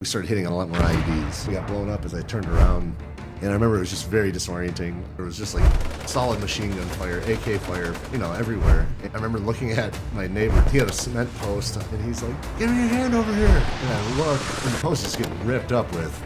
We started hitting on a lot more IEDs. We got blown up as I turned around. And I remember it was just very disorienting. It was just like solid machine gun fire, AK fire, everywhere. And I remember looking at my neighbor. He had a cement post, and he's like, "Give me your hand over here." And I look, and the post is getting ripped up with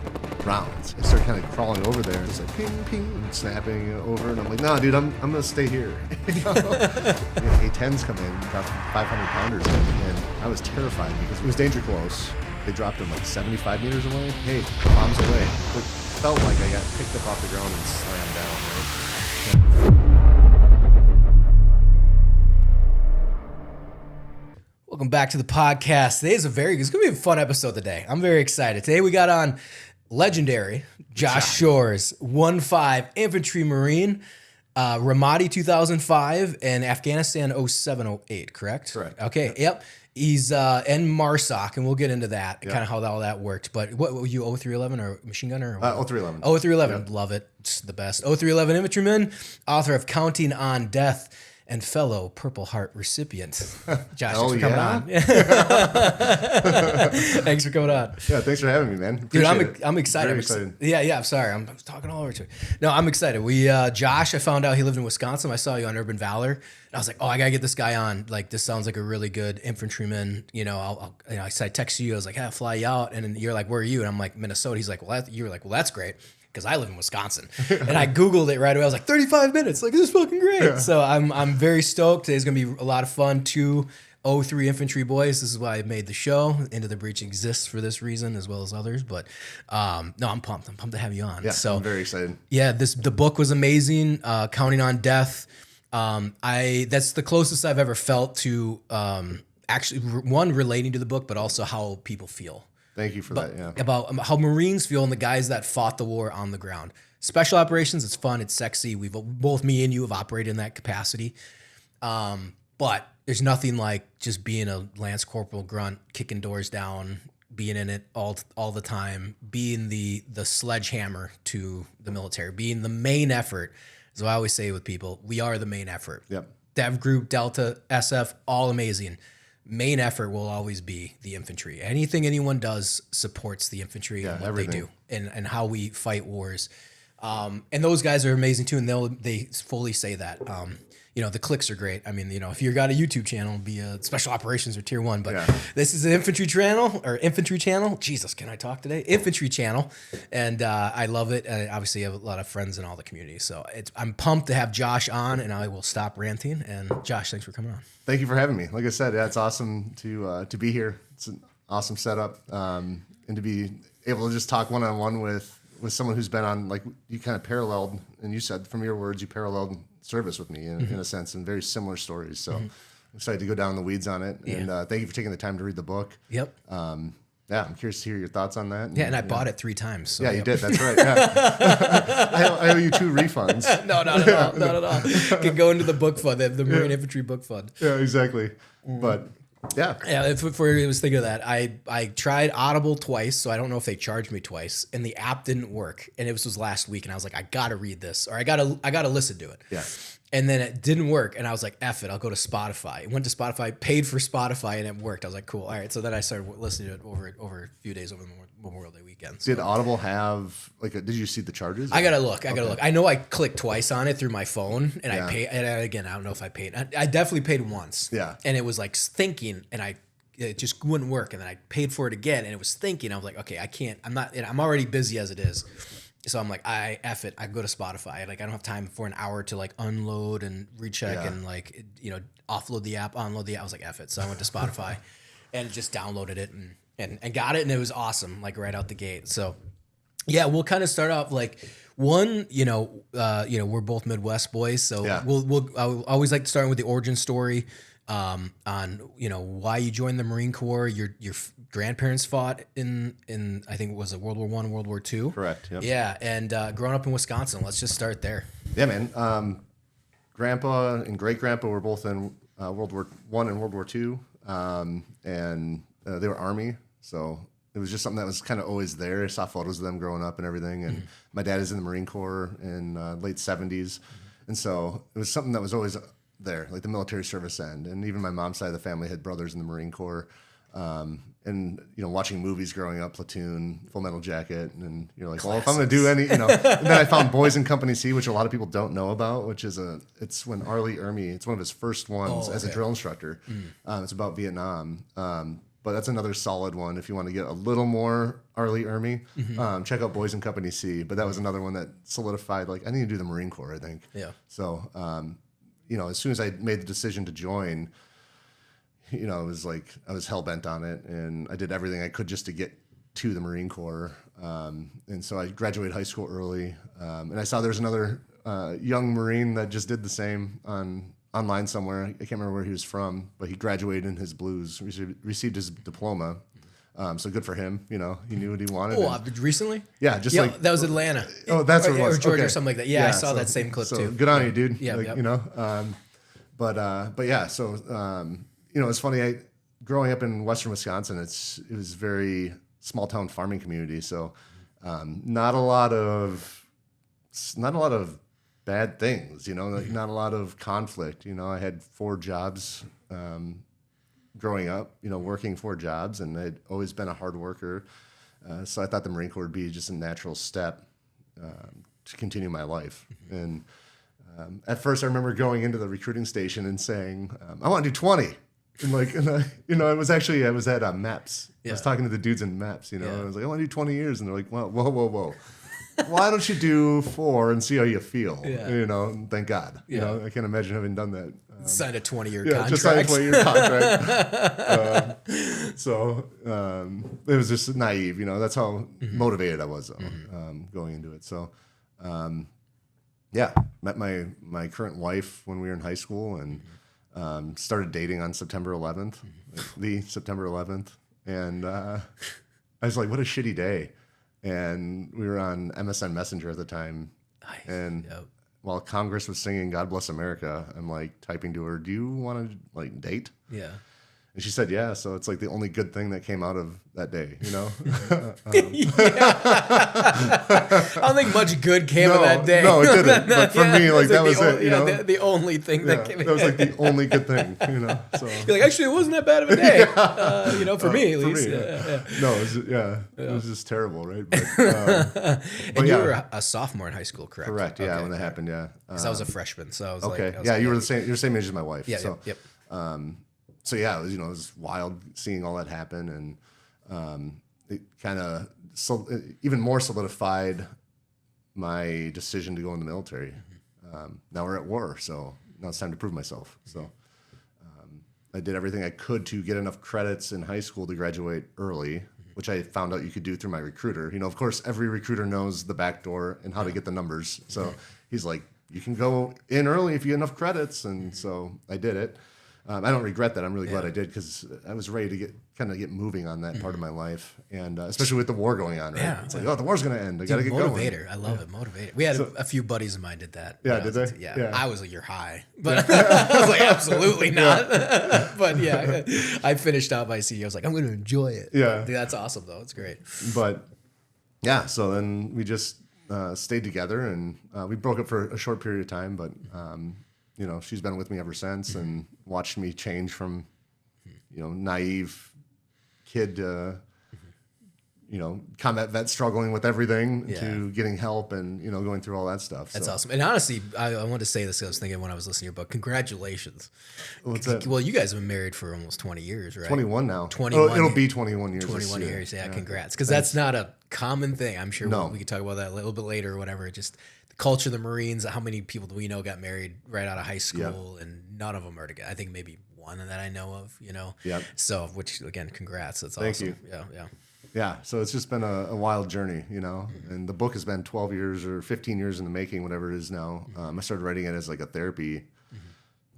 rounds. I started kind of crawling over there, and it's like ping, ping, and snapping over. And I'm like, "No, dude, I'm gonna stay here." A-10s come in, about 500 pounders in, and I was terrified because it was danger close. They dropped them like 75 meters away. Hey, bombs away. It felt like I got picked up off the ground and slammed down, right? Welcome back to the podcast. It's going to be a fun episode today. I'm very excited. Today we got on legendary Josh Shores, 1.5 Infantry Marine, Ramadi 2005, and Afghanistan 07-08, correct? Correct. Okay, yep. He's in MARSOC, and we'll get into that, kind of how all that worked. But what were you, 0311 or machine gunner? 0311. 0311, Yep. Love it. It's the best. 0311 infantryman, author of Counting on Death, and fellow Purple Heart recipient. Josh, thanks for coming on. Thanks for coming on. Yeah, thanks for having me, man. Dude, Appreciate it. I'm excited. Very excited. Yeah, I'm sorry. I'm talking all over to you. No, I'm excited. Josh, I found out he lived in Wisconsin. I saw you on Urban Valor. And I was like, oh, I got to get this guy on. Like, this sounds like a really good infantryman. I texted you. I was like, I'll fly you out. And then you're like, where are you? And I'm like, Minnesota. He's like, you were like, well, that's great, because I live in Wisconsin. And I Googled it right away. I was like, 35 minutes. Like, this is fucking great. Yeah. So I'm very stoked. Today's going to be a lot of fun. 2 03 infantry boys. This is why I made the show. Into the Breach exists for this reason, as well as others. But no, I'm pumped. I'm pumped to have you on. Yeah, so I'm very excited. Yeah, the book was amazing. Counting on Death. That's the closest I've ever felt to actually, one, relating to the book, but also how people feel. Thank you for that. Yeah. About how Marines feel and the guys that fought the war on the ground. Special operations, it's fun, it's sexy. We've both, me and you, have operated in that capacity. But there's nothing like just being a Lance Corporal grunt, kicking doors down, being in it all the time, being the sledgehammer to the military, being the main effort. So I always say with people, we are the main effort. Yep. Dev Group, Delta, SF, all amazing. Main effort will always be the infantry. Anything anyone does supports the infantry and what everything they do and how we fight wars. And those guys are amazing too, and they fully say that. The clicks are great. I mean, if you've got a YouTube channel, be a special operations or tier 1, but this is an infantry channel. Jesus, can I talk today? Infantry channel. And I love it. I obviously have a lot of friends in all the communities. So I'm pumped to have Josh on, and I will stop ranting. And Josh, thanks for coming on. Thank you for having me. Like I said, it's awesome to be here. It's an awesome setup. And to be able to just talk one-on-one with someone who's been on, like, you kind of paralleled, and you said from your words, you paralleled service with me in a sense, and very similar stories. So I'm excited to go down in the weeds on it. And thank you for taking the time to read the book. Yep. I'm curious to hear your thoughts on that. And I bought it 3 times. So you did. That's right. Yeah. I owe you 2 refunds. No, not at all. Not at all. Can go into the book fund, the Marine Infantry book fund. Yeah, exactly. But yeah. Before I was thinking of that, I tried Audible twice, so I don't know if they charged me twice, and the app didn't work. And it was last week, and I was like, I gotta read this, or I gotta listen to it. Yeah. And then it didn't work, and I was like, F it, I'll go to Spotify. Went to Spotify, paid for Spotify, and it worked. I was like, cool, all right. So then I started listening to it over a few days over the Memorial Day weekend. So. Did Audible have did you see the charges? I gotta look. I know I clicked twice on it through my phone, and I paid. And again, I don't know if I paid. I definitely paid once. Yeah. And it was like thinking, and it just wouldn't work. And then I paid for it again, and it was thinking. I was like, okay, I can't. I'm already busy as it is. So I'm like, F it. I go to Spotify. Like, I don't have time for an hour to like unload and recheck and like, offload the app, unload the app. I was like, F it. So I went to Spotify and just downloaded it and got it. And it was awesome, like right out the gate. So yeah, we'll kind of start off like one, we're both Midwest boys. So I always like to start with the origin story. On why you joined the Marine Corps. Your grandparents fought in I think it was World War I, World War II. Correct. Yep. Yeah, and growing up in Wisconsin. Let's just start there. Yeah, man. Grandpa and great grandpa were both in World War I and World War II, and they were Army. So it was just something that was kind of always there. I saw photos of them growing up and everything. And my dad is in the Marine Corps in late 70s, and so it was something that was always there, like the military service end. And even my mom's side of the family had brothers in the Marine Corps. and watching movies growing up, Platoon, Full Metal Jacket, and you're like, well, if I'm going to do any, and then I found Boys in Company C, which a lot of people don't know about, which is it's when Arlie Ermy, it's one of his first ones as a drill instructor. It's about Vietnam. But that's another solid one if you want to get a little more Arlie Ermy. Check out Boys in Company C. But that was another one that solidified, like, I need to do the Marine Corps, I think. Yeah. So, as soon as I made the decision to join, it was like I was hell-bent on it, and I did everything I could just to get to the Marine Corps. And so I graduated high school early, and I saw there's another young Marine that just did the same online somewhere. I can't remember where he was from, but he graduated in his blues, received his diploma. So good for him. He knew what he wanted. Oh, recently? Yeah, that was Atlanta. Oh, that's what it was. Or Georgia or something like that. Yeah, I saw that same clip too. Good on you, dude. Yeah, But yeah, so it's funny. Growing up in Western Wisconsin, it was very small town farming community. So not a lot of bad things, like not a lot of conflict. I had 4 jobs growing up, working 4 jobs, and I'd always been a hard worker. So I thought the Marine Corps would be just a natural step to continue my life. And at first I remember going into the recruiting station and saying, I want to do 20. And I was at MEPS. I was talking to the dudes in MEPS, I was like, I want to do 20 years. And they're like, well, whoa. Why don't you do 4 and see how you feel? And thank God. I can't imagine having done that. Signed a 20-year contract. Just signed a 20-year contract. So it was just naive. That's how motivated I was going into it. So, met my current wife when we were in high school and started dating on September 11th, the September 11th. And I was like, what a shitty day. And we were on MSN Messenger at the time. Nice. And while Congress was singing God Bless America, I'm like typing to her, do you want to date? Yeah. And she said, yeah. So it's like the only good thing that came out of that day, I don't think much good came of that day. No, it didn't. But for me, that was it, the only thing that came. That was like the only good thing, So you're like, actually, it wasn't that bad of a day, for me at least. No, it was just terrible, right? But, and you were a sophomore in high school, correct? Correct. Yeah, when that happened, yeah. Because I was a freshman, so I was okay. You were the same. You're the same age as my wife. Yeah. So, yep. So yeah, it was wild seeing all that happen, and it kind of even more solidified my decision to go in the military. Now we're at war, so now it's time to prove myself. So I did everything I could to get enough credits in high school to graduate early, which I found out you could do through my recruiter. Of course, every recruiter knows the back door and how to get the numbers. So he's like, you can go in early if you get enough credits, and so I did it. I don't regret that. I'm really glad I did, because I was ready to get moving on that part of my life, and especially with the war going on. Right? Yeah, it's like, the war's going to end. I got to get going. Motivator. I love it. Motivator. We had a few buddies of mine did that. Yeah, did they? Yeah. I was like, you're high, but I was like, absolutely not. But yeah, I finished out my CE. I was like, I'm going to enjoy it. Yeah, that's awesome though. It's great. But yeah, so then we just stayed together, and we broke up for a short period of time, but. She's been with me ever since and watched me change from, naive kid to, combat vet struggling with everything to getting help and, going through all that stuff. That's awesome. And honestly, I wanted to say this. I was thinking when I was listening to your book, congratulations. What's that? Well, you guys have been married for almost 20 years, right? 21 now. 21. It'll be 21 years. 21 years. Yeah, congrats. Because that's not a common thing. I'm sure we could talk about that a little bit later or whatever. Just the culture of the Marines, how many people do we know got married right out of high school and none of them are together. I think maybe one that I know of, Yep. So, which again, congrats. That's Thank awesome. You. Yeah. Yeah, so it's just been a wild journey, and the book has been 12 years or 15 years in the making, whatever it is now. I started writing it as like a therapy.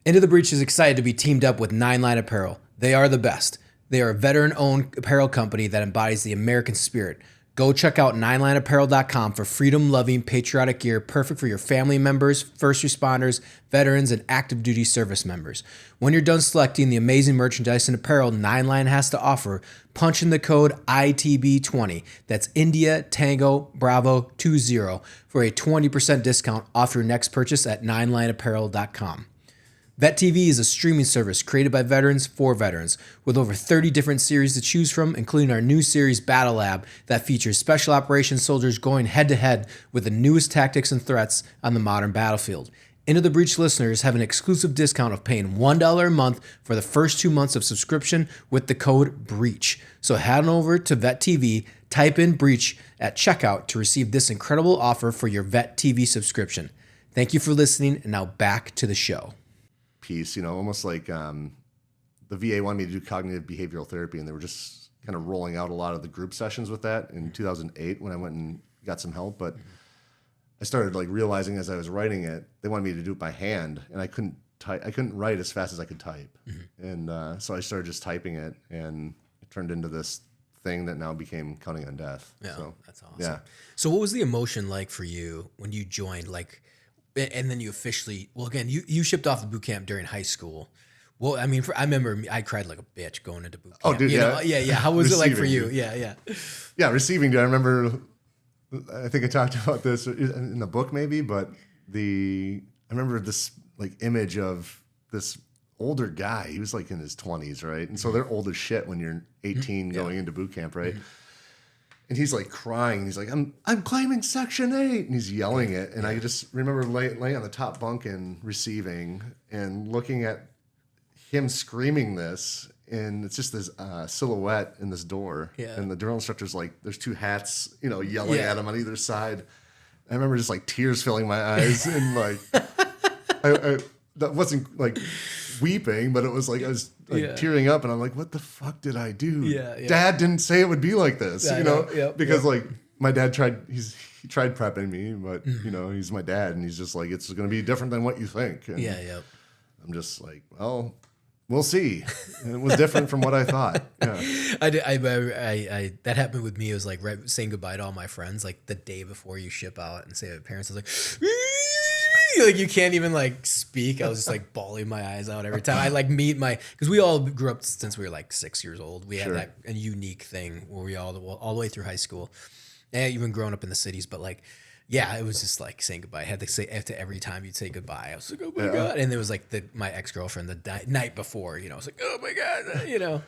Into the Breach is excited to be teamed up with 9 Line Apparel. They are the best. They are a veteran-owned apparel company that embodies the American spirit. Go check out 9lineapparel.com for freedom-loving, patriotic gear perfect for your family members, first responders, veterans, and active duty service members. When you're done selecting the amazing merchandise and apparel 9 Line has to offer, punch in the code ITB20. That's India Tango Bravo 20 for a 20% discount off your next purchase at 9lineapparel.com. Vet TV is a streaming service created by veterans for veterans, with over 30 different series to choose from, including our new series Battle Lab that features special operations soldiers going head-to-head with the newest tactics and threats on the modern battlefield. Into the Breach listeners have an exclusive discount of paying $1 a month for the first 2 months of subscription with the code BREACH. So head on over to Vet TV, type in BREACH at checkout to receive this incredible offer for your Vet TV subscription. Thank you for listening, and now back to the show. Piece, almost like the VA wanted me to do cognitive behavioral therapy, and they were just kind of rolling out a lot of the group sessions with that in 2008 when I went and got some help. But I started like realizing as I was writing it, they wanted me to do it by hand, and I couldn't write as fast as I could type. And so I started just typing it, and it turned into this thing that now became Counting on Death. Yeah, so, that's awesome. Yeah. So what was the emotion like for you when you joined, like, and then you officially, well, again, you shipped off the boot camp during high school. Well, I mean, I remember I cried like a bitch going into boot camp. Oh, dude, yeah. How was it like for you? Yeah. Yeah, receiving. I remember, I think I talked about this in the book maybe, but I remember this like image of this older guy. He was like in his 20s, right? And so they're old as shit when you're 18 going into boot camp, right? And he's like crying. He's like, I'm claiming Section 8. And he's yelling it. And I just remember laying on the top bunk and receiving and looking at him screaming this. And it's just this silhouette in this door. Yeah. And the drill instructor's like, there's two hats, yelling at him on either side. I remember just like tears filling my eyes. And like, I that wasn't like weeping, but it was like I was like tearing up, and I'm like, what the fuck did I do? Dad didn't say it would be like this, because like my dad he tried prepping me, but he's my dad, and he's just like, it's going to be different than what you think. And I'm just like, well, we'll see. And it was different from what I thought. Yeah. I that happened with me. It was like saying goodbye to all my friends, like the day before you ship out and say to parents, I was like, like you can't even like speak. I was just like bawling my eyes out every time I like meet because we all grew up since we were like 6 years old. We had a unique thing where we all the way through high school, and even growing up in the cities. But like, yeah, it was just like saying goodbye. I had to say after every time you'd say goodbye, I was like, oh my God. And there was like my ex-girlfriend the night before, I was like, oh my God,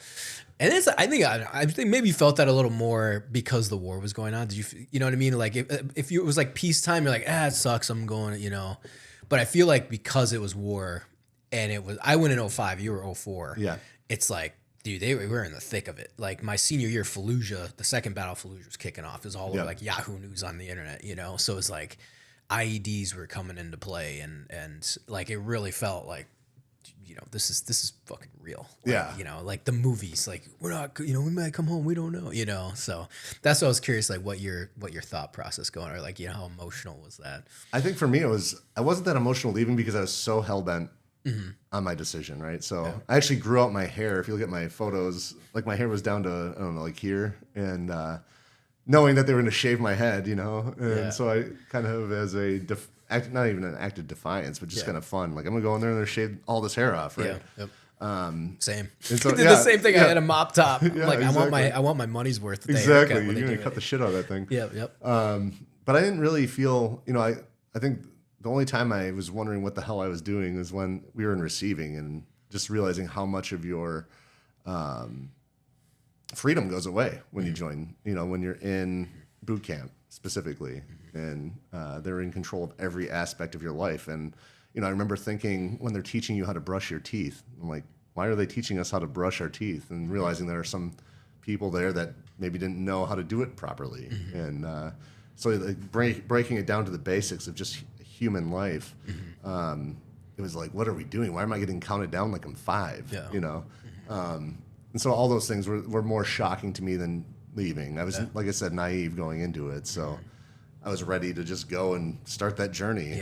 And it's, I think maybe you felt that a little more because the war was going on. Did you know what I mean? Like if it was like peacetime, you're like, it sucks, I'm going, But I feel like because it was war, and I went in 05, you were 04. Yeah. It's like, dude, we were in the thick of it. Like my senior year, Fallujah, the second battle of Fallujah was kicking off. It was all over like Yahoo News on the internet, So it's like IEDs were coming into play, and like it really felt like, this is fucking real. Like, like the movies, like we're not, we might come home, we don't know, So that's what I was curious, like what your thought process going, or like, how emotional was that? I think for me, I wasn't that emotional leaving because I was so hell bent on my decision, right? So I actually grew out my hair. If you look at my photos, like my hair was down to, I don't know, like here, and knowing that they were going to shave my head, and so I kind of as not even an act of defiance, but just kind of fun. Like I'm gonna go in there and they're shave all this hair off, right? Same. So, I did the same thing. I had a mop top. Like exactly. I want my money's worth. Exactly. You're gonna cut the shit out of that thing. Yep. But I didn't really feel. I think the only time I was wondering what the hell I was doing was when we were in receiving and just realizing how much of your freedom goes away when you join. When you're in boot camp specifically, and they're in control of every aspect of your life. And I remember thinking when they're teaching you how to brush your teeth, I'm like, why are they teaching us how to brush our teeth? And realizing there are some people there that maybe didn't know how to do it properly. And so like breaking it down to the basics of just human life, it was like, what are we doing? Why am I getting counted down like I'm 5? And so all those things were more shocking to me than leaving. I was, like I said, naive going into it. So I was ready to just go and start that journey.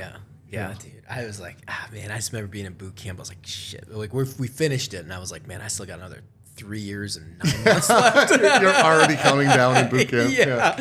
Yeah, dude. I was like, man, I just remember being in boot camp. I was like, shit. Like we finished it, and I was like, man, I still got another 3 years and 9 months left. You're already coming down in boot camp. Yeah.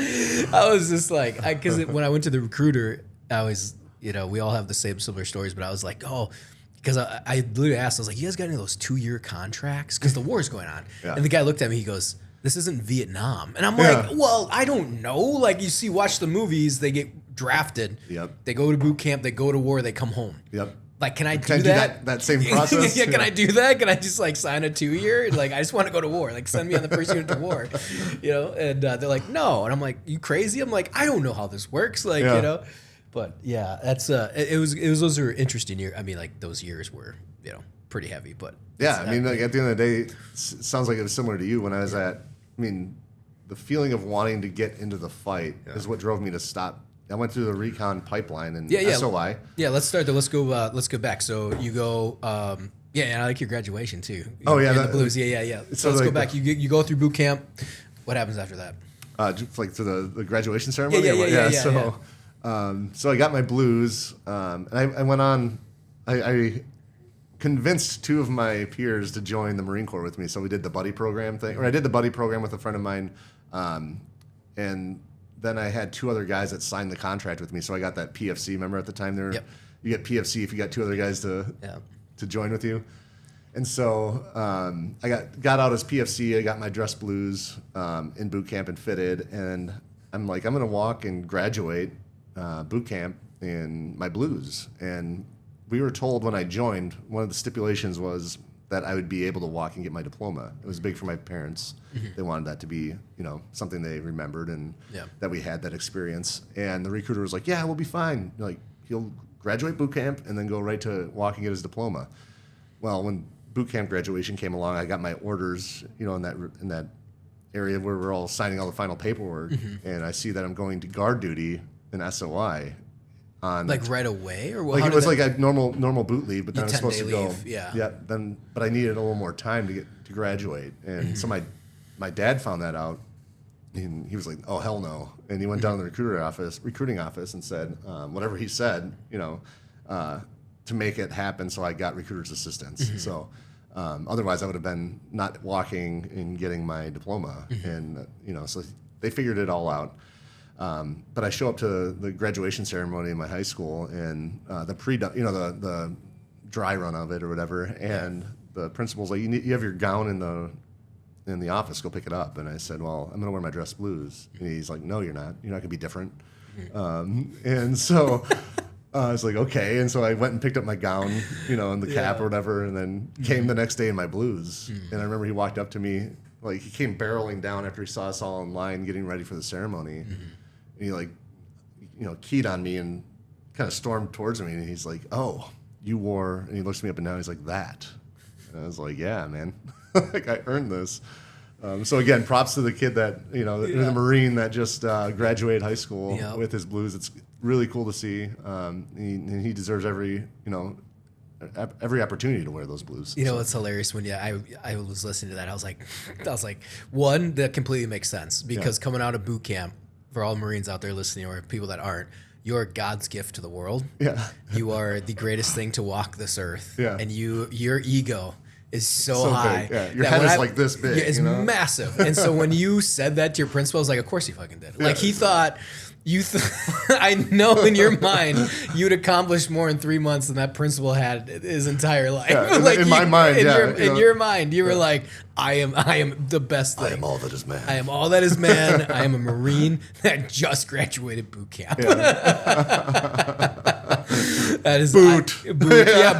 I was just like, because when I went to the recruiter, I was, we all have the same similar stories, but I was like, because I literally asked, I was like, you guys got any of those 2-year contracts? Because the war's going on. Yeah. And the guy looked at me, he goes, this isn't Vietnam. And I'm like, well, I don't know. Like watch the movies, they get drafted. Yep. They go to boot camp, they go to war, they come home. Yep. Like, can I do that? That same process? Yeah, can I do that? Can I just like sign a 2-year? Like, I just want to go to war. Like, send me on the first unit to war, you know? And they're like, no. And I'm like, you crazy? I'm like, I don't know how this works. Like, you know? But yeah, that's, it was, those are interesting years. I mean, like those years were, you know, pretty heavy, but. Yeah. I mean, like at the end of the day, it sounds like it was similar to you when I was I mean, the feeling of wanting to get into the fight is what drove me to stop. I went through the Recon pipeline and SOI. Yeah, let's start there. Let's go back. So you go, and I like your graduation too. Oh yeah, the Blues. Yeah. So let's go back. You go through boot camp. What happens after that? Like to the graduation ceremony. So I got my Blues, and I went on. I convinced 2 of my peers to join the Marine Corps with me. So we did the buddy program thing, or I did the buddy program with a friend of mine, and then I had 2 other guys that signed the contract with me. So I got that PFC. Remember at the time you get PFC if you got 2 other guys to join with you. And so I got out as PFC. I got my dress Blues in boot camp and fitted. And I'm like, I'm going to walk and graduate boot camp in my Blues. And we were told when I joined, one of the stipulations was that I would be able to walk and get my diploma. It was big for my parents. Mm-hmm. They wanted that to be, you know, something they remembered and that we had that experience. And the recruiter was like, yeah, we'll be fine. Like, he'll graduate boot camp and then go right to walk and get his diploma. Well, when boot camp graduation came along, I got my orders, you know, in that area where we're all signing all the final paperwork. Mm-hmm. And I see that I'm going to guard duty in SOI. Like right away, or what? Like it was like a normal boot leave, but then I was supposed to go. Yeah. But I needed a little more time to graduate, and so my dad found that out, and he was like, "Oh hell no!" And he went down to the recruiting office, and said whatever he said, you know, to make it happen. So I got recruiter's assistance. Mm-hmm. So otherwise, I would have been not walking and getting my diploma, and you know, so they figured it all out. But I show up to the graduation ceremony in my high school, and the dry run of it or whatever, and the principal's like, you have your gown in the office, go pick it up. And I said, well, I'm gonna wear my dress Blues. And he's like, no, you're not gonna be different. And so I was like, okay. And so I went and picked up my gown, you know, and the cap or whatever, and then came the next day in my Blues. And I remember he walked up to me, like he came barreling down after he saw us all in line getting ready for the ceremony. And he like, you know, keyed on me and kind of stormed towards me. And he's like, oh, you wore, and he looks me up and down. He's like, that. And I was like, yeah, man, like I earned this. So again, props to the kid that, you know, the Marine that just graduated high school with his Blues. It's really cool to see. And he deserves every opportunity to wear those Blues. You know, it's hilarious when I was listening to that. I was like, one, that completely makes sense because coming out of boot camp, for all Marines out there listening or people that aren't, you're God's gift to the world. Yeah. You are the greatest thing to walk this earth. Yeah. And your ego is so high. Big. Yeah. Your head is like this big. Yeah, it's massive. And so when you said that to your principal, I was like, of course you fucking did. Like he thought I know in your mind you'd accomplish more in 3 months than that principal had his entire life. Yeah, like in my mind, in your mind, you were like, I am the best thing. I am all that is man. I am all that is man. I am a Marine that just graduated boot camp. Yeah. That is boot. Boot. Yeah,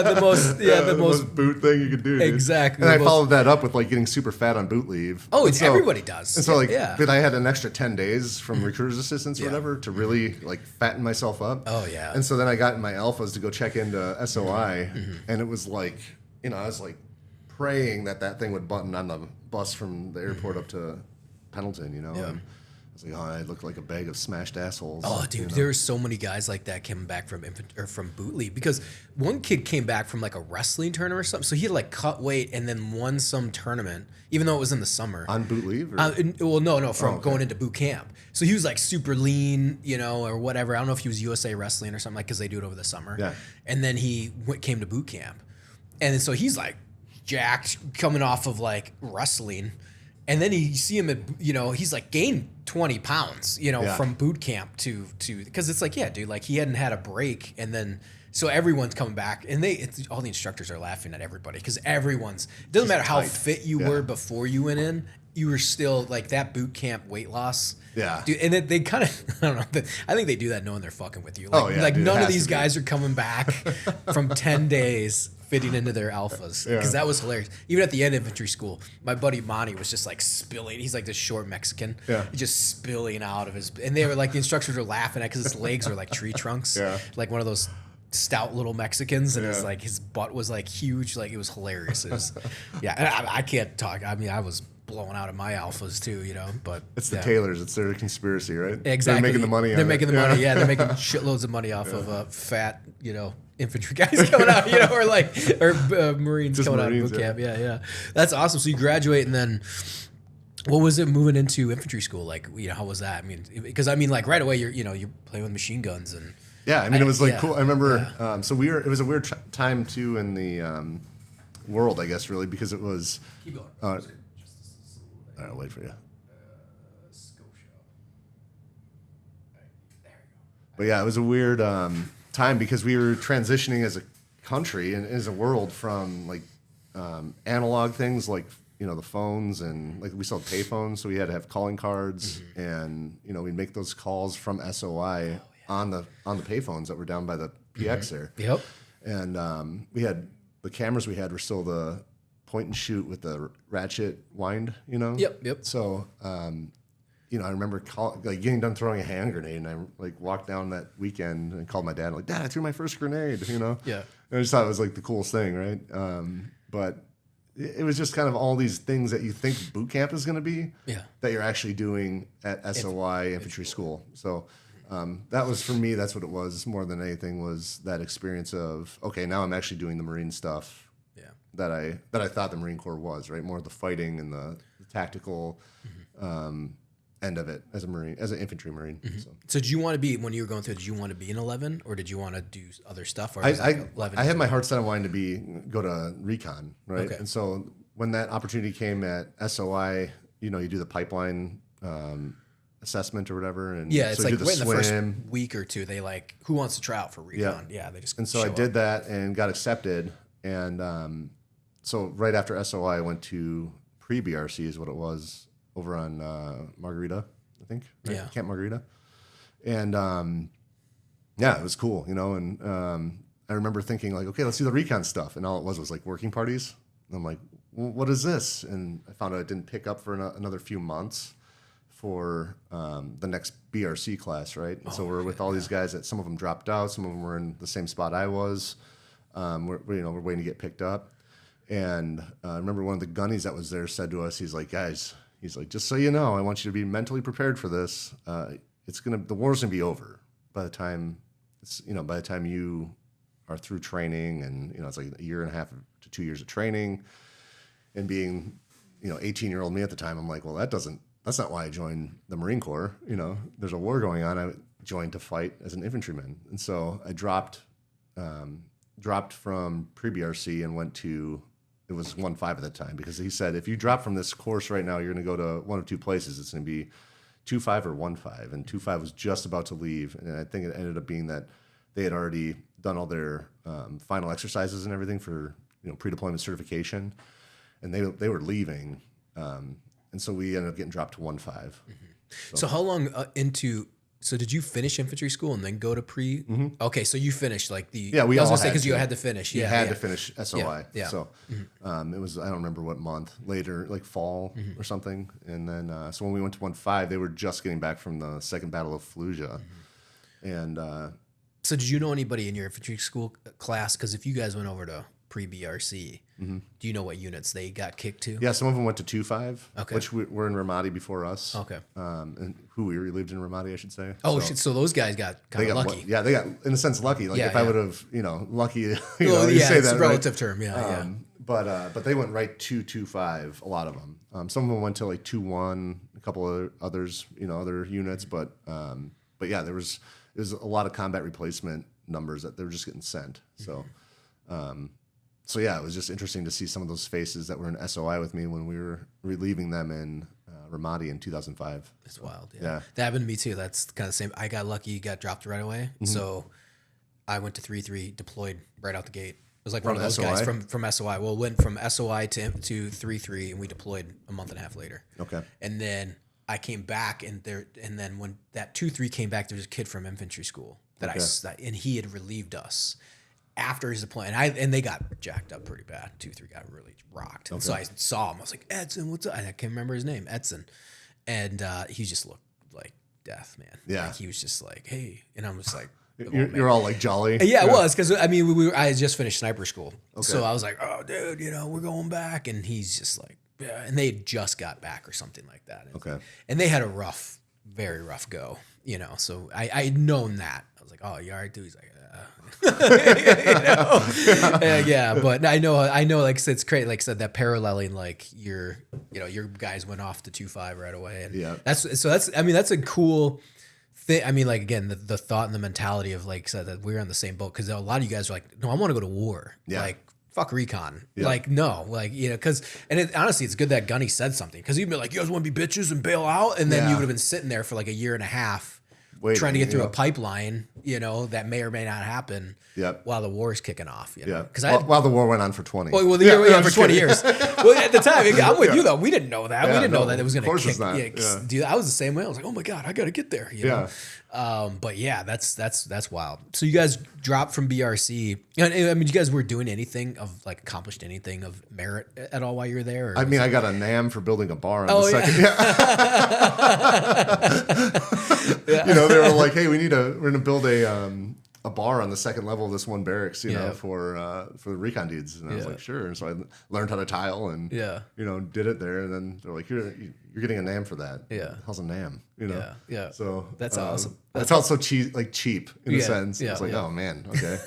the most boot thing you could do. Dude. Exactly. And I followed that up with like getting super fat on boot leave. Oh, everybody does. And so but I had an extra 10 days from recruiter's assistance or whatever to really like fatten myself up. Oh yeah. And so then I got in my alphas to go check into SOI, and it was like, you know, I was like praying that thing would button on the bus from the airport up to Pendleton, you know. Yeah. And I was like, oh, I look like a bag of smashed assholes. Oh, dude, there are so many guys like that coming back from from boot leave, because one kid came back from like a wrestling tournament or something, so he had like cut weight and then won some tournament, even though it was in the summer. On boot leave? From going into boot camp. So he was like super lean, you know, or whatever. I don't know if he was USA Wrestling or something, like, because they do it over the summer. Yeah. And then he came to boot camp, and so he's like jacked, coming off of like wrestling. And then you see him at, you know, he's like gained 20 pounds, you know, from boot camp to, because it's like, yeah, dude, like he hadn't had a break. And then, so everyone's coming back, and all the instructors are laughing at everybody, because it doesn't matter how fit you were before you went in, you were still like that boot camp weight loss. Yeah. Dude, and they kind of, I don't know, I think they do that knowing they're fucking with you. Like, dude, none of these guys are coming back from 10 days fitting into their alphas. Because that was hilarious. Even at the end of infantry school, my buddy Monty was just like spilling. He's like this short Mexican. Yeah. Just spilling out of his, and they were like, the instructors were laughing at because his legs are like tree trunks. Yeah. Like one of those stout little Mexicans, and it's like his butt was like huge. Like it was hilarious. It was, and I can't talk. I mean, I was blowing out of my alphas too, you know. But it's the Taylors. It's their conspiracy, right? Exactly. They're making the money. They're making the money. Yeah, they're making shitloads of money off of fat, you know, infantry guys coming out, you know, or Marines just coming out of boot camp. Yeah. That's awesome. So you graduate, and then what was it moving into infantry school? Like, you know, how was that? I mean, because like right away you're playing with machine guns and. Yeah, I mean, it was like cool. I remember, so it was a weird time too in the world, I guess, really, because it was. Keep going. All right, I'll wait for you. But yeah, it was a weird time because we were transitioning as a country and as a world from like analog things like, you know, the phones, and like we still had pay phones, so we had to have calling cards, and, you know, we'd make those calls from SOI. On the payphones that were down by the PX there. Yep. And we had the cameras we had were still the point and shoot with the ratchet wind, you know. Yep. So you know, I remember getting done throwing a hand grenade, and I like walked down that weekend and called my dad, like, Dad, I threw my first grenade, you know. Yeah. And I just thought it was like the coolest thing, right? But it was just kind of all these things that you think boot camp is going to be, that you're actually doing at SOI infantry school. So. That was, for me, that's what it was more than anything, was that experience of, okay, now I'm actually doing the Marine stuff that I thought the Marine Corps was, right? More of the fighting and the tactical end of it as an infantry Marine. So did you want to be, when you were going through, did you want to be in 11, or did you want to do other stuff? Or I had my heart set on wanting to go to Recon, right? Okay. And so when that opportunity came at SOI, you know, you do the pipeline assessment or whatever, and it's so like right in the first week or two, they like, who wants to try out for Recon? They just and so I did that and got accepted, and so right after SOI I went to pre-BRC is what it was over on Margarita, I think, right? Camp Margarita, and it was cool, you know, and I remember thinking like, okay, let's do the Recon stuff, and all it was like working parties, and I'm like, well, what is this? And I found out it didn't pick up for another few months for the next BRC class, right? And so we're with all these guys that some of them dropped out, some of them were in the same spot I was. We're waiting to get picked up. And I remember one of the gunnies that was there said to us, he's like, guys, just so you know, I want you to be mentally prepared for this. The war's gonna be over by the time you are through training, and, you know, it's like a year and a half to 2 years of training, and being, you know, 18-year-old me at the time, I'm like, well, that's not why I joined the Marine Corps. You know, there's a war going on. I joined to fight as an infantryman. And so I dropped from pre-BRC and went to, it was 1-5 at the time, because he said, if you drop from this course right now, you're going to go to one of two places. It's going to be 2-5 or 1-5. And 2-5 was just about to leave. And I think it ended up being that they had already done all their final exercises and everything for, you know, pre-deployment certification. And they were leaving. And so we ended up getting dropped to 1-5. So how long so did you finish infantry school and then go to pre? Okay, so you finished like the... Yeah, we all had to. Because you had to finish. You had to finish SOI. Yeah. So it was, I don't remember what month, later, like fall or something. And then, so when we went to 1-5, they were just getting back from the second Battle of Fallujah. And... so did you know anybody in your infantry school class? Because if you guys went over to pre-BRC, do you know what units they got kicked to? Yeah, some of them went to 2-5, which were in Ramadi before us. Okay. And who we lived in Ramadi, I should say. Oh, so those guys got kind of lucky. Yeah, they got, in a sense, lucky. Like if I would have, you know, lucky, you say that, it's a relative term, But they went right to 2-5, a lot of them. Some of them went to like 2-1, a couple of others, you know, other units. But yeah, there was a lot of combat replacement numbers that they were just getting sent. So, so yeah, it was just interesting to see some of those faces that were in SOI with me when we were relieving them in Ramadi in 2005. That's wild. Yeah. That happened to me too. That's kind of the same. I got lucky, got dropped right away. So I went to 3-3, deployed right out the gate. was like one of those guys from SOI. Well, went from SOI to 3-3, and we deployed a month and a half later. Okay. And then I came back, and then when that 2-3 came back, there was a kid from infantry school and he had relieved us after his deployment, and they got jacked up pretty bad. 2-3 got really rocked. And so I saw him. I was like, Edson, what's up? I can't remember his name, Edson. And he just looked like death, man. Yeah. Like he was just like, hey. And I'm just like, you're all like jolly. Yeah, it was. Because, I mean, I had just finished sniper school. Okay. So I was like, oh, dude, we're going back. And he's just like, yeah. And they had just got back or something like that. Okay. And they had a very rough go, So I had known that. I was like, oh, you all right, dude? He's like, yeah, but I know, like I said, it's great. Like I said, that paralleling, like your guys went off to 2-5 right away, and that's a cool thing. I mean, like again, the thought and the mentality of like said that we're on the same boat, because a lot of you guys are like, no, I want to go to war. Yeah. Like fuck recon. Yeah. Like no, like because honestly, it's good that Gunny said something, because he'd be like, you guys want to be bitches and bail out, and then you would have been sitting there for like a year and a half. Trying to get through a pipeline, that may or may not happen while the war is kicking off. Because while the war went on for 20. Well, the year for 20 years. Well, at the time, I'm with you though. We didn't know that. We didn't know that it was going to kick. Dude, I was the same way. I was like, oh my god, I got to get there. You know? But yeah, that's wild. So you guys dropped from BRC. I mean, you guys were doing anything of like accomplished anything of merit at all while you were there? I mean, I got a NAM for building a bar on the second. Yeah. They were like, hey, we're going to build a bar on the second level of this one barracks, for the recon dudes. And I was like, sure. And so I learned how to tile and, did it there. And then they're like, you're getting a NAM for that. Yeah. How's a NAM? Yeah. So that's awesome. I felt so cheap in a sense. I was like, oh man, okay.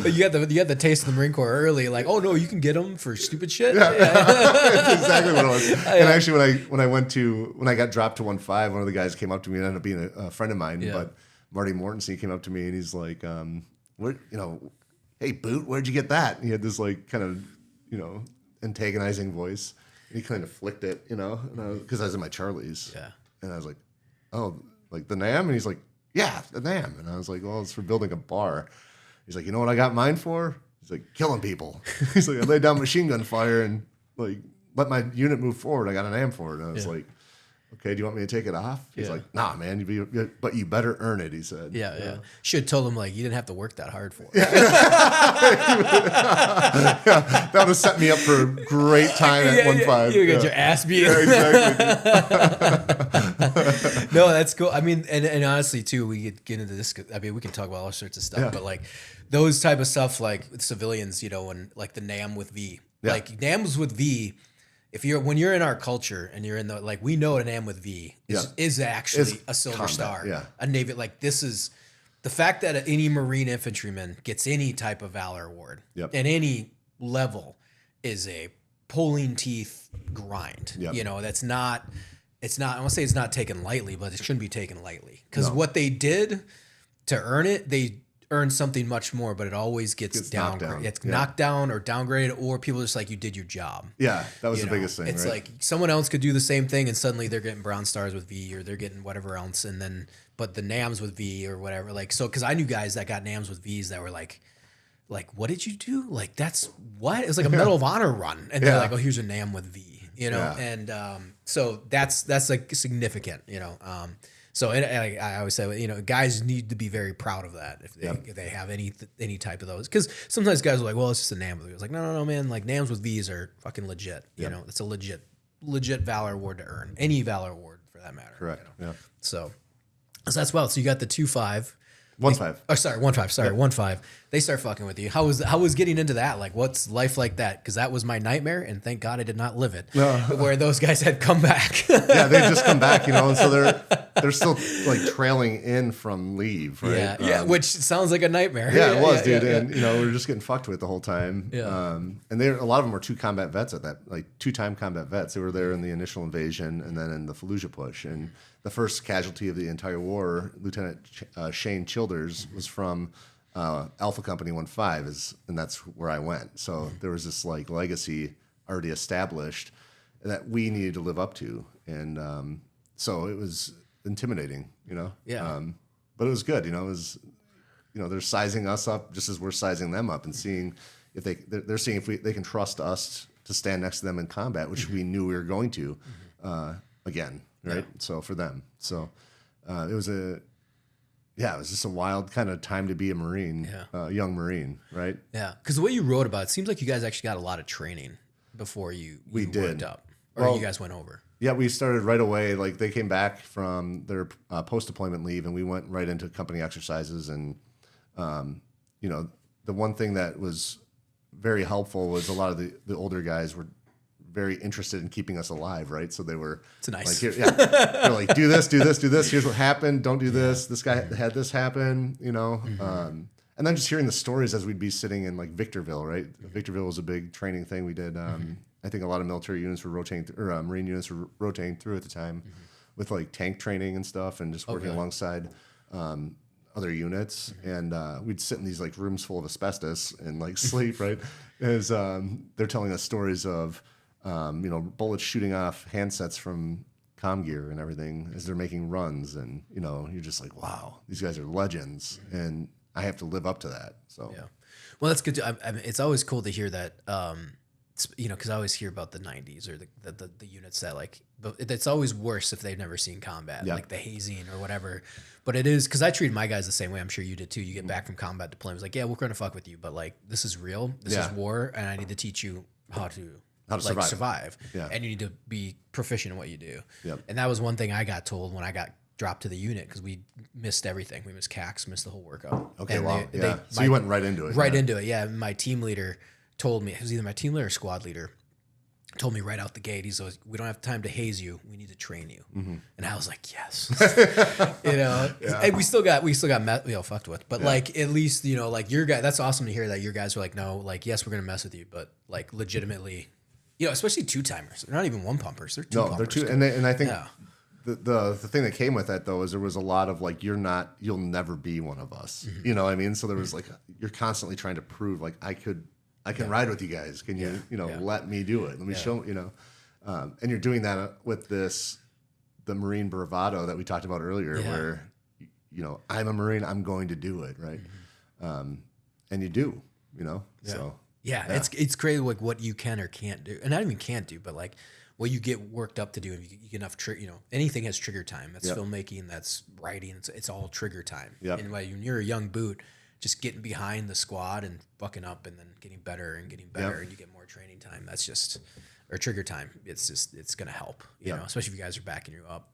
But you got the taste of the Marine Corps early, like, oh no, you can get them for stupid shit. Yeah. That's exactly what it was. And actually, when I got dropped to 1-5, one of the guys came up to me and ended up being a friend of mine. But Marty Mortensen came up to me and he's like, hey Boot, where'd you get that? And he had this like kind of antagonizing voice. And he kind of flicked it, because I was in my Charlies. Yeah. And I was like, oh, like the NAM? And he's like, yeah, the NAM. And I was like, well, it's for building a bar. He's like, you know what I got mine for? He's like, killing people. He's like, I laid down machine gun fire and like let my unit move forward. I got an NAM for it. And I was like, okay, do you want me to take it off? He's like, nah, man, but you better earn it, he said. Yeah. Should have told him, like, you didn't have to work that hard for it. That would have set me up for a great time at 1-5. You get your ass beat. Yeah, exactly. No, that's cool. I mean, and honestly, too, we get into this. I mean, we can talk about all sorts of stuff, but like those type of stuff, like with civilians, and like the NAM with V. Like NAMs with V, when you're in our culture and you're in the, like, we know an NAM with V is actually a silver combat, star, a Navy. Like, this is the fact that any Marine infantryman gets any type of valor award at any level is a pulling teeth grind. That's not. It's not. I want to say it's not taken lightly, but it shouldn't be taken lightly, because what they did to earn it, they earn something much more, but it always gets downgraded. It's knocked down or downgraded, or people just like, you did your job. Yeah, that was the biggest thing. It's like someone else could do the same thing, and suddenly they're getting brown stars with V, or they're getting whatever else, and then but the NAMs with V or whatever. Like, so because I knew guys that got NAMs with Vs that were like, what did you do? Like, that's what? It was like a Medal of Honor run, and they're like, oh, here's a NAM with V, and so that's like significant, So I always say, guys need to be very proud of that if they have any type of those, because sometimes guys are like, well, it's just a NAM with V. It's like, no, man, like NAMs with Vs are fucking legit. It's a legit valor award to earn, any valor award for that matter. Correct. Yeah. So that's wild. So you got the 2-5. 1-5. Oh, sorry, 1-5. Sorry, 1-5. They start fucking with you. How was getting into that? Like, what's life like that? Because that was my nightmare, and thank God I did not live it. Where those guys had come back. Yeah, they just come back, and so they're still like trailing in from leave, right? Yeah, which sounds like a nightmare. Yeah, it was, dude. And we were just getting fucked with the whole time. Yeah. And a lot of them were 2 combat vets at that, like 2-time combat vets. They were there in the initial invasion and then in the Fallujah push. And the first casualty of the entire war, Lieutenant Shane Childers, was from Alpha Company 1-5, and that's where I went. So there was this like legacy already established that we needed to live up to, and so it was intimidating, Yeah. But it was good, It was, they're sizing us up just as we're sizing them up and seeing if they're seeing if they can trust us to stand next to them in combat, which we knew we were going to, again, right? Yeah. So for them, it was it was just a wild kind of time to be a Marine, young Marine, right? Yeah, because the way you wrote about it seems like you guys actually got a lot of training before you worked up, or you guys went over. Yeah, we started right away. Like they came back from their post-deployment leave, and we went right into company exercises. And the one thing that was very helpful was a lot of the older guys were very interested in keeping us alive, right? So they were nice. Like, they're like, do this. Here's what happened. Don't do this. This guy had this happen, and then just hearing the stories as we'd be sitting in like Victorville, right? Victorville was a big training thing we did. I think a lot of military units were rotating, or Marine units were rotating through at the time with like tank training and stuff, and just working alongside other units. And we'd sit in these like rooms full of asbestos and like sleep, right? As they're telling us stories of, bullets shooting off handsets from comm gear and everything as they're making runs. And, you're just like, wow, these guys are legends. And I have to live up to that. So, yeah. Well, that's good. I mean, it's always cool to hear that, because I always hear about the 90s or the units that like, but it's always worse if they've never seen combat, like the hazing or whatever. But it is, because I treat my guys the same way. I'm sure you did too. You get back from combat deployment, it's like, yeah, we're going to fuck with you, but like, this is real. This is war, and I need to teach you how to survive. Yeah. And you need to be proficient in what you do. Yep. And that was one thing I got told when I got dropped to the unit, because we missed everything. We missed CACs, missed the whole workup. Okay, wow. So you went right into it. Right into it, yeah. My team leader told me, it was either my team leader or squad leader, told me right out the gate, he's like, we don't have time to haze you, we need to train you. And I was like, yes. And we still got fucked with, but like, at least, like your guy, that's awesome to hear that your guys were like, no, like, yes, we're gonna mess with you, but like legitimately, especially 2-timers, they're not even 1-pumpers, they're 2-pumpers. No, they're 2, and I think the thing that came with that though is there was a lot of like, you'll never be one of us. You know what I mean? So there was like, you're constantly trying to prove like, I can ride with you guys. Can you, let me do it? Let me show, and you're doing that with the Marine bravado that we talked about earlier, where, I'm a Marine, I'm going to do it. Right. And you do, so. Yeah. It's crazy. Like what you can or can't do, and not even can't do, but like what you get worked up to do. And you get enough, anything has trigger time. That's filmmaking, that's writing. It's all trigger time. Yep. And when you're a young boot, just getting behind the squad and fucking up and then getting better and you get more training time. That's just, or trigger time. It's going to help, especially if you guys are backing you up,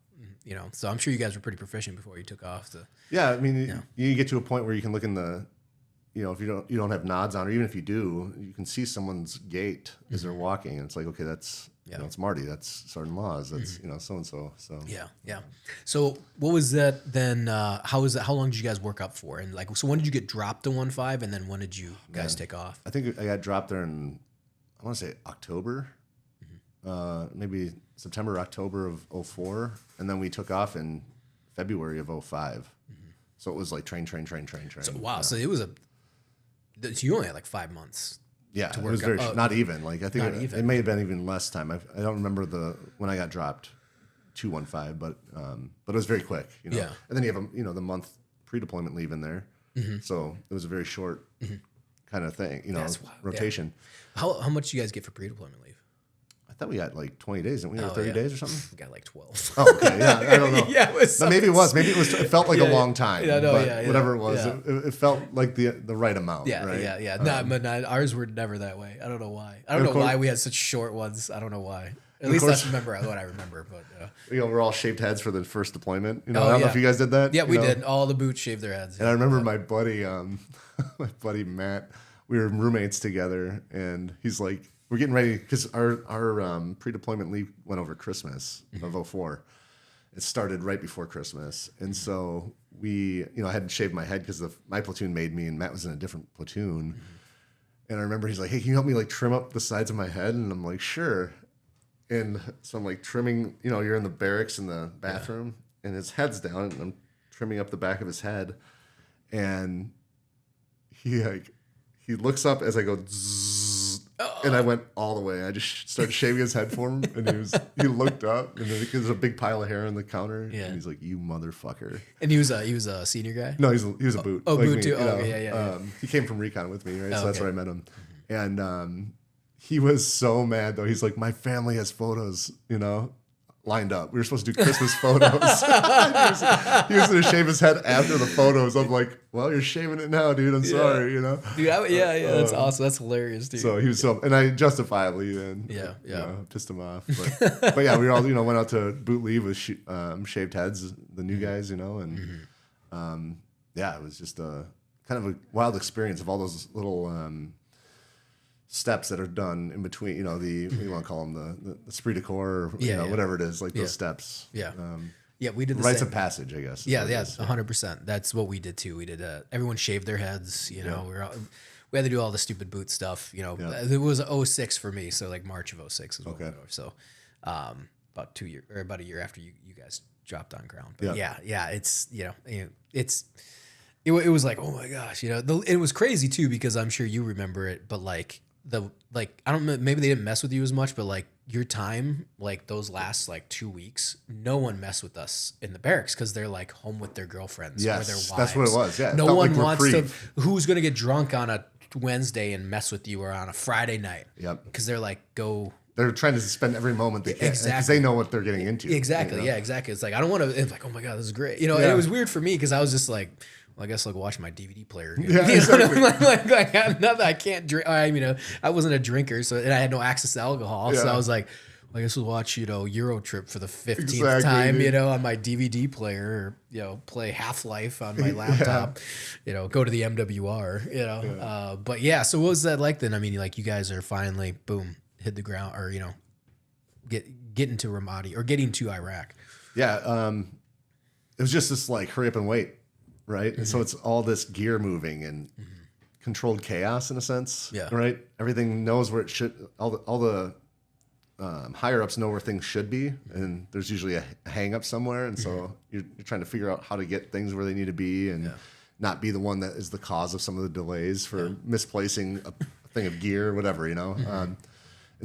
so I'm sure you guys were pretty proficient before you took off. I mean, you get to a point where you can look in the, if you don't have nods on, or even if you do, you can see someone's gait as they're walking. And it's like, okay, that's, it's Marty, that's Sergeant Laws, that's, so-and-so. So yeah. So what was that then? How long did you guys work up for? And like, so when did you get dropped to 1-5, and then when did you guys take off? I think I got dropped there in, I want to say October, maybe September, October of 04. And then we took off in February of 05. So it was like train. So, wow. So it was so you only had like 5 months. Yeah, it was very not even. Like I think it may have been even less time. I don't remember when I got dropped to 1-5, but it was very quick. Yeah. And then you have the month pre-deployment leave in there, so it was a very short kind of thing. Rotation. Yeah. How much do you guys get for pre-deployment leave? I thought we got like 20 days, didn't we? Or 30 days or something? We got like 12. Oh, okay. Yeah, I don't know. Yeah, maybe it was. Maybe it felt like a long time. Whatever it was, it felt like the right amount. Yeah, right? Yeah. Ours were never that way. I don't know why. I don't know why we had such short ones. I don't know why. At least that's what I remember. But we're all shaved heads for the first deployment. I don't know if you guys did that. Yeah, we did. All the boots shaved their heads. And I remember my buddy, my buddy Matt. We were roommates together, and he's like, we're getting ready because our pre-deployment leave went over Christmas of 04. It started right before Christmas, and so we, I hadn't shaved my head because my platoon made me, and Matt was in a different platoon. And I remember he's like, "Hey, can you help me like trim up the sides of my head?" And I'm like, "Sure." And so I'm like trimming. You're in the barracks in the bathroom, and his head's down, and I'm trimming up the back of his head, and he looks up as I go. Zzz, And I went all the way. I just started shaving his head for him, and he looked up, and there's a big pile of hair on the counter, and he's like, "You motherfucker!" And he was a senior guy. No, he was a boot. Oh, like boot me, too. Oh, yeah. He came from Recon with me, right? So that's where I met him, and he was so mad though. He's like, "My family has photos, lined up. We were supposed to do Christmas photos." he was going to shave his head after the photos. I'm like, well, you're shaving it now, dude. I'm sorry, Dude, that's awesome. That's hilarious, dude. So he was and I justifiably pissed him off. But yeah, we all went out to boot leave with shaved heads, the new guys, and it was just a kind of a wild experience of all those little steps that are done in between, what do you want to call them, the esprit de corps, or whatever it is, like those steps. We did the rites same. of passage, I guess. 100%. That's what we did too. We did everyone shaved their heads, we had to do all the stupid boot stuff, It was 06 for me, so like March of 06 is what we were. So about a year after you guys dropped on ground. But it was like, oh my gosh, it was crazy too, because I'm sure you remember it, but I don't know, maybe they didn't mess with you as much, but like your time, like those last like 2 weeks, no one messed with us in the barracks because they're like home with their girlfriends or their wives. That's what it was. Yeah, no one wants to. Who's gonna get drunk on a Wednesday and mess with you, or on a Friday night? Yep. Because they're like, go. They're trying to spend every moment they can because they know what they're getting into. Exactly. Yeah. Exactly. It's like I don't want to. It's like, oh my god, this is great. And it was weird for me because I was just like, well, I guess like watch my DVD player. Yeah, exactly. like I can't drink. I wasn't a drinker, and I had no access to alcohol, so I was like, well, I guess we'll watch Euro Trip for the 15th time, on my DVD player, or play Half-Life on my laptop, go to the MWR, But yeah, so what was that like then? I mean, like you guys are finally boom hit the ground, or get into Ramadi or getting to Iraq. Yeah, it was just this like hurry up and wait. Right. And so it's all this gear moving and controlled chaos in a sense. Yeah. Right. Everything knows where it should. All the higher ups know where things should be. And there's usually a hang up somewhere. And so you're trying to figure out how to get things where they need to be and not be the one that is the cause of some of the delays for misplacing a thing of gear or whatever, And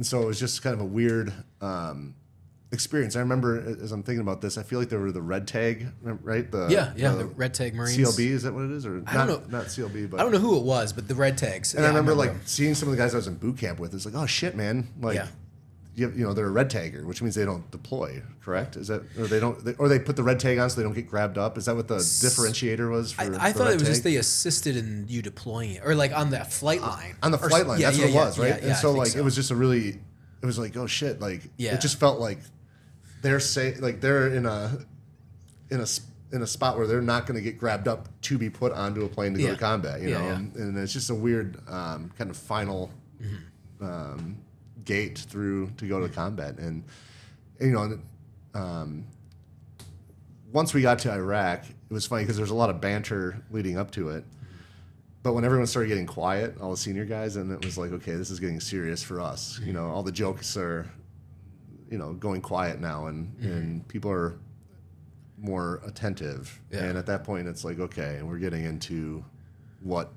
so it was just kind of a weird experience. I remember as I'm thinking about this, I feel like there were the red tag, right? The red tag Marines. CLB, is that what it is? Or I don't know. Not CLB, but I don't know who it was, but the red tags. And I remember like seeing some of the guys I was in boot camp with. It's like, oh shit, man! Like, they're a red tagger, which means they don't deploy. Correct? Is that or they don't? Or they put the red tag on so they don't get grabbed up? Is that what the differentiator was? I thought it was just they assisted in you deploying it, or like on the flight line. On the flight line, that's what it was, right? And so like so. It was just it was like, oh shit, like it just felt like. They're in a spot where they're not going to get grabbed up to be put onto a plane to go to combat, and it's just a weird kind of final gate through to go to combat, and once we got to Iraq, it was funny because there was a lot of banter leading up to it, but when everyone started getting quiet, all the senior guys, and it was like, okay, this is getting serious for us. All the jokes are. Going quiet now, and people are more attentive. Yeah. And at that point, it's like, okay, we're getting into what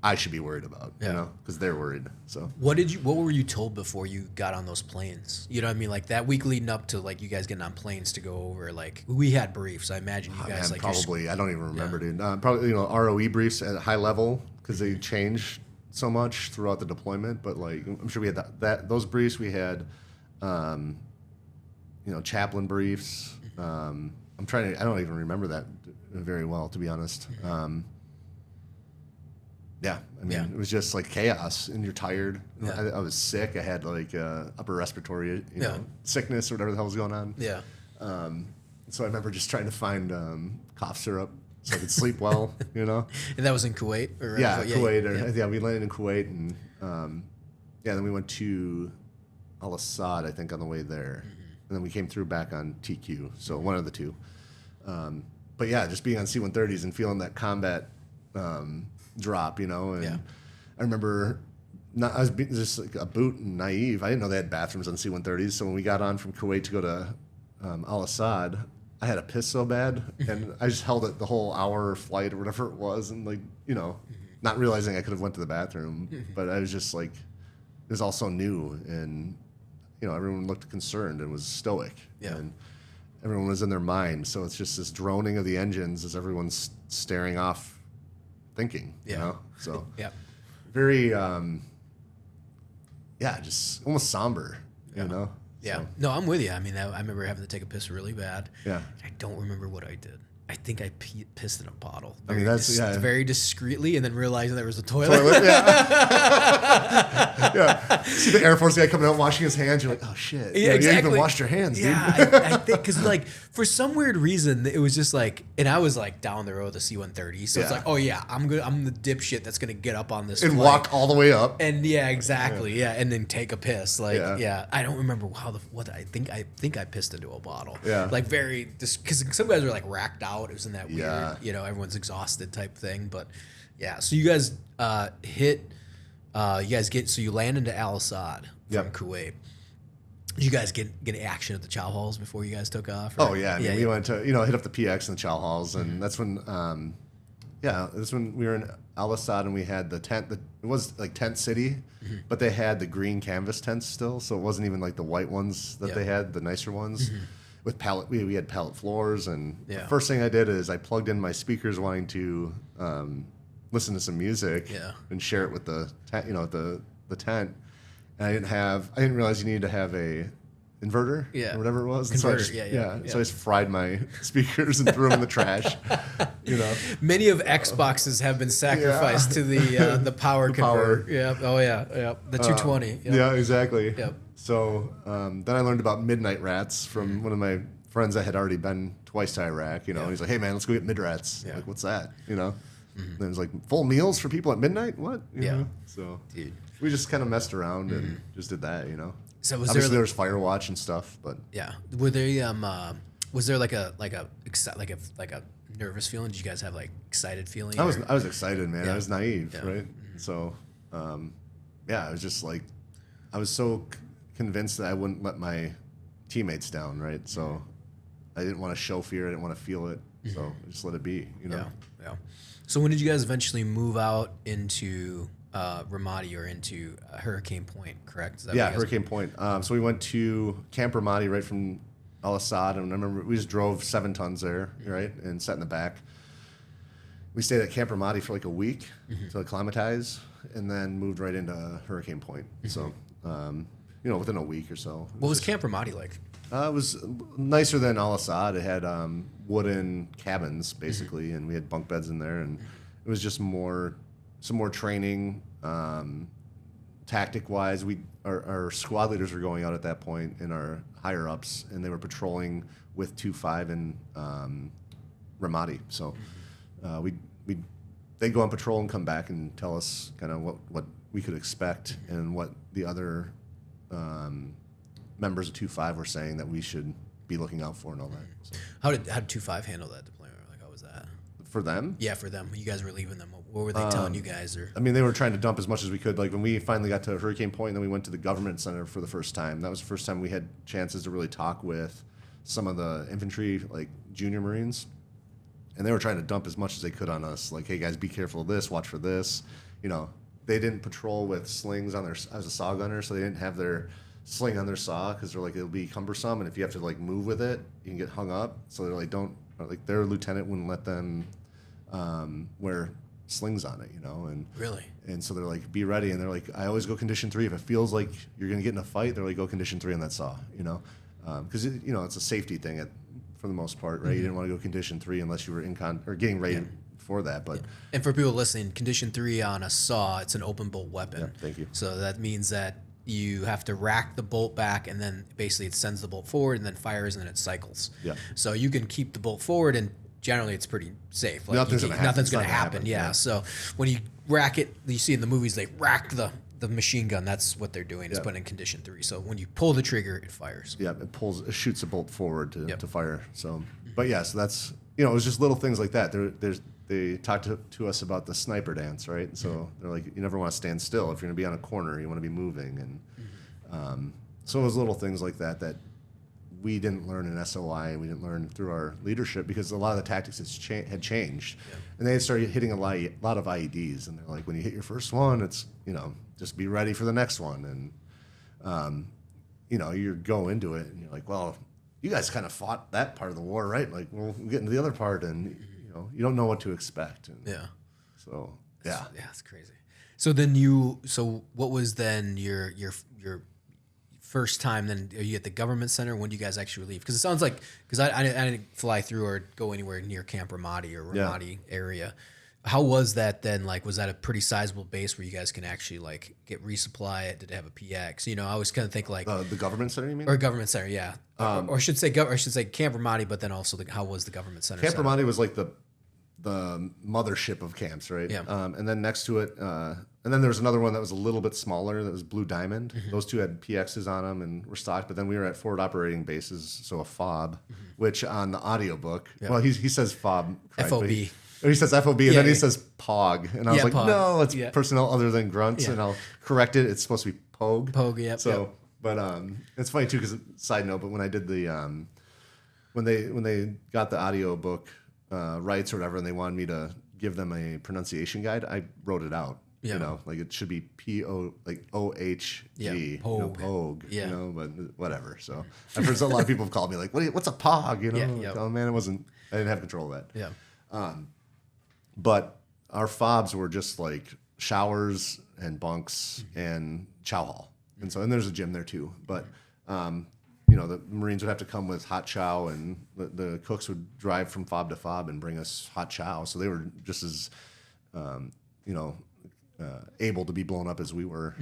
I should be worried about, because they're worried. So what were you told before you got on those planes? You know what I mean? Like that week leading up to like you guys getting on planes to go over, like we had briefs. I imagine you guys probably, I don't even remember, dude. Probably, ROE briefs at a high level because they change so much throughout the deployment. But like, I'm sure we had those briefs. We had, chaplain briefs. I don't even remember that very well, to be honest. It was just like chaos, and you're tired. I was sick. I had like upper respiratory, sickness or whatever the hell was going on. Yeah. So I remember just trying to find cough syrup so I could sleep well, And that was in Kuwait? Kuwait. We landed in Kuwait, and then we went to Al-Assad, I think, on the way there. And then we came through back on TQ, so one of the two. But yeah, just being on C-130s and feeling that combat drop, and I remember I was just like a boot and naive. I didn't know they had bathrooms on C-130s, so when we got on from Kuwait to go to Al-Assad, I had a piss so bad, and I just held it the whole hour flight or whatever it was, and not realizing I could have went to the bathroom, but I was just like, is also new, and everyone looked concerned and was stoic, and everyone was in their mind. So it's just this droning of the engines as everyone's staring off, thinking. So very just almost somber. Yeah. So. No, I'm with you. I mean, I remember having to take a piss really bad. Yeah. I don't remember what I did. I think I pissed in a bottle. Very discreetly, and then realizing there was a toilet. Yeah. See the Air Force guy coming out washing his hands. You're like, oh shit. Yeah, exactly. You haven't even washed your hands, dude. I think because like for some weird reason it was just like, and I was like down the road with the C-130, so it's like, oh yeah, I'm the dipshit that's gonna get up on this and flight. Walk all the way up. And and then take a piss. Like I don't remember what I think I pissed into a bottle. Yeah. Like very because some guys were like racked out. It was in that weird, everyone's exhausted type thing. But yeah, so you guys you land into Al Asad from Kuwait. Did you guys get action at the chow halls before you guys took off? Or? Oh yeah, we went to hit up the PX and the chow halls, and that's when that's when we were in Al Asad, and we had the tent. It was like tent city, but they had the green canvas tents still, so it wasn't even like the white ones that they had, the nicer ones. With pallet, we had pallet floors, and the first thing I did is I plugged in my speakers, wanting to listen to some music and share it with the tent. And I didn't realize you needed to have a inverter or whatever it was. Converter, so I just fried my speakers and threw them in the trash. Many of Xboxes have been sacrificed to the power converter. Yeah. Oh yeah. Yeah. The 220. Yeah. Exactly. Yep. So then I learned about midnight rats from one of my friends that had already been twice to Iraq. And he's like, "Hey man, let's go get mid rats." Like, what's that? And it was like full meals for people at midnight. What? You know? So dude, we just kind of messed around and just did that. So obviously there was Firewatch and stuff, but were they was there like a nervous feeling? Did you guys have like excited feeling? I was excited, man. I was naive, right? So it was just like I was so convinced that I wouldn't let my teammates down, right? So I didn't want to show fear. I didn't want to feel it. So I just let it be, Yeah. So when did you guys eventually move out into Ramadi or into Hurricane Point, correct? Hurricane Point. So we went to Camp Ramadi right from Al Asad, and I remember we just drove 7 tons there, right, and sat in the back. We stayed at Camp Ramadi for like a week to acclimatize, and then moved right into Hurricane Point. So, within a week or so. What was Camp Ramadi like? It was nicer than Al Asad. It had wooden cabins basically, and we had bunk beds in there, and it was just some more training, tactic wise. Our squad leaders were going out at that point, and our higher ups, and they were patrolling with 2-5 in Ramadi. So they'd go on patrol and come back and tell us kind of what we could expect and what the other members of 2-5 were saying that we should be looking out for and all that. So. How did 2-5 handle that deployment? Like, how was that? For them? Yeah, for them. You guys were leaving them. What were they telling you guys? Or they were trying to dump as much as we could. Like when we finally got to Hurricane Point, and then we went to the government center for the first time. That was the first time we had chances to really talk with some of the infantry, like junior Marines. And they were trying to dump as much as they could on us. Like, hey guys, be careful of this, watch for this. They didn't patrol with slings on as a saw gunner, so they didn't have their sling on their saw because they're like, it'll be cumbersome, and if you have to like move with it, you can get hung up. So they're like, their lieutenant wouldn't let them wear slings on it, and really, and so they're like, be ready, and they're like, I always go condition 3 if it feels like you're gonna get in a fight. They're like, go condition 3 on that saw, because it's a safety thing for the most part, right? You didn't want to go condition 3 unless you were or getting ready for that. But and for people listening, condition 3 on a saw, it's an open bolt weapon. Yeah, thank you. So that means that you have to rack the bolt back, and then basically it sends the bolt forward and then fires, and then it cycles. Yeah. So you can keep the bolt forward, and generally it's pretty safe. Like nothing's going to happen. Yeah. So when you rack it, you see in the movies they rack the machine gun. That's what they're doing. Is put in condition 3. So when you pull the trigger, it fires. Yeah, it shoots a bolt forward to fire. So, but so that's it was just little things like that. They talked to us about the sniper dance, right? So they're like, you never want to stand still. If you're going to be on a corner, you want to be moving. And so it was little things like that we didn't learn in SOI and we didn't learn through our leadership because a lot of the tactics had changed. Yeah. And they had started hitting a lot of IEDs. And they're like, when you hit your first one, it's, just be ready for the next one. And, you go into it and you're like, well, you guys kind of fought that part of the war, right? Like, well, we'll get into the other part and, you don't know what to expect. And so, yeah. Yeah, it's crazy. So what was then your first time then? Are you at the government center? When do you guys actually leave? Because it sounds like, because I didn't fly through or go anywhere near Camp Ramadi or Ramadi area. How was that then? Like, was that a pretty sizable base where you guys can actually like get resupply? Did it have a PX? I always kind of think like the government center, you mean? Or government center, yeah. Or I should say Camp Ramadi, but then also how was the government center? Camp Ramadi was like the mothership of camps, right? Yeah. And then next to it, and then there was another one that was a little bit smaller that was Blue Diamond. Mm-hmm. Those two had PXs on them and were stocked, but then we were at forward operating bases, so a FOB, which on the audiobook, well, he says FOB. FOB. He says FOB, and then he says POG. And I was like, POG. No, it's personnel other than grunts, and I'll correct it. It's supposed to be POG. POG, yep. So, but it's funny, too, because, side note, but when I did the, when they got the audio book rights or whatever, and they wanted me to give them a pronunciation guide, I wrote it out. Yeah. Like it should be PO, like OHG, POG, but whatever. So I've heard a lot of people have called me like, what's a POG? Like, oh man, I didn't have control of that. Yeah. But our FOBs were just like showers and bunks and chow hall. And there's a gym there too. But, the Marines would have to come with hot chow, and the cooks would drive from FOB to FOB and bring us hot chow. So they were just as, able to be blown up as we were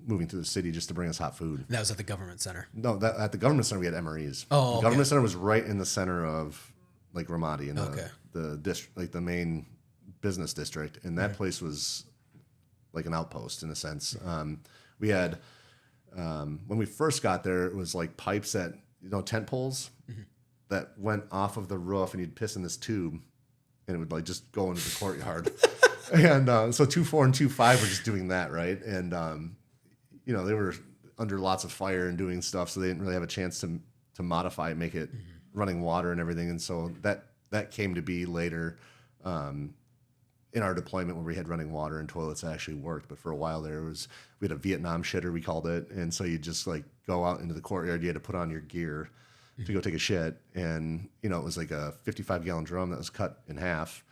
moving through the city just to bring us hot food. That was at the government center? No, at the government center we had MREs. Oh, the government center was right in the center of like Ramadi in the district, like the main business district, and that place was like an outpost in a sense. We had when we first got there, it was like pipes that tent poles that went off of the roof, and you'd piss in this tube, and it would like just go into the courtyard. And so 2-4 and 2-5 were just doing that, right? And they were under lots of fire and doing stuff, so they didn't really have a chance to modify it, make it running water and everything. And so that came to be later in our deployment, where we had running water and toilets that actually worked. But for a while there, we had a Vietnam shitter, we called it, and so you just like go out into the courtyard. You had to put on your gear to go take a shit, and it was like a 55-gallon drum that was cut in half.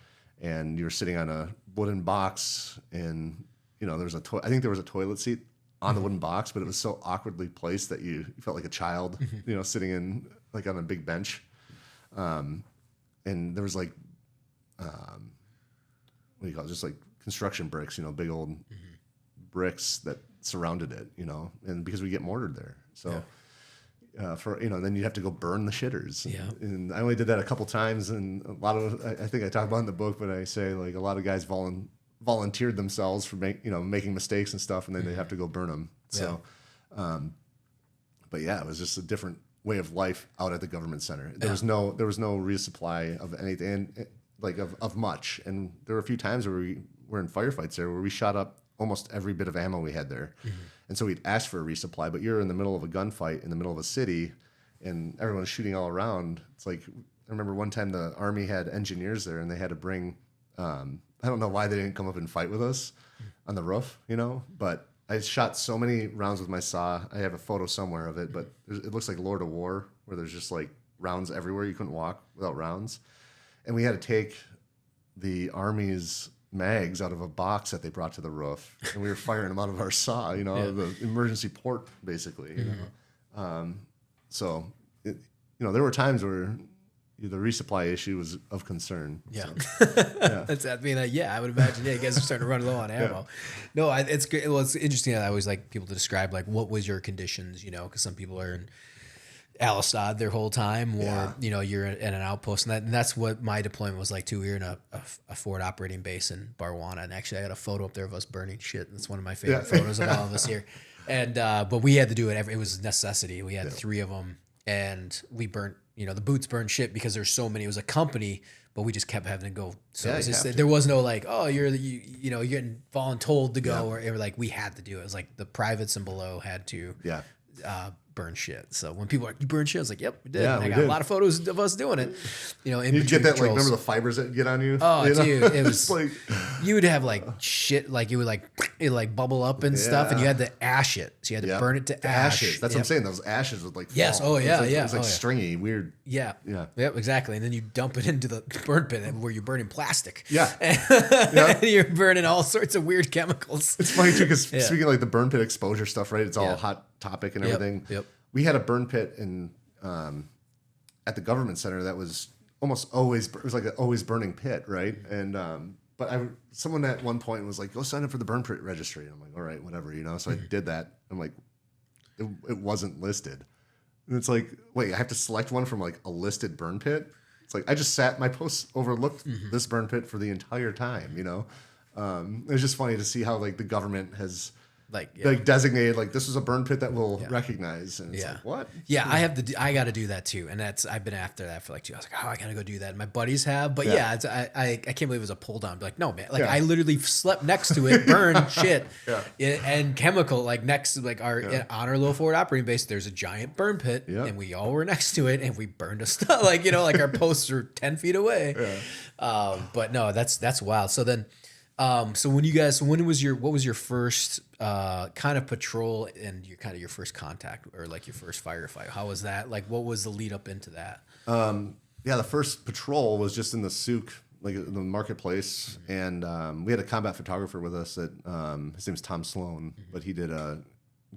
And you were sitting on a wooden box, and there was I think there was a toilet seat on the wooden box, but it was so awkwardly placed that you felt like a child, sitting in like on a big bench. And there was like, what do you call it? Just like construction bricks, big old bricks that surrounded it, and because we get mortared there, so. Yeah. Then you'd have to go burn the shitters. Yeah. And I only did that a couple times, and a lot of, I think I talk about it in the book, but I say like a lot of guys volunteered themselves for making mistakes and stuff, and then they have to go burn them. So, but yeah, it was just a different way of life out at the government center. There was no resupply of anything, like of much. And there were a few times where we were in firefights there where we shot up almost every bit of ammo we had there. And so we'd ask for a resupply, but you're in the middle of a gunfight in the middle of a city, and everyone's shooting all around. It's like, I remember one time the Army had engineers there, and they had to bring, I don't know why they didn't come up and fight with us on the roof, but I shot so many rounds with my saw. I have a photo somewhere of it, but it looks like Lord of War, where there's just like rounds everywhere. You couldn't walk without rounds. And we had to take the Army's mags out of a box that they brought to the roof, and we were firing them out of our saw, the emergency port, basically. So, there were times where the resupply issue was of concern. Yeah. So, That's, I would imagine, you guys are starting to run low on ammo. No, it's great. Well, it's interesting. I always like people to describe like, what was your conditions, because some people are in Al-Assad their whole time, or you're in an outpost, and that's what my deployment was like too. We were in a forward operating base in Barwana, and actually I got a photo up there of us burning shit. That's one of my favorite photos of all of us here. And but we had to do it. It was a necessity. We had 3 of them, and we burnt. The boots burned shit because there's so many. It was a company, but we just kept having to go. So it was just, there was no like, oh, you're getting voluntold to go, or like we had to do it. It was like the privates and below had to. burn shit. So when people are like, you burn shit, I was like, yep, we did. Yeah, and I we got did. a lot of photos of us doing it. You know, You get that, like, remember the fibers that get on you? Oh, you know? dude, it was like, you would have like shit, like it would like bubble up and stuff, and you had to ash it. So you had to burn it to ash. ashes. That's what I'm saying. Those ashes would like fall. Yes. Oh yeah. It was like stringy, weird. Yeah. Yeah. Yep. Exactly. And then you dump it into the burn pit where you're burning plastic. Yeah. And you're burning all sorts of weird chemicals. It's funny too, because speaking of like the burn pit exposure stuff, right? It's all a hot topic and everything. Yep. We had a burn pit in at the government center that was almost always, it was like an always burning pit, right? And but someone at one point was like, go sign up for the burn pit registry. And I'm like, all right, whatever, you know. So I did that. I'm like, it wasn't listed. And it's like, wait, I have to select one from like a listed burn pit? It's like, I just my post overlooked this burn pit for the entire time, you know? It was just funny to see how like the government has like designated, like, this is a burn pit that we'll recognize. And it's like, what? Yeah, I got to do that too. And I've been after that for like 2 hours. Like, oh, I got to go do that. And my buddies have, but I can't believe it was a pull down. Like, no, man, like I literally slept next to it, burned shit and chemical, like next to like on our low forward operating base, there's a giant burn pit and we all were next to it and we burned a stuff. Like, you know, like our posts are 10 feet away. But no, that's wild. So then, so what was your first kind of patrol and your first contact or like your first firefight? How was that? Like, what was the lead up into that? The first patrol was just in the Souk, like in the marketplace, and we had a combat photographer with us that his name's Tom Sloan, but he did a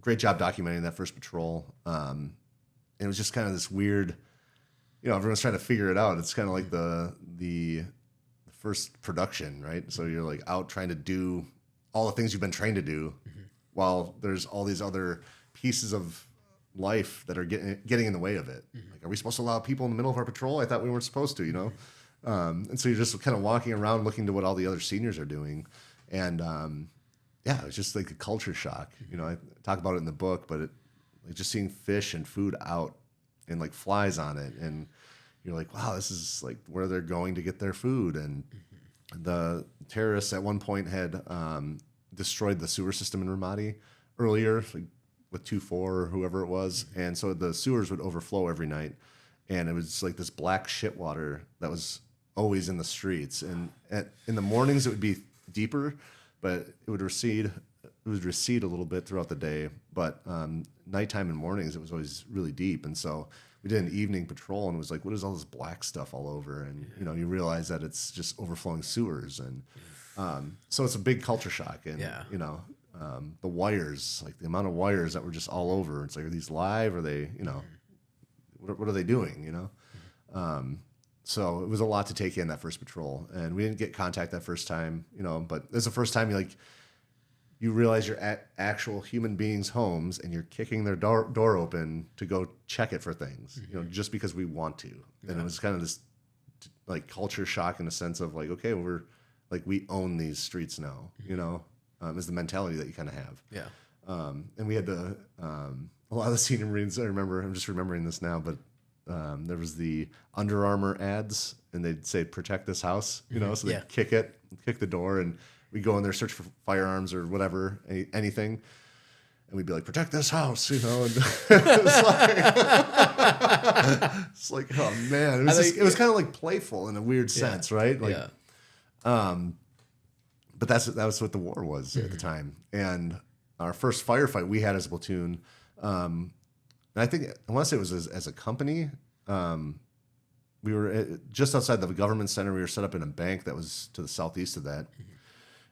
great job documenting that first patrol. And it was just kind of this weird, you know, everyone's trying to figure it out. It's kind of like the first production, right? So you're like out trying to do all the things you've been trained to do while there's all these other pieces of life that are getting in the way of it. Like, are we supposed to allow people in the middle of our patrol? I thought we weren't supposed to, you know? And so you're just kind of walking around looking to what all the other seniors are doing. And it was just like a culture shock. You know, I talk about it in the book, but like just seeing fish and food out and like flies on it. And you're like, wow, this is like where they're going to get their food. And the terrorists at one point had destroyed the sewer system in Ramadi earlier, like with 2-4 or whoever it was. And so the sewers would overflow every night. And it was like this black shit water that was always in the streets. And in the mornings, it would be deeper, but it would recede. It would recede a little bit throughout the day. But nighttime and mornings, it was always really deep. And so we did an evening patrol, and it was like, what is all this black stuff all over? And you know, you realize that it's just overflowing sewers, and so it's a big culture shock. And you know, the wires, like the amount of wires that were just all over. It's like, are these live? Are they, you know, what are they doing? You know, so it was a lot to take in that first patrol, and we didn't get contact that first time, you know. But it's the first time you realize you're at actual human beings' homes and you're kicking their door open to go check it for things, you know, just because we want to. And it was kind of this like culture shock in the sense of like, okay, we're like, we own these streets now, you know, is the mentality that you kind of have. Yeah. And we had a lot of the senior Marines, I'm just remembering this now, but there was the Under Armour ads, and they'd say, protect this house, you know, so they'd kick the door, and we go in there, search for firearms or whatever, anything, and we'd be like, protect this house, you know. And it's like, oh man, it was kind of like playful in a weird sense, right? Like, but that was what the war was at the time. And our first firefight we had as a platoon, and I want to say it was as a company. We were just outside the government center. We were set up in a bank that was to the southeast of that.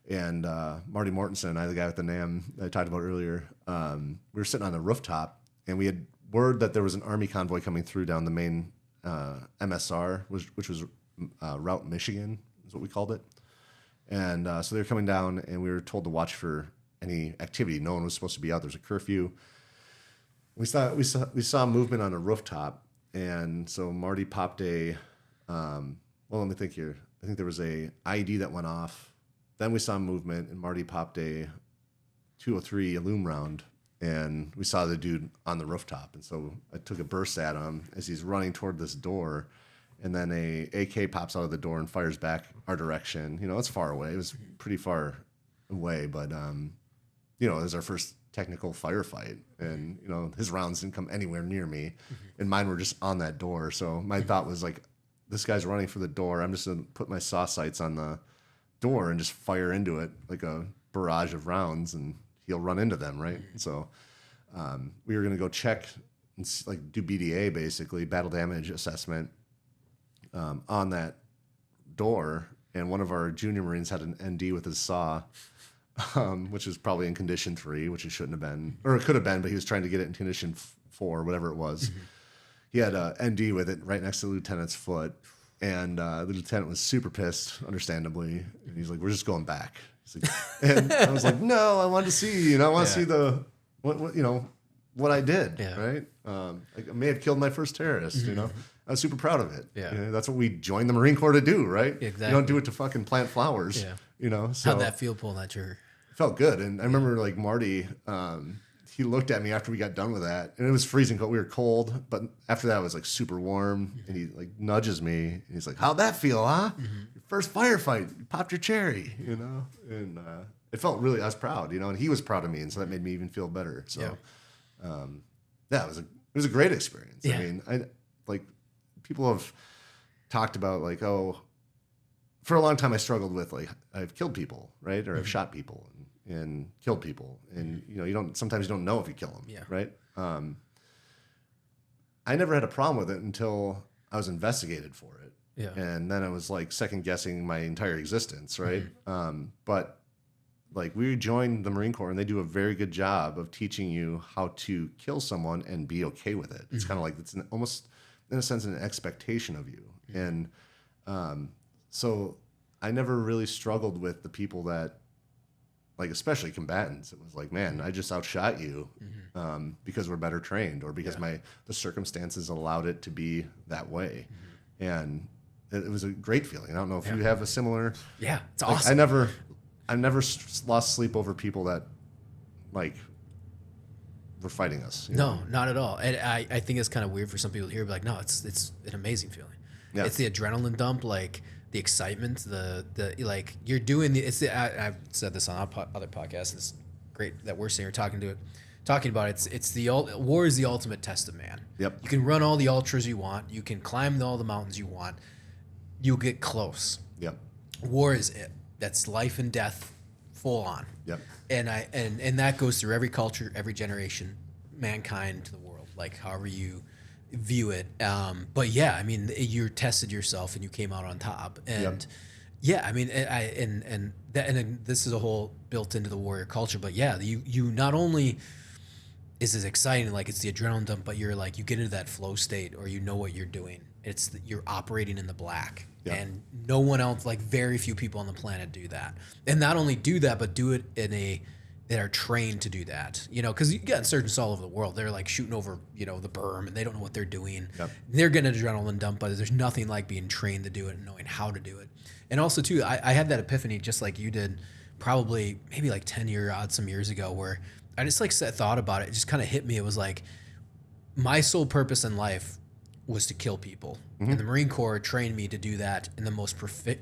And Marty Mortensen and I, the guy with the NAM that I talked about earlier, we were sitting on the rooftop, and we had word that there was an Army convoy coming through down the main MSR, which was Route Michigan, is what we called it. And so they were coming down, and we were told to watch for any activity. No one was supposed to be out. There's a curfew. We saw movement on a rooftop, and so Marty popped let me think here. I think there was a IED that went off. Then we saw movement, and Marty popped a 203 Illum round, and we saw the dude on the rooftop. And so I took a burst at him as he's running toward this door, and then a AK pops out of the door and fires back our direction. You know, it's far away. It was pretty far away, but you know, it was our first technical firefight, and you know his rounds didn't come anywhere near me, and mine were just on that door. So my thought was like, this guy's running for the door. I'm just gonna put my saw sights on the door and just fire into it like a barrage of rounds, and he'll run into them, right? So we were gonna go check and like do BDA, basically battle damage assessment on that door, and one of our junior Marines had an ND with his saw. Which was probably in condition 3, which it shouldn't have been, or it could have been, but he was trying to get it in condition 4, whatever it was. He had a ND with it right next to the lieutenant's foot, and the lieutenant was super pissed, understandably. And he's like, "We're just going back." He's like, and I was like, "No, I wanted to see, you know, I want to see the what you know what I did, right? Like, I may have killed my first terrorist, you know." I was super proud of it. Yeah, you know, that's what we joined the Marine Corps to do, right? Exactly. You don't do it to fucking plant flowers. Yeah. You know. So how'd that feel pulling that trigger? Felt good, and I remember like Marty. He looked at me after we got done with that, and it was freezing cold. We were cold, but after that it was like super warm. And he like nudges me, and he's like, "How'd that feel, huh? Your first firefight, you popped your cherry, you know." And it felt really. I was proud, you know, and he was proud of me, and so that made me even feel better. So, it was a great experience. Yeah. I mean, I like people have talked about like, oh, for a long time I struggled with like I've killed people, right, or I've shot people and killed people, and you know sometimes you don't know if you kill them, right? I never had a problem with it until I was investigated for it, and then I was like second guessing my entire existence, right? But like we joined the Marine Corps, and they do a very good job of teaching you how to kill someone and be okay with it. It's kind of like it's almost in a sense an expectation of you, and so I never really struggled with the people that, like especially combatants, it was like, man, I just outshot you because we're better trained, or because the circumstances allowed it to be that way, and it was a great feeling. I don't know if you have a similar. Yeah, it's awesome. I never lost sleep over people that like were fighting us. No, not at all. And I think it's kind of weird for some people to hear, but like, no, it's an amazing feeling. Yeah. It's the adrenaline dump, like the excitement, the like you're doing the. I've said this on other podcasts. And it's great that we're sitting here talking about it. It's the war is the ultimate test of man. Yep. You can run all the ultras you want. You can climb all the mountains you want. You'll get close. Yep. War is it. That's life and death, full on. Yep. And that goes through every culture, every generation, mankind to the world, like however you view it. But yeah, I mean, you tested yourself and you came out on top. And yeah, I mean, and this is a whole built into the warrior culture. But yeah, you not only is this exciting, like it's the adrenaline dump, but you're like you get into that flow state, or you know what you're doing. You're operating in the black. Yeah. And no one else, like very few people on the planet do that. And not only do that, but do it that are trained to do that. You know, because you got insurgents all over the world. They're like shooting over, you know, the berm, and they don't know what they're doing. Yep. They're getting adrenaline dump, but there's nothing like being trained to do it and knowing how to do it. And also, too, I had that epiphany just like you did, probably maybe like 10 some years ago, where I just like thought about it. It just kind of hit me. It was like my sole purpose in life was to kill people. Mm-hmm. And the Marine Corps trained me to do that in the most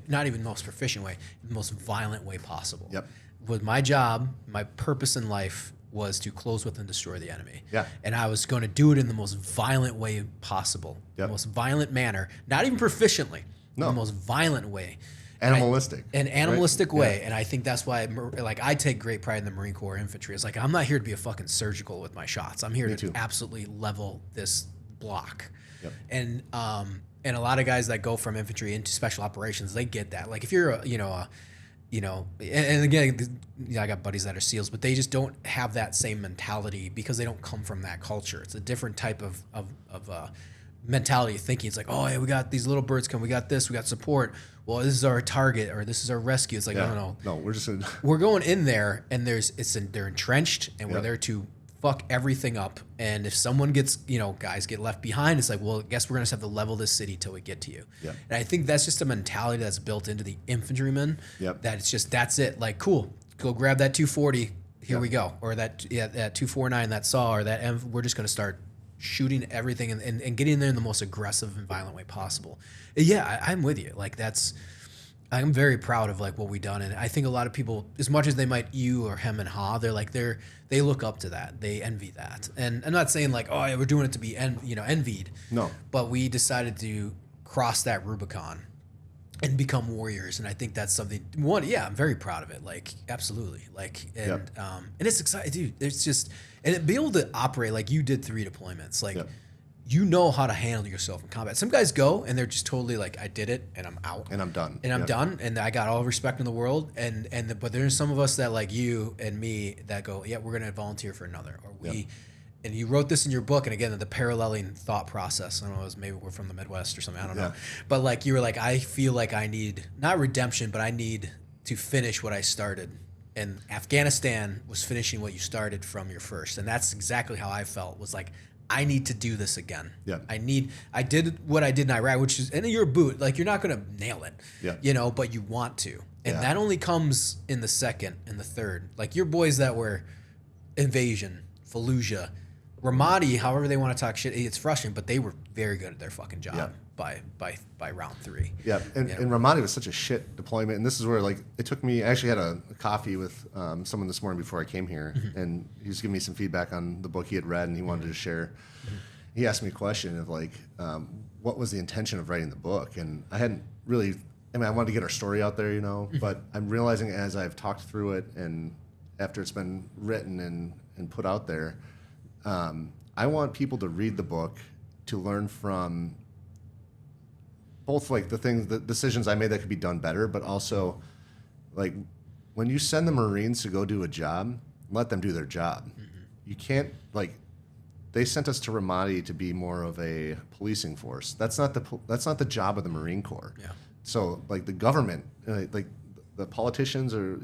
not even most proficient way, the most violent way possible. Yep. With my job, my purpose in life was to close with and destroy the enemy. Yeah. And I was going to do it in the most violent way possible. Yep. The most violent manner, not even proficiently, the most violent way. Animalistic. An animalistic way. Yeah. And I think that's why, like, I take great pride in the Marine Corps infantry. It's like, I'm not here to be a fucking surgical with my shots. I'm here to absolutely level this block. Yep. And a lot of guys that go from infantry into special operations, they get that. Like if you're and again, I got buddies that are SEALs, but they just don't have that same mentality because they don't come from that culture. It's a different type of mentality of thinking. It's like, oh, hey, we got these little birds coming, we got this, we got support. Well, this is our target, or this is our rescue. It's like, no, we're going in there, and they're entrenched, and we're there to fuck everything up. And if someone gets, guys get left behind, it's like, well, I guess we're gonna just have to level this city till we get to you. Yep. And I think that's just a mentality that's built into the infantryman. Yep. That it's just, that's it. Like, cool, go grab that 240. Here we go. Or that 249, that saw, or that we're just gonna start shooting everything and getting there in the most aggressive and violent way possible. Yeah, I'm with you. Like I'm very proud of like what we've done, and I think a lot of people, as much as they might you or hem and haw, they're like they look up to that, they envy that, and I'm not saying like, oh yeah, we're doing it to be envied. No, but we decided to cross that Rubicon and become warriors, and I think that's something. I'm very proud of it. Like absolutely, like and it's exciting, dude. It's just and be able to operate like you did 3 deployments, like. You know how to handle yourself in combat. Some guys go and they're just totally like, I did it and I'm out and I'm done and I'm done and I got all respect in the world. But there's some of us that like you and me that go, yeah, we're gonna volunteer for another, or we. And you wrote this in your book, and again, the paralleling thought process. I don't know, maybe we're from the Midwest or something. I don't know, but like you were like, I feel like I need not redemption, but I need to finish what I started. And Afghanistan was finishing what you started from your first, and that's exactly how I felt. Was like. I need to do this again. Yeah. I did what I did in Iraq, which is, and you're a boot, like you're not going to nail it, but you want to. And that only comes in the second and the third. Like your boys that were Invasion, Fallujah, Ramadi, however they want to talk shit, it's frustrating, but they were very good at their fucking job by round 3. Yeah, and Ramadi was such a shit deployment, and this is where like it took me. I actually had a coffee with someone this morning before I came here, and he was giving me some feedback on the book he had read, and he wanted to share. He asked me a question of like, what was the intention of writing the book, and I hadn't really. I mean, I wanted to get our story out there, but I'm realizing as I've talked through it, and after it's been written and put out there, I want people to read the book to learn from. Both like the decisions I made that could be done better, but also like when you send the Marines to go do a job, let them do their job. You can't like they sent us to Ramadi to be more of a policing force. That's not the job of the Marine Corps. Yeah. So like the government, like the politicians or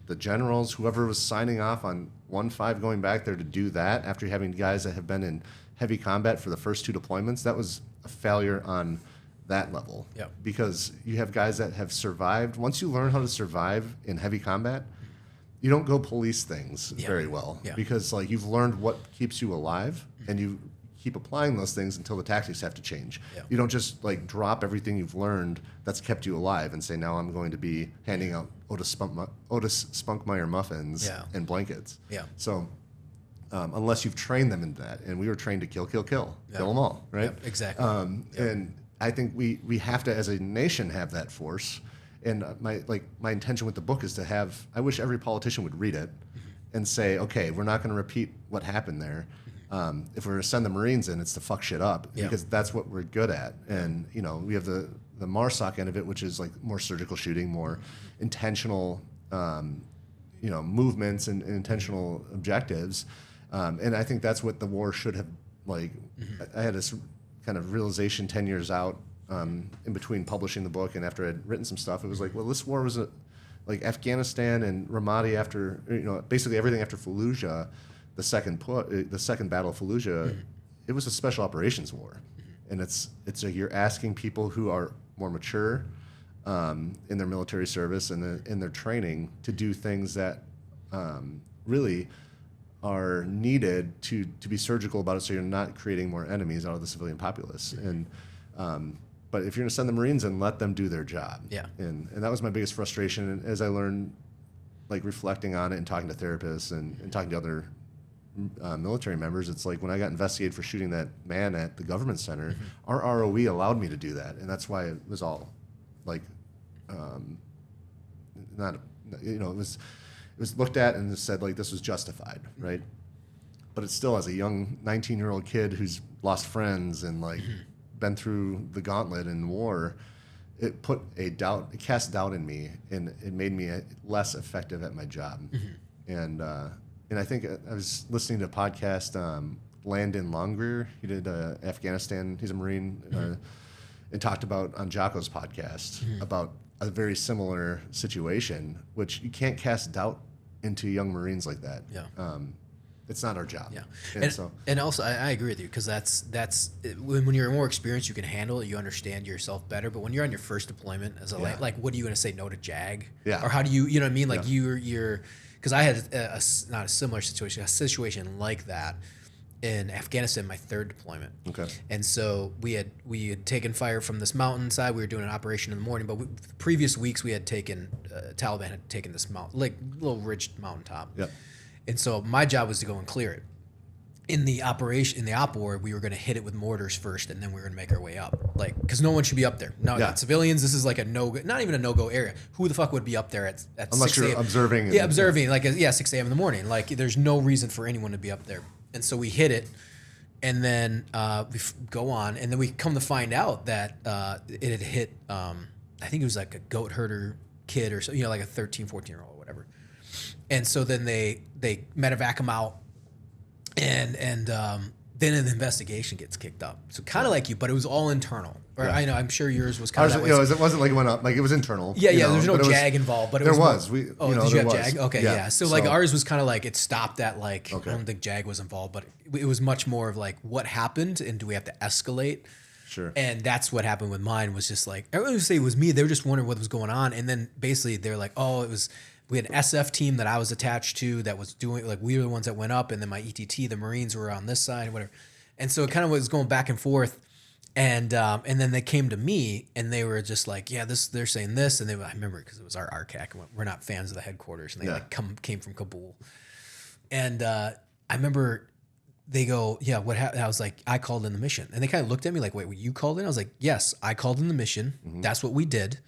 the generals, whoever was signing off on 1-5 going back there to do that after having guys that have been in heavy combat for the first 2 deployments, that was a failure on that level. Yeah. Because you have guys that have survived. Once you learn how to survive in heavy combat, you don't go police things very well because like you've learned what keeps you alive and you keep applying those things until the tactics have to change. Yeah. You don't just like drop everything you've learned that's kept you alive and say, now I'm going to be handing out Otis Spunkmeyer muffins and blankets. Yeah. So unless you've trained them in that, and we were trained to kill them all, right? Yep, exactly. And I think we have to, as a nation, have that force. And my intention with the book is to have. I wish every politician would read it and say, okay, we're not going to repeat what happened there. If we're going to send the Marines in, it's to fuck shit up because that's what we're good at. And we have the MARSOC end of it, which is like more surgical shooting, more intentional, movements and intentional objectives. And I think that's what the war should have like. I had this kind of realization 10 years out in between publishing the book and after I'd written some stuff. It was like, well, this war was like Afghanistan and Ramadi after, basically everything after Fallujah, the second battle of Fallujah, it was a special operations war. And you're asking people who are more mature in their military service and in their training to do things that really are needed to be surgical about it, so you're not creating more enemies out of the civilian populace. And but if you're going to send the Marines in, let them do their job. Yeah. And that was my biggest frustration. And as I learned, like reflecting on it and talking to therapists and talking to other military members, it's like when I got investigated for shooting that man at the government center, our ROE allowed me to do that, and that's why it was all like it was looked at and said like this was justified, right? But it's still, as a young 19-year-old kid who's lost friends and like been through the gauntlet in war, it cast doubt in me, and it made me less effective at my job. And I think I was listening to a podcast, Landon Longrear. He did Afghanistan. He's a Marine, and talked about on Jocko's podcast about a very similar situation, which you can't cast doubt into young Marines like that. Yeah. It's not our job. Yeah. And also I agree with you, because that's when you're more experienced, you can handle it, you understand yourself better. But when you're on your first deployment as like, what are you going to say no to JAG? Yeah. Or how do you know what I mean? Like you're because I had not a similar situation, a situation like that. in Afghanistan, my 3rd deployment. Okay. And so we had taken fire from this mountainside. We were doing an operation in the morning, but the previous weeks we had taken Taliban had taken this mountain, like little ridged mountaintop. Yep. And so my job was to go and clear it. In the operation, in the op war, we were going to hit it with mortars first, and then we were going to make our way up. Like, because no one should be up there. No, not civilians. This is like a no, not even a no-go area. Who the fuck would be up there at unless 6 a.m.? You're observing. Yeah, observing. Like, 6 a.m. in the morning. Like, there's no reason for anyone to be up there. And so we hit it, and then we go on, and then we come to find out that it had hit. I think it was like a goat herder kid or so, like a 13, 14-year-old or whatever. And so then they medevac him out. And then an investigation gets kicked up. So kind of like you, but it was all internal. Or I know, I'm sure yours was kind of that way. It wasn't like it went up, like it was internal. Yeah, there's no JAG involved, but it was. There was. Did you have JAG? Okay, yeah. So like ours was kind of like it stopped at like, I don't think JAG was involved, but it was much more of like what happened and do we have to escalate? Sure. And that's what happened with mine was just like, everyone would say it was me. They were just wondering what was going on. And then basically they're like, we had an SF team that I was attached to that was doing, like, we were the ones that went up, and then my ETT, the Marines, were on this side, whatever. And so it kind of was going back and forth. And then they came to me, and they were just like, yeah, they're saying this. And I remember because it was our RCAC. We're not fans of the headquarters. And they came from Kabul. And I remember they go, yeah, what happened? I was like, I called in the mission. And they kind of looked at me like, wait, you called in? I was like, yes, I called in the mission. Mm-hmm. That's what we did.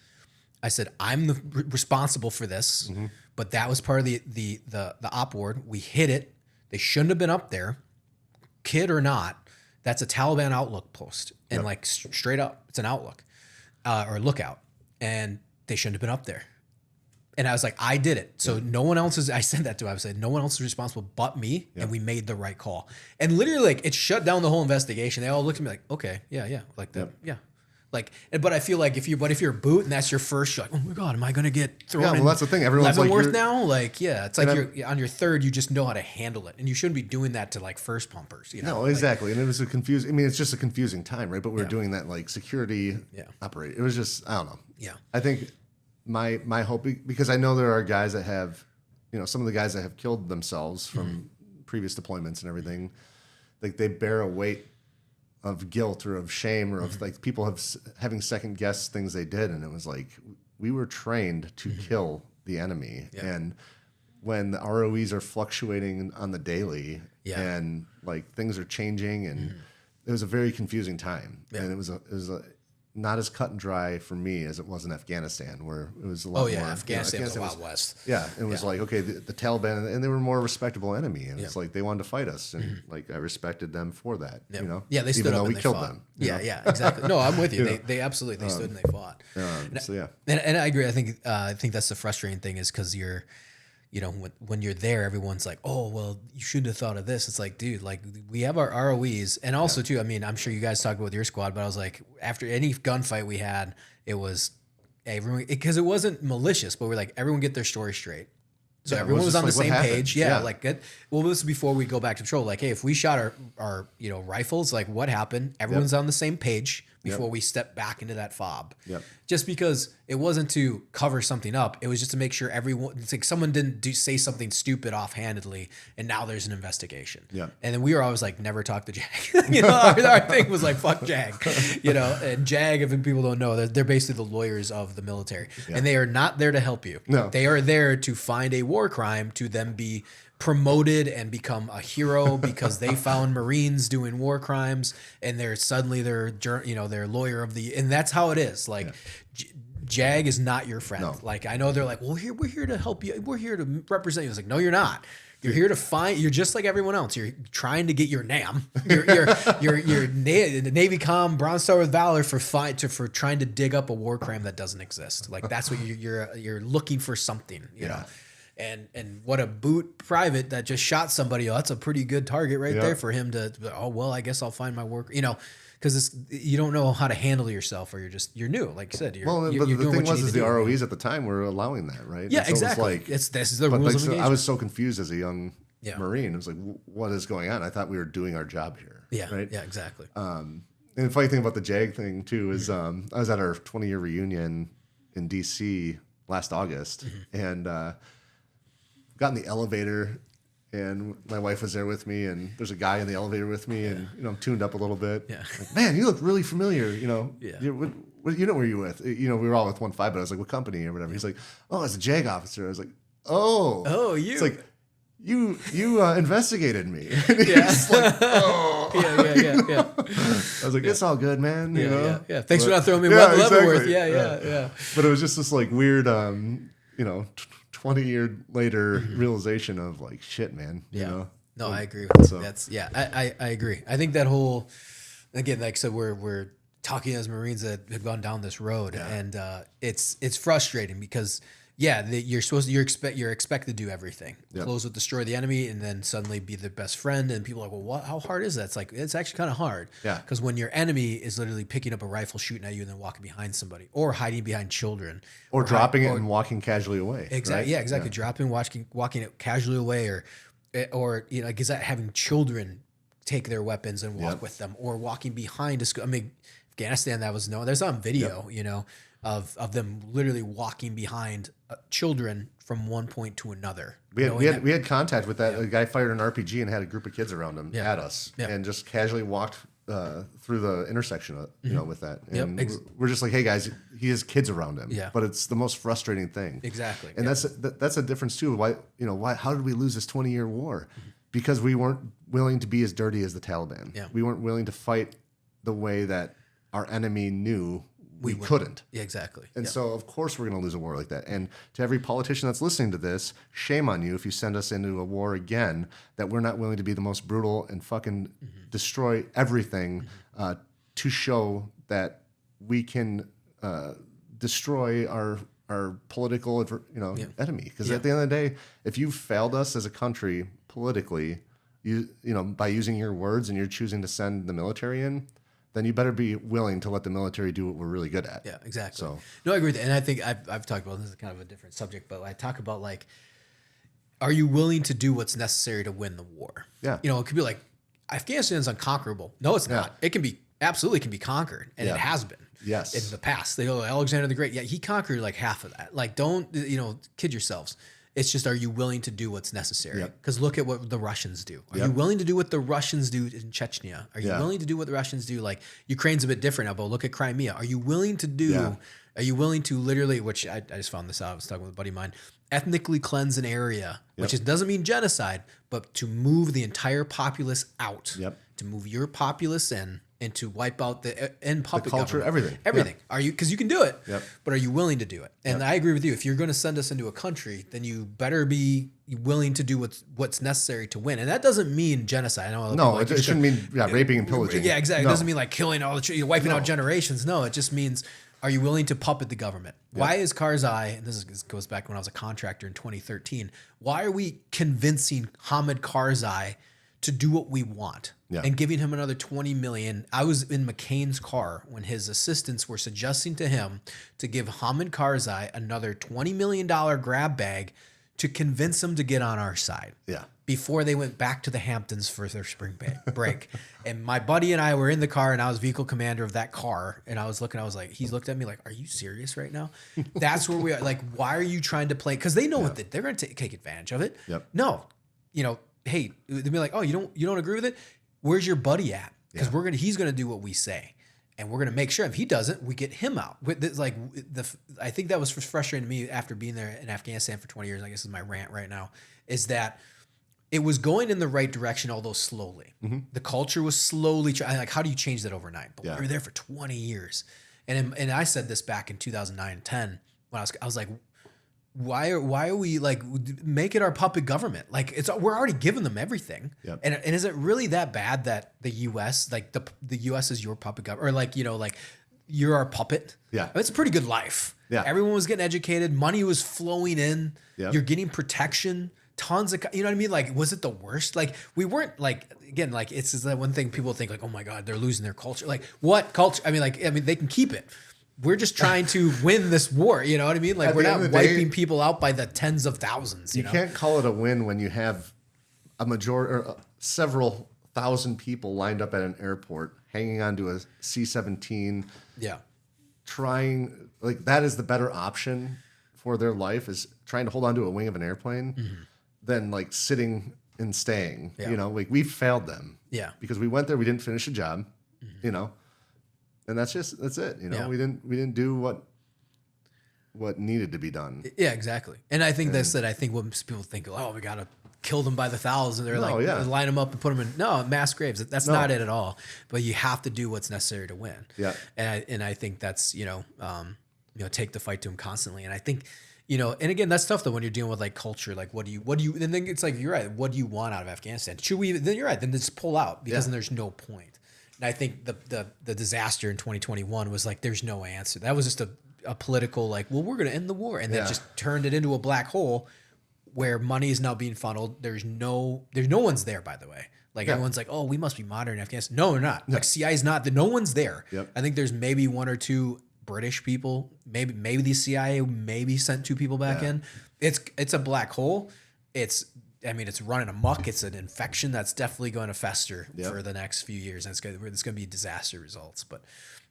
I said, I'm responsible for this, but that was part of the op ward. We hit it. They shouldn't have been up there, kid or not. That's a Taliban outlook post, and like straight up, it's an outlook or lookout, and they shouldn't have been up there. And I was like, I did it. So no one else is. I said that to him. I said, no one else is responsible but me, and we made the right call. And literally, like, it shut down the whole investigation. They all looked at me like, okay, yeah, like that, Like, but I feel like if you're a boot and that's your first, you're like, oh my god, am I gonna get thrown? Yeah, well, that's the thing. Everyone's like, Leavenworth now. Like, yeah, it's like you're on your 3rd, you just know how to handle it, and you shouldn't be doing that to like first pumpers. No, exactly. And it was a confusing. I mean, it's just a confusing time, right? But we were doing that like security operate. It was just, I don't know. Yeah, I think my hope, because I know there are guys that have, some of the guys that have killed themselves from previous deployments and everything, like they bear a weight of guilt or of shame or of like people having second guessed things they did. And it was like, we were trained to kill the enemy. Yeah. And when the ROEs are fluctuating on the daily and like things are changing, and it was a very confusing time. Yeah. And it was not as cut and dry for me as it was in Afghanistan, where it was a lot more. Afghanistan was a Wild West. Yeah, it was like, okay, the Taliban, and they were a more respectable enemy, and it's like they wanted to fight us, and like I respected them for that. Yeah, they stood even up though and we killed them. Yeah, exactly. No, I'm with you. They absolutely stood and they fought. And I agree. I think that's the frustrating thing is because you're. When you're there, everyone's like, oh, well, you shouldn't have thought of this. It's like, dude, like we have our ROEs. And also, too, I mean, I'm sure you guys talked about your squad, but I was like, after any gunfight we had, it was everyone, because it wasn't malicious, but we're like, everyone get their story straight. So everyone was on the same page. Yeah, like good. Well, this is before we go back to patrol. Like, hey, if we shot our rifles, like what happened? Everyone's on the same page before we step back into that fob. Yep. Just because it wasn't to cover something up, it was just to make sure everyone. It's like someone didn't say something stupid offhandedly, and now there's an investigation. Yeah. And then we were always like, never talk to JAG. Our thing was like, fuck JAG. And JAG, if people don't know, they're basically the lawyers of the military, and they are not there to help you. No, they are there to find a war crime to then be promoted and become a hero because they found Marines doing war crimes, and they're suddenly their lawyer of the, and that's how it is. Like JAG is not your friend. No. Like I know they're like, well, we're here to help you. We're here to represent you. It's like, no, you're not. You're here to find. You're just like everyone else. You're trying to get your NAM. You're Navy Com Bronze Star with Valor for trying to dig up a war crime that doesn't exist. Like that's what you're looking for something. You know. And what a boot private that just shot somebody. That's a pretty good target right there for him to. Oh well, I guess I'll find my work. Because you don't know how to handle yourself, or you're new. Like you said, you're the thing was the ROEs at the time were allowing that, right? Yeah, exactly. This is the rules of engagement. I was so confused as a young Marine. I was like, what is going on? I thought we were doing our job here. Yeah, right. Yeah, exactly. And the funny thing about the JAG thing too is I was at our 20-year reunion in DC last August, and got in the elevator, and my wife was there with me, and there's a guy in the elevator with me, and I'm tuned up a little bit. Yeah. Like, man, you look really familiar. Yeah. What were you with? We were all with 1-5, but I was like, what company or whatever. He's like, oh, it's a JAG officer. I was like, oh, you. It's like you investigated me. And he's like, oh, yeah. I was like, it's all good, man. Yeah. Thanks for not throwing me Leavenworth. Yeah. But it was just this like weird, 20-year later realization of like, shit, man. No, I agree with you. That's I agree. I think that whole, again, like, so we're talking as Marines that have gone down this road, and it's frustrating because you're expected to do everything, close with, destroy the enemy, and then suddenly be the best friend. And people are like, well, what? How hard is that? It's like, it's actually kind of hard. Yeah. Because when your enemy is literally picking up a rifle, shooting at you, and then walking behind somebody, or hiding behind children, or dropping it and walking casually away. Exactly. Right? Yeah. Exactly. Yeah. Dropping, walking it casually away, or like, is that having children take their weapons and walk with them, or walking behind a school? I mean, Afghanistan, that was there's on video, of them literally walking behind children from one point to another. We had contact with that. A guy fired an RPG and had a group of kids around him at us, and just casually walked through the intersection, with that. And we're just like, hey guys, he has kids around him. Yeah. But it's the most frustrating thing. Exactly. And that's a difference too. Why? How did we lose this 20-year war? Because we weren't willing to be as dirty as the Taliban. Yeah. We weren't willing to fight the way that our enemy knew we couldn't. Yeah, exactly. And so, of course, we're going to lose a war like that. And to every politician that's listening to this, shame on you if you send us into a war again that we're not willing to be the most brutal and fucking destroy everything to show that we can destroy our political enemy. Because at the end of the day, if you failed us as a country politically, by using your words and you're choosing to send the military in, then you better be willing to let the military do what we're really good at. Yeah, exactly. So, no, I agree with that. And I think I've talked about, this is kind of a different subject, but I talk about, like, are you willing to do what's necessary to win the war? Yeah. It could be like, Afghanistan's unconquerable. No, it's not. It can be, absolutely can be conquered. And it has been. Yes. In the past. They go, Alexander the Great. Yeah, he conquered like half of that. Like, don't, kid yourselves. It's just, are you willing to do what's necessary? Because look at what the Russians do. Are you willing to do what the Russians do in Chechnya? Are you willing to do what the Russians do? Like, Ukraine's a bit different now, but look at Crimea. Are you willing to do, are you willing to literally, which I just found this out, I was talking with a buddy of mine, ethnically cleanse an area, which doesn't mean genocide, but to move the entire populace out, to move your populace in, and to wipe out the puppet culture, government. Everything. Are you? Because you can do it, but are you willing to do it? And I agree with you. If you're going to send us into a country, then you better be willing to do what's necessary to win. And that doesn't mean genocide. I know it shouldn't mean raping and pillaging. Yeah, exactly. It doesn't mean like killing all the wiping out generations. No, it just means, are you willing to puppet the government? Why is Karzai, and this goes back when I was a contractor in 2013, why are we convincing Hamid Karzai to do what we want and giving him another $20 million? I was in McCain's car when his assistants were suggesting to him to give Hamid Karzai another $20 million grab bag to convince him to get on our side. Yeah. Before they went back to the Hamptons for their spring break. And my buddy and I were in the car, and I was vehicle commander of that car. And I was like, he's looked at me like, are you serious right now? That's where we are. Like, why are you trying to play? Because they know they're going to take advantage of it. Yep. No, hey, they'd be like, oh, you don't agree with it? Where's your buddy at? Because he's gonna do what we say, and we're gonna make sure if he doesn't, we get him out. I think that was frustrating to me after being there in Afghanistan for 20 years. I guess is my rant right now, is that it was going in the right direction, although slowly. Mm-hmm. The culture was slowly like, how do you change that overnight? But we were there for 20 years, and I said this back in 2009 and 10 when I was like, why are we like, make it our puppet government? Like, we're already giving them everything. Yep. And is it really that bad that the U.S. like the U.S. is your puppet government, or like, like you're our puppet? Yeah, it's a pretty good life. Yeah, everyone was getting educated, money was flowing in. Yep. You're getting protection, tons of, you know what I mean? Like, was it the worst? Like, we weren't like, again, like it's that one thing people think like, oh my God, they're losing their culture. Like, what culture? I mean, they can keep it. We're just trying to win this war. You know what I mean? Like, we're not wiping people out by the tens of thousands. You know? Can't call it a win when you have a majority or several thousand people lined up at an airport, hanging onto a C-17. Yeah. Trying, like, that is the better option for their life, is trying to hold onto a wing of an airplane than like sitting in staying. You know, like we failed them. Yeah. Because we went there, we didn't finish a job. You know, and that's it. You know, we didn't do what needed to be done. Yeah, exactly. And I think that's that. I think when people think, oh, we gotta kill them by the thousands, they're line them up and put them in mass graves. That's not it at all. But you have to do what's necessary to win. Yeah. And I think that's take the fight to them constantly. And I think and again, that's tough though when you're dealing with like culture. Like, what do you? And then it's like, you're right. What do you want out of Afghanistan? Should we? Then you're right. Then just pull out because then there's no point. And I think the disaster in 2021 was like, there's no answer. That was just a political like, well, we're going to end the war, and then just turned it into a black hole where money is now being funneled. There's no one's there, by the way. Like everyone's like, oh, we must be modern in Afghanistan. No, we're not. Like CIA is not. No one's there. Yep. I think there's maybe one or two British people. Maybe the CIA maybe sent 2 people back in. It's a black hole. It's running amok. It's an infection that's definitely going to fester for the next few years, and it's going to be disaster results. But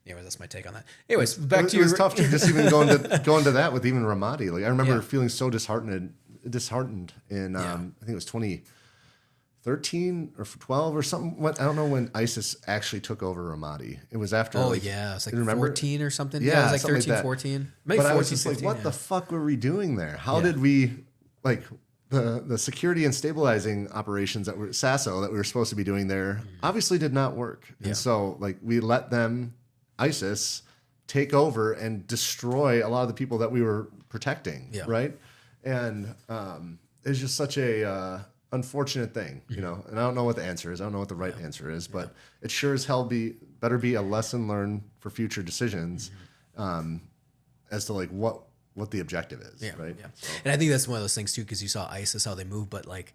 anyway, that's my take on that. Anyways, back to it was tough too. Just even going to that with even Ramadi. Like I remember feeling so disheartened in I think it was 2013 or 12 or something. I don't know when ISIS actually took over Ramadi. It was after. Oh yeah, it's like 14 or something. Yeah, it was like 13, like 14. Maybe 14, I was just 15, like, what the fuck were we doing there? How did we like? The security and stabilizing operations that were SASO that we were supposed to be doing there obviously did not work. And so like we let them, ISIS, take over and destroy a lot of the people that we were protecting. Yeah. Right. And it's just such a unfortunate thing, and I don't know what the answer is. I don't know what the right answer is, but it sure as hell better be a lesson learned for future decisions as to like what the objective is, right? Yeah. So. And I think that's one of those things too, because you saw ISIS, how they move, but like,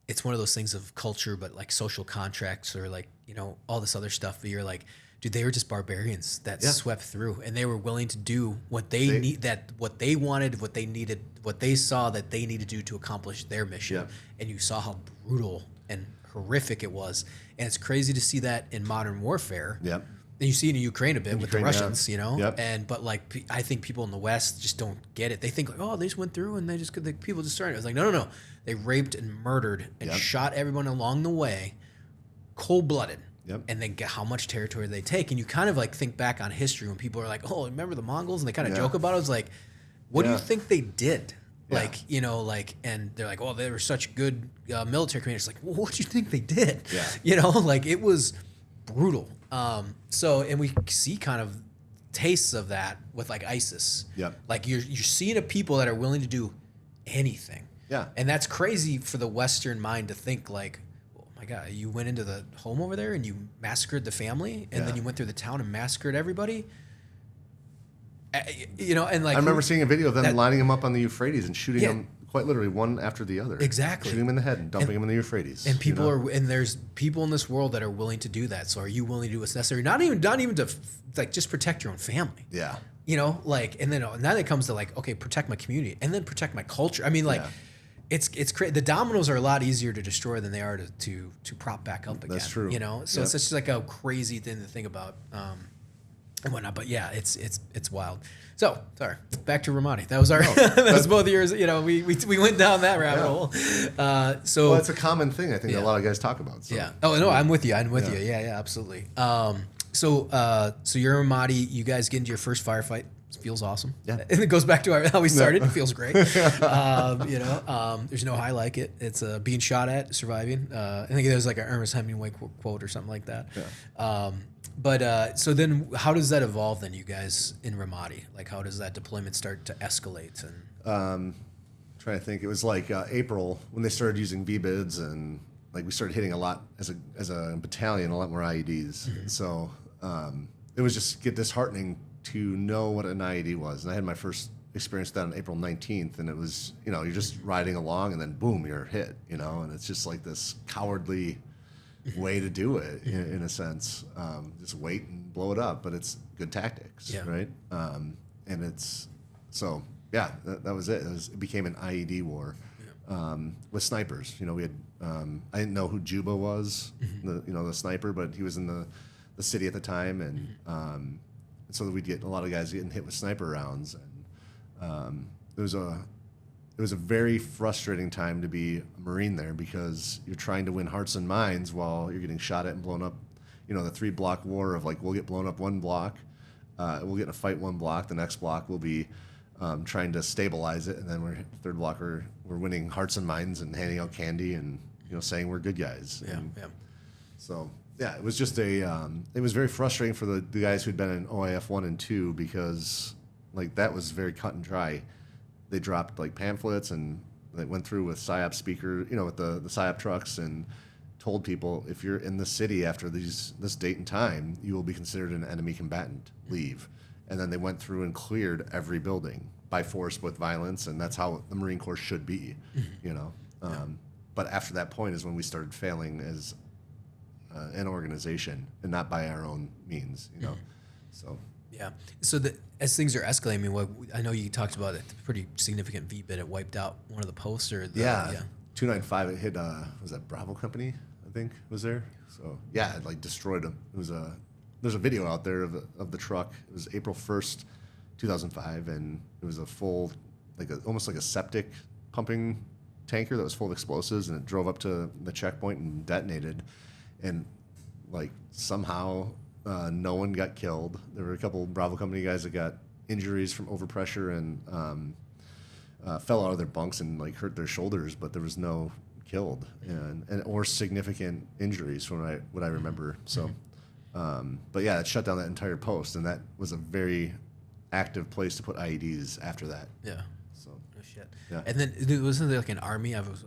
it's one of those things of culture, but like social contracts or like, all this other stuff. But you're like, dude, they were just barbarians that swept through, and they were willing to do what what they wanted, what they needed, what they saw that they needed to do to accomplish their mission. Yeah. And you saw how brutal and horrific it was. And it's crazy to see that in modern warfare. Yep. And you see it in Ukraine a bit with the Russians, but like, I think people in the West just don't get it. They think like, oh, they just went through and people just started. I was like, no. They raped and murdered and shot everyone along the way, cold-blooded. Yep. And then how much territory they take. And you kind of like think back on history when people are like, oh, remember the Mongols? And they kind of joke about it. It's like, what do you think they did? Yeah. Like, and they're like, oh, they were such good military commanders. Like, well, what do you think they did? Yeah. Like it was brutal. And we see kind of tastes of that with like ISIS. Yep. Like you're seeing a people that are willing to do anything. Yeah. And that's crazy for the Western mind to think like, oh my God, you went into the home over there and you massacred the family, and then you went through the town and massacred everybody. And like I remember seeing a video of them lining them up on the Euphrates and shooting them quite literally one after the other. Exactly. Shooting them in the head and dumping them in the Euphrates. And there's people in this world that are willing to do that. So are you willing to do what's necessary? Not even to like just protect your own family. Yeah. And then now it comes to like, okay, protect my community and then protect my culture. I mean, like it's crazy. The dominoes are a lot easier to destroy than they are to prop back up again. That's true. So it's just like a crazy thing to think about. And whatnot, but yeah, it's wild. So sorry, back to Ramadi. That was our that was both years. We went down that rabbit hole. Well, it's a common thing I think a lot of guys talk about. So. Yeah. Oh no, I'm with you. You. Yeah, absolutely. So you're Ramadi. You guys get into your first firefight. It feels awesome. Yeah. And it goes back to how we started. It feels great. There's no high like it. It's being shot at, surviving. I think there's like an Ernest Hemingway quote or something like that. Yeah. But so then how does that evolve then, you guys in Ramadi? Like how does that deployment start to escalate? And trying to think, it was like April when they started using VBIEDs, and like we started hitting a lot as a battalion, a lot more IEDs. Mm-hmm. So it was just disheartening to know what an IED was. And I had my first experience with that on April 19th, and it was, you're just riding along and then boom, you're hit, and it's just like this cowardly way to do it in a sense. Just wait and blow it up, but it's good tactics, right? And it's so that was it. It became an IED war with snipers. We had I didn't know who Juba was, the sniper, but he was in the city at the time, and so we'd get a lot of guys getting hit with sniper rounds, and it was a very frustrating time to be a Marine there, because you're trying to win hearts and minds while you're getting shot at and blown up. You know, the 3-block war of like, we'll get blown up one block, we'll get in a fight one block, the next block we'll be trying to stabilize it, and then third block we're winning hearts and minds and handing out candy and, you know, saying we're good guys. Yeah, and yeah. So yeah, it was just it was very frustrating for the guys who'd been in OIF 1 and 2, because like that was very cut and dry. They dropped like pamphlets and they went through with PSYOP speaker, you know, with the PSYOP trucks, and told people, if you're in the city after this date and time, you will be considered an enemy combatant. Leave. And then they went through and cleared every building by force with violence, and that's how the Marine Corps should be, you know. But after that point is when we started failing as an organization, and not by our own means, you know. So yeah. So as things are escalating, I mean, I know you talked about a pretty significant VBIED. It wiped out one of the posts, or 295. It hit was that Bravo Company, I think, was there. So yeah, it like destroyed them. It was there's a video out there of the truck. It was April 1st, 2005, and it was a full, almost like a septic pumping tanker that was full of explosives, and it drove up to the checkpoint and detonated, and like somehow no one got killed. There were a couple Bravo Company guys that got injuries from overpressure and fell out of their bunks and like hurt their shoulders, but there was no killed and or significant injuries from what I remember. So, but yeah, it shut down that entire post, and that was a very active place to put IEDs after that. Yeah. So. Oh shit. Yeah. And then wasn't there like an army? I was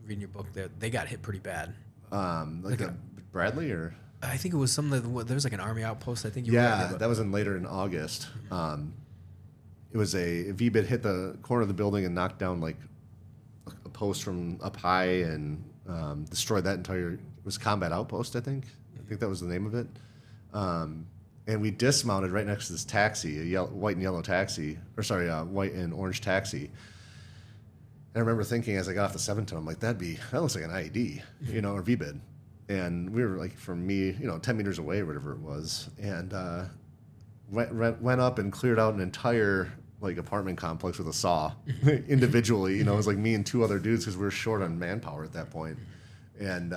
reading your book that they got hit pretty bad. Like a Bradley or. I think it was there was like an army outpost. I think you. Yeah, that was later in August. It was a VBIED hit the corner of the building and knocked down like a post from up high and destroyed that entire. It was combat outpost, I think. I think that was the name of it. And we dismounted right next to this taxi, a white and yellow taxi, or sorry, white and orange taxi. And I remember thinking as I got off the 7-ton, I'm like, that looks like an IED, you know, or VBIED. And we were like, from me, you know, 10 meters away or whatever it was, and went up and cleared out an entire like apartment complex with a saw individually. You know, it was like me and 2 other dudes because we were short on manpower at that point. And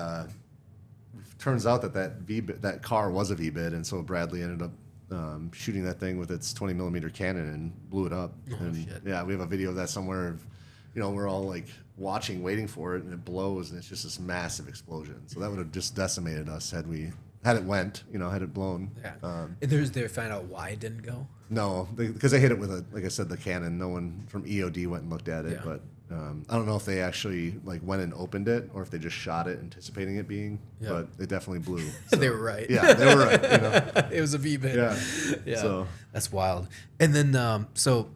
turns out that car was a VBIED, and so Bradley ended up shooting that thing with its 20 millimeter cannon and blew it up. Oh, and shit. Yeah, we have a video of that somewhere. Of, you know, we're all like watching, waiting for it, and it blows, and it's just this massive explosion. So that would have just decimated us had it went, you know, had it blown. Yeah. And they found out why it didn't go? No, because they hit it with like I said, the cannon. No one from EOD went and looked at it, but I don't know if they actually like went and opened it or if they just shot it anticipating it being. Yeah. But it definitely blew. So. They were right. Yeah, they were right. You know? It was a VBIED. Yeah. Yeah. So that's wild. And then so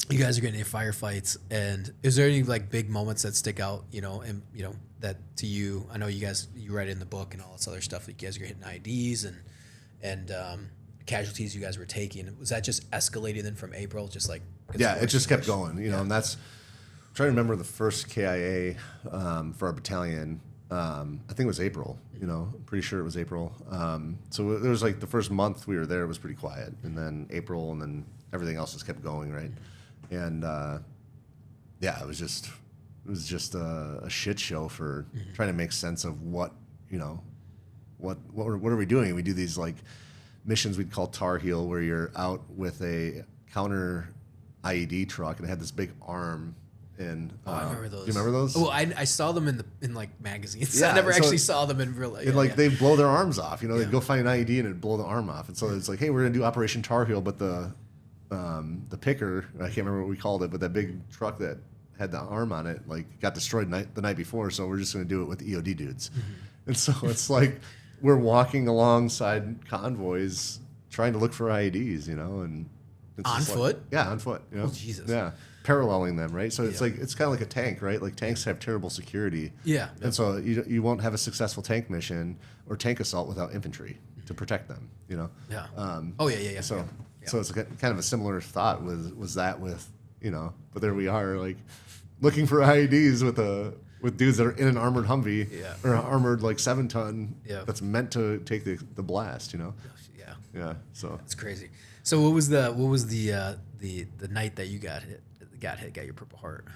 you guys are getting into firefights, and is there any like big moments that stick out? You know, and you know that to you. I know you write it in the book and all this other stuff. Like you guys are hitting IDs and casualties you guys were taking. Was that just escalating then from April? Just like it just kept going. You know, and that's. I'm trying to remember the first KIA for our battalion. I think it was April. You know, I'm pretty sure it was April. So there was like the first month we were there, it was pretty quiet, and then April, and then everything else just kept going, right? And it was just a shit show for trying to make sense of what are we doing? We do these like missions we'd call Tar Heel, where you're out with a counter IED truck, and it had this big arm. And I remember those. Do you remember those? Well, I saw them in like magazines. Yeah, I never actually saw them in real life. And they blow their arms off. You know, they'd go find an IED and it'd blow the arm off. And so it's like, hey, we're gonna do Operation Tar Heel, but the picker, I can't remember what we called it, but that big truck that had the arm on it, like got destroyed the night before. So we're just gonna do it with EOD dudes. And so it's like we're walking alongside convoys trying to look for IEDs, you know, and it's on foot. On foot. You know? Oh, Jesus. Yeah. Paralleling them, right? So it's like it's kind of like a tank, right? Like tanks have terrible security. Yeah. And so you won't have a successful tank mission or tank assault without infantry to protect them, you know? Yeah. So it's kind of a similar thought was that with, you know, but there we are like looking for IEDs with dudes that are in an armored Humvee or an armored like 7-ton that's meant to take the blast, you know? Yeah. Yeah. So it's crazy. So what was the night that you got hit? got your Purple Heart?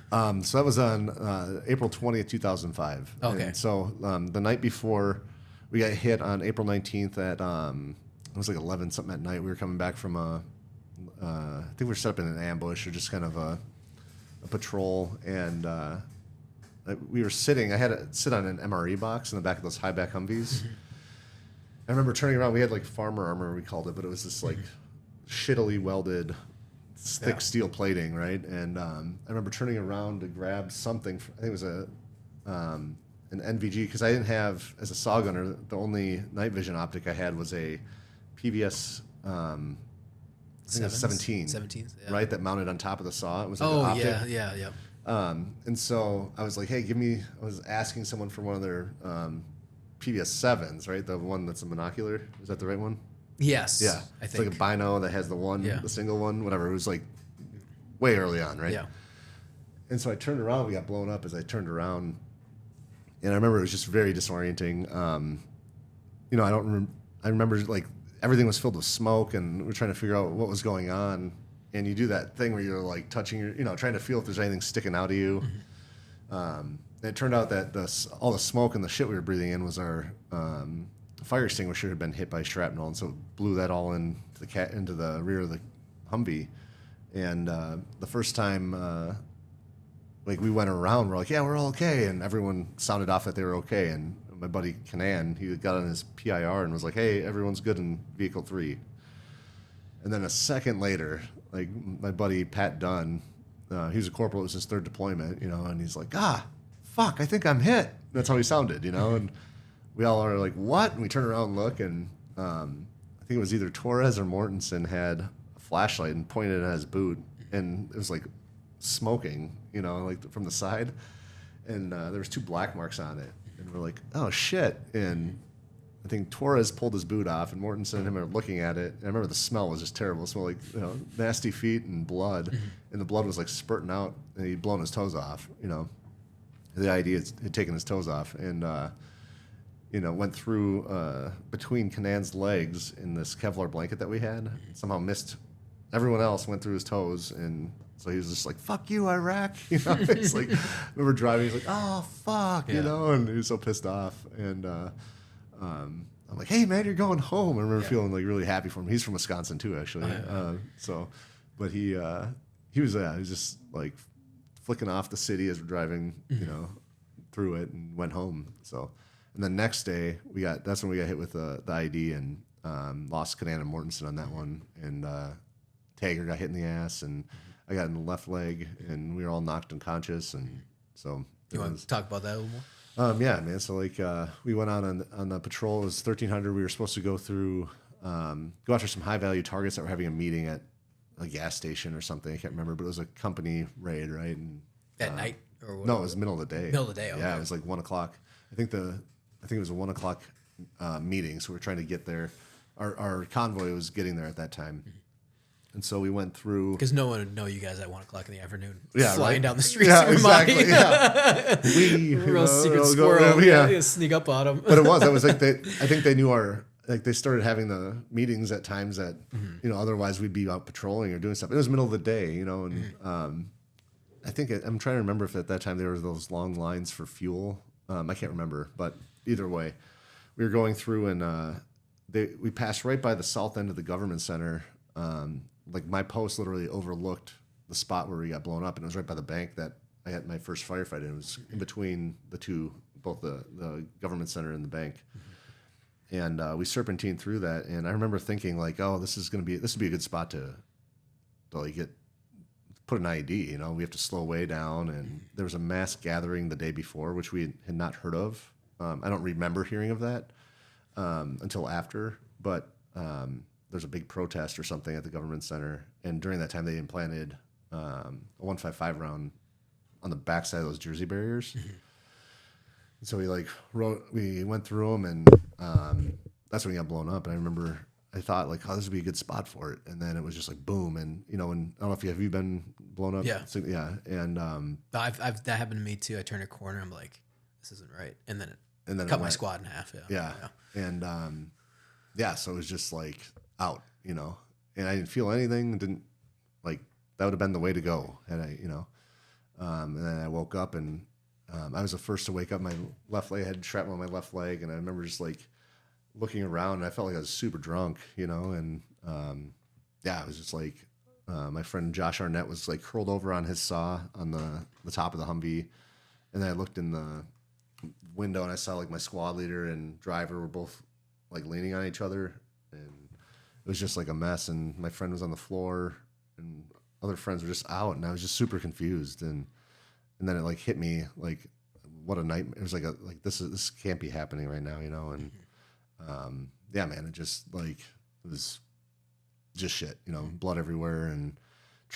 So that was on April 20th, 2005. Okay. And so the night before, we got hit on April 19th at it was like 11 something at night. We were coming back from I think we were set up in an ambush or just kind of a patrol, and we were sitting. I had to sit on an MRE box in the back of those high back Humvees. I remember turning around. We had like farmer armor, we called it, but it was this like shittily welded, thick steel plating, right? And I remember turning around to grab something. I think it was an NVG, because I didn't have, as a saw gunner, the only night vision optic I had was a PVS. I think it was 17s, right? That mounted on top of the saw. It was like an optic. yeah. And so I was like, hey, I was asking someone for one of their PVS 7s, right? The one that's a monocular. Is that the right one? Yes. Yeah. It's like a bino that has the single one, whatever. It was like way early on, right? Yeah. And so I turned around. We got blown up as I turned around. And I remember it was just very disorienting. I remember like everything was filled with smoke, and we're trying to figure out what was going on. And you do that thing where you're like touching trying to feel if there's anything sticking out of you. And it turned out that all the smoke and the shit we were breathing in was our fire extinguisher had been hit by shrapnel, and so it blew that all into the rear of the Humvee. And the first time, like we went around, we're like, yeah, we're all okay, and everyone sounded off that they were okay. And my buddy Kanan, he got on his PIR and was like, hey, everyone's good in vehicle 3. And then a second later, like my buddy Pat Dunn, he was a corporal. It was his 3rd deployment, and he's like, fuck, I think I'm hit. That's how he sounded, and we all are like, what? And we turn around and look, and I think it was either Torres or Mortensen had a flashlight and pointed at his boot, and it was like smoking, like from the side, and there was 2 black marks on it, and we're like, oh shit. And I think Torres pulled his boot off, and Mortensen and him are looking at it. And I remember the smell was just terrible. It smelled like nasty feet and blood, and the blood was like spurting out, and he'd blown his toes off. The idea is he'd taken his toes off, and went through between Kanan's legs in this Kevlar blanket that we had. Somehow missed everyone else, went through his toes, and so he was just like, fuck you, Iraq. It's like, we were driving, he's like, oh, fuck, and he was so pissed off. And I'm like, hey, man, you're going home. I remember feeling like really happy for him. He's from Wisconsin, too, actually. But he was just like flicking off the city as we're driving, through it, and went home. So, and the next day, that's when we got hit with the ID, and lost Kanan and Mortensen on that one. And Tager got hit in the ass, and I got in the left leg, and we were all knocked unconscious. And so, you want to talk about that a little more? Yeah, man. So like, we went out on the patrol. It was 1300. We were supposed to go after some high value targets that were having a meeting at a gas station or something. I can't remember, but it was a company raid, right? And at night or what? No, it was middle of the day. Middle of the day. Okay. Yeah, it was like 1 o'clock. I think it was a 1 o'clock meeting. So we were trying to get there. Our convoy was getting there at that time. And so we went through, because no one would know you guys at 1 o'clock in the afternoon, flying right? Down the streets. Yeah, exactly. Yeah. Real secret squirrel. Sneak up on them. But it was like I think they knew they started having the meetings at times that otherwise we'd be out patrolling or doing stuff. It was middle of the day, and I think I'm trying to remember if at that time there were those long lines for fuel. I can't remember, but either way, we were going through, and we passed right by the south end of the government center. Like my post literally overlooked the spot where we got blown up, and it was right by the bank that I had my first firefight in. It was in between the two, both the government center and the bank. And we serpentined through that, and I remember thinking like, oh, this would be a good spot to like put an IED. We have to slow way down, and there was a mass gathering the day before, which we had not heard of. I don't remember hearing of that until after, but there's a big protest or something at the government center, and during that time they implanted a 155 round on the backside of those Jersey barriers. And so we went through them, and that's when we got blown up. And I remember I thought like, oh, this would be a good spot for it, and then it was just like boom. And and I don't know if have you been blown up? Yeah, so, yeah. And that happened to me too. I turned a corner, I'm like, this isn't right, and then it cut my squad in half. Yeah. And so it was just like out, and I didn't feel anything. Didn't like that would have been the way to go. And and then I woke up and I was the first to wake up. My left leg, I had shrapnel on my left leg. And I remember just like looking around and I felt like I was super drunk, and I was just like, my friend Josh Arnett was like curled over on his saw on the top of the Humvee. And then I looked in the window and I saw like my squad leader and driver were both like leaning on each other. And it was just like a mess. And my friend was on the floor and other friends were just out. And I was just super confused. And then it like hit me like, what a nightmare. It was like this can't be happening right now, And man, it just like, it was just shit, blood everywhere and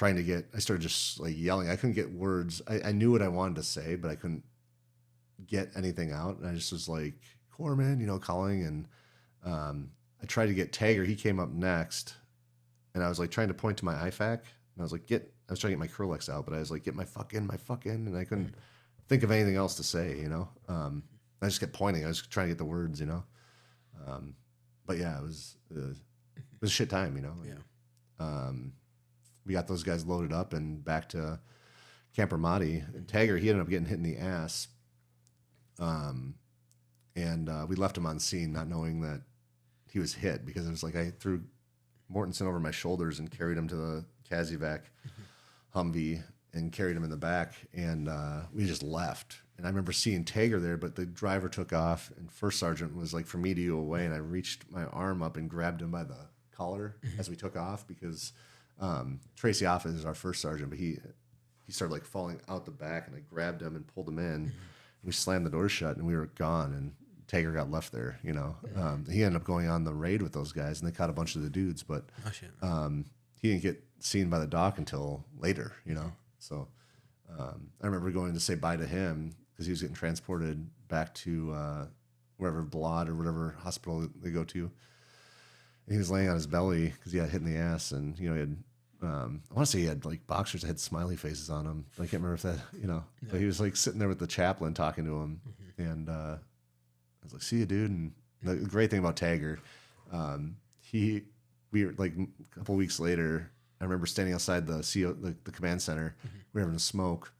I started just like yelling. I couldn't get words. I knew what I wanted to say, but I couldn't get anything out. And I just was like, Corpsman, calling. And I tried to get Tagger. He came up next and I was like trying to point to my IFAC and I was like, I was trying to get my Curlex out, but I was like, get my fucking, and I couldn't think of anything else to say, I just kept pointing. I was trying to get the words, but yeah, it was a shit time, we got those guys loaded up and back to Camp Ramadi. And Tagger, he ended up getting hit in the ass. We left him on scene not knowing that he was hit because it was like I threw Mortensen over my shoulders and carried him to the Kazivac Humvee and carried him in the back. And we just left. And I remember seeing Tagger there, but the driver took off and First Sergeant was like for me to go away. And I reached my arm up and grabbed him by the collar as we took off because Tracy Offit is our First Sergeant, but he started like falling out the back and I grabbed him and pulled him in. And we slammed the door shut and we were gone and Tagger got left there, He ended up going on the raid with those guys and they caught a bunch of the dudes, but he didn't get seen by the doc until later, So I remember going to say bye to him because he was getting transported back to wherever Blod or whatever hospital they go to. And he was laying on his belly because he got hit in the ass, and he had I want to say he had like boxers that had smiley faces on them. But I can't remember if that But he was like sitting there with the chaplain talking to him, and I was like, "See you, dude." And the great thing about Tagger, we were like a couple weeks later. I remember standing outside the CO, the command center. We were having a smoke.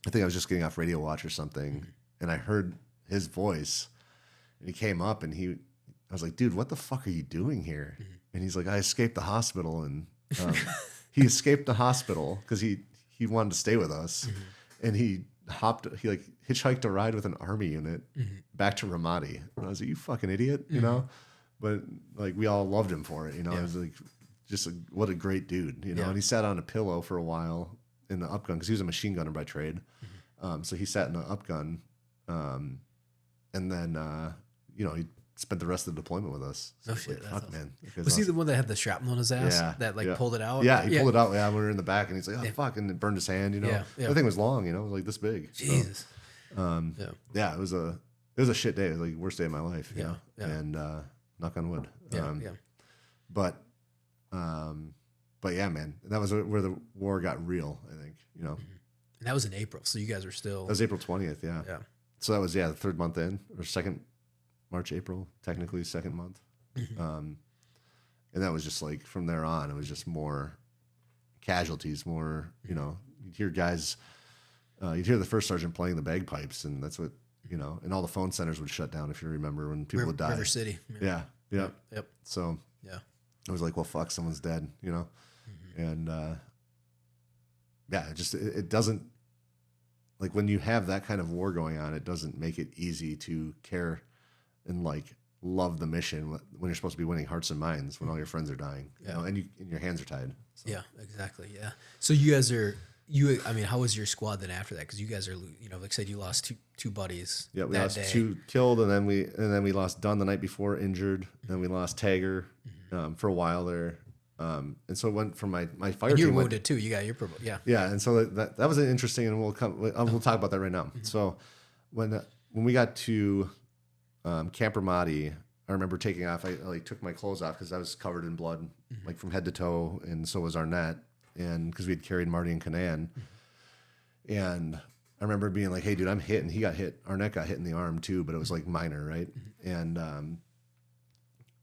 I think I was just getting off radio watch or something, and I heard his voice, and he came up, and I was like, dude, what the fuck are you doing here? And he's like, I escaped the hospital, and he escaped the hospital because he wanted to stay with us, and he like hitchhiked a ride with an army unit back to Ramadi. And I was like, you fucking idiot, But like we all loved him for it, It was like what a great dude, And he sat on a pillow for a while in the upgun because he was a machine gunner by trade. So he sat in the upgun, and then he spent the rest of the deployment with us. So shit, like, fuck, awesome. Man. Was he the one that had the shrapnel in his ass that pulled it out? Yeah, he pulled it out. Yeah, when we were in the back, and he's like, "Oh fuck!" and it burned his hand. The thing was long. It was like this big. Jesus. So, it was a shit day. It was like the worst day of my life. And knock on wood. But yeah, man, that was where the war got real. I think And that was in April, so you guys were still. That was April 20th. Yeah. So that was the third month in or second. March, April, technically second month. And that was just like, from there on, it was just more casualties, more, you'd hear guys, you'd hear the First Sergeant playing the bagpipes, and that's what, and all the phone centers would shut down, if you remember, when people would die. River City. Yeah. Yep. So it was like, well, fuck, someone's dead, And it doesn't, like when you have that kind of war going on, it doesn't make it easy to care and like love the mission when you're supposed to be winning hearts and minds when all your friends are dying, and your hands are tied. So. Yeah, exactly. Yeah. So you guys are how was your squad then after that? Because you guys are, like I said, you lost two buddies. Yeah, we lost two killed, and then we lost Dunn the night before injured. Then we lost Tagger for a while there. And so it went from my fire team. You're wounded too. You got your Yeah, and so that was an interesting, and we'll talk about that right now. So when we got to Camp Ramadi, I remember taking off. I like took my clothes off because I was covered in blood, like from head to toe, and so was Arnett, and because we had carried Marty and Canan. And I remember being like, "Hey, dude, I'm hit," and he got hit. Arnett got hit in the arm too, but it was like minor, right? And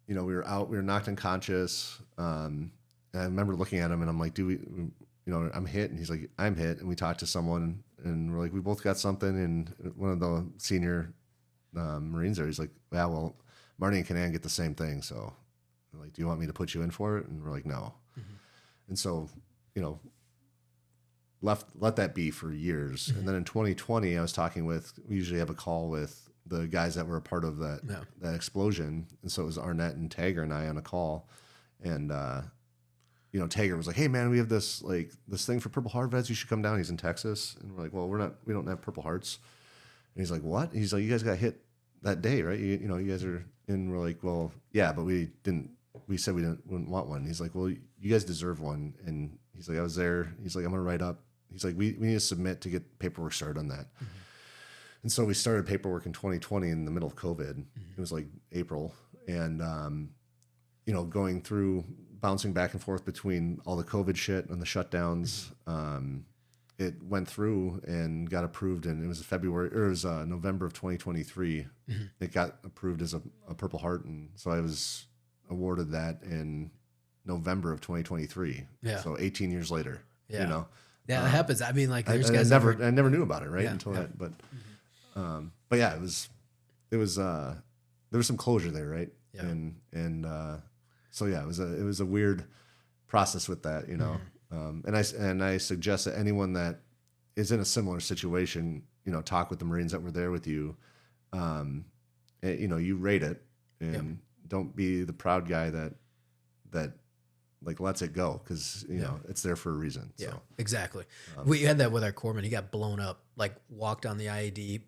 we were out, we were knocked unconscious. And I remember looking at him, and I'm like, "Dude, I'm hit. And he's like, I'm hit. And we talked to someone and we're like, we both got something. And one of the senior Marines there, he's like, yeah, well, Marty and Canan get the same thing. So like, do you want me to put you in for it? And we're like, no. And so, let that be for years. And then in 2020, I was talking we usually have a call with the guys that were a part of that explosion. And so it was Arnett and Tager and I on a call. And, Tager was like, hey man, we have this thing for Purple Heart vets. You should come down. He's in Texas. And we're like, well, we don't have Purple Hearts. And he's like, what? He's like, you guys got hit that day, right? You guys are in. We're like, well, yeah, but we said we wouldn't want one. He's like, well, you guys deserve one. And he's like, I was there. He's like, I'm going to write up. He's like, we need to submit to get paperwork started on that. And so we started paperwork in 2020 in the middle of COVID. It was like April. And, going through, bouncing back and forth between all the COVID shit and the shutdowns, it went through and got approved. And it was November of 2023. It got approved as a Purple Heart. And so I was awarded that in November of 2023. Yeah. So 18 years later, Yeah, that happens. I mean, like there's guys I never knew about it, right? Until that, but yeah, it was there was some closure there, right? Yeah. And so yeah, it was a weird process with that, and I suggest that anyone that is in a similar situation, talk with the Marines that were there with you, you rate it and don't be the proud guy that like lets it go, because it's there for a reason. Yeah, so, exactly. We had that with our corpsman. He got blown up, like walked on the IED,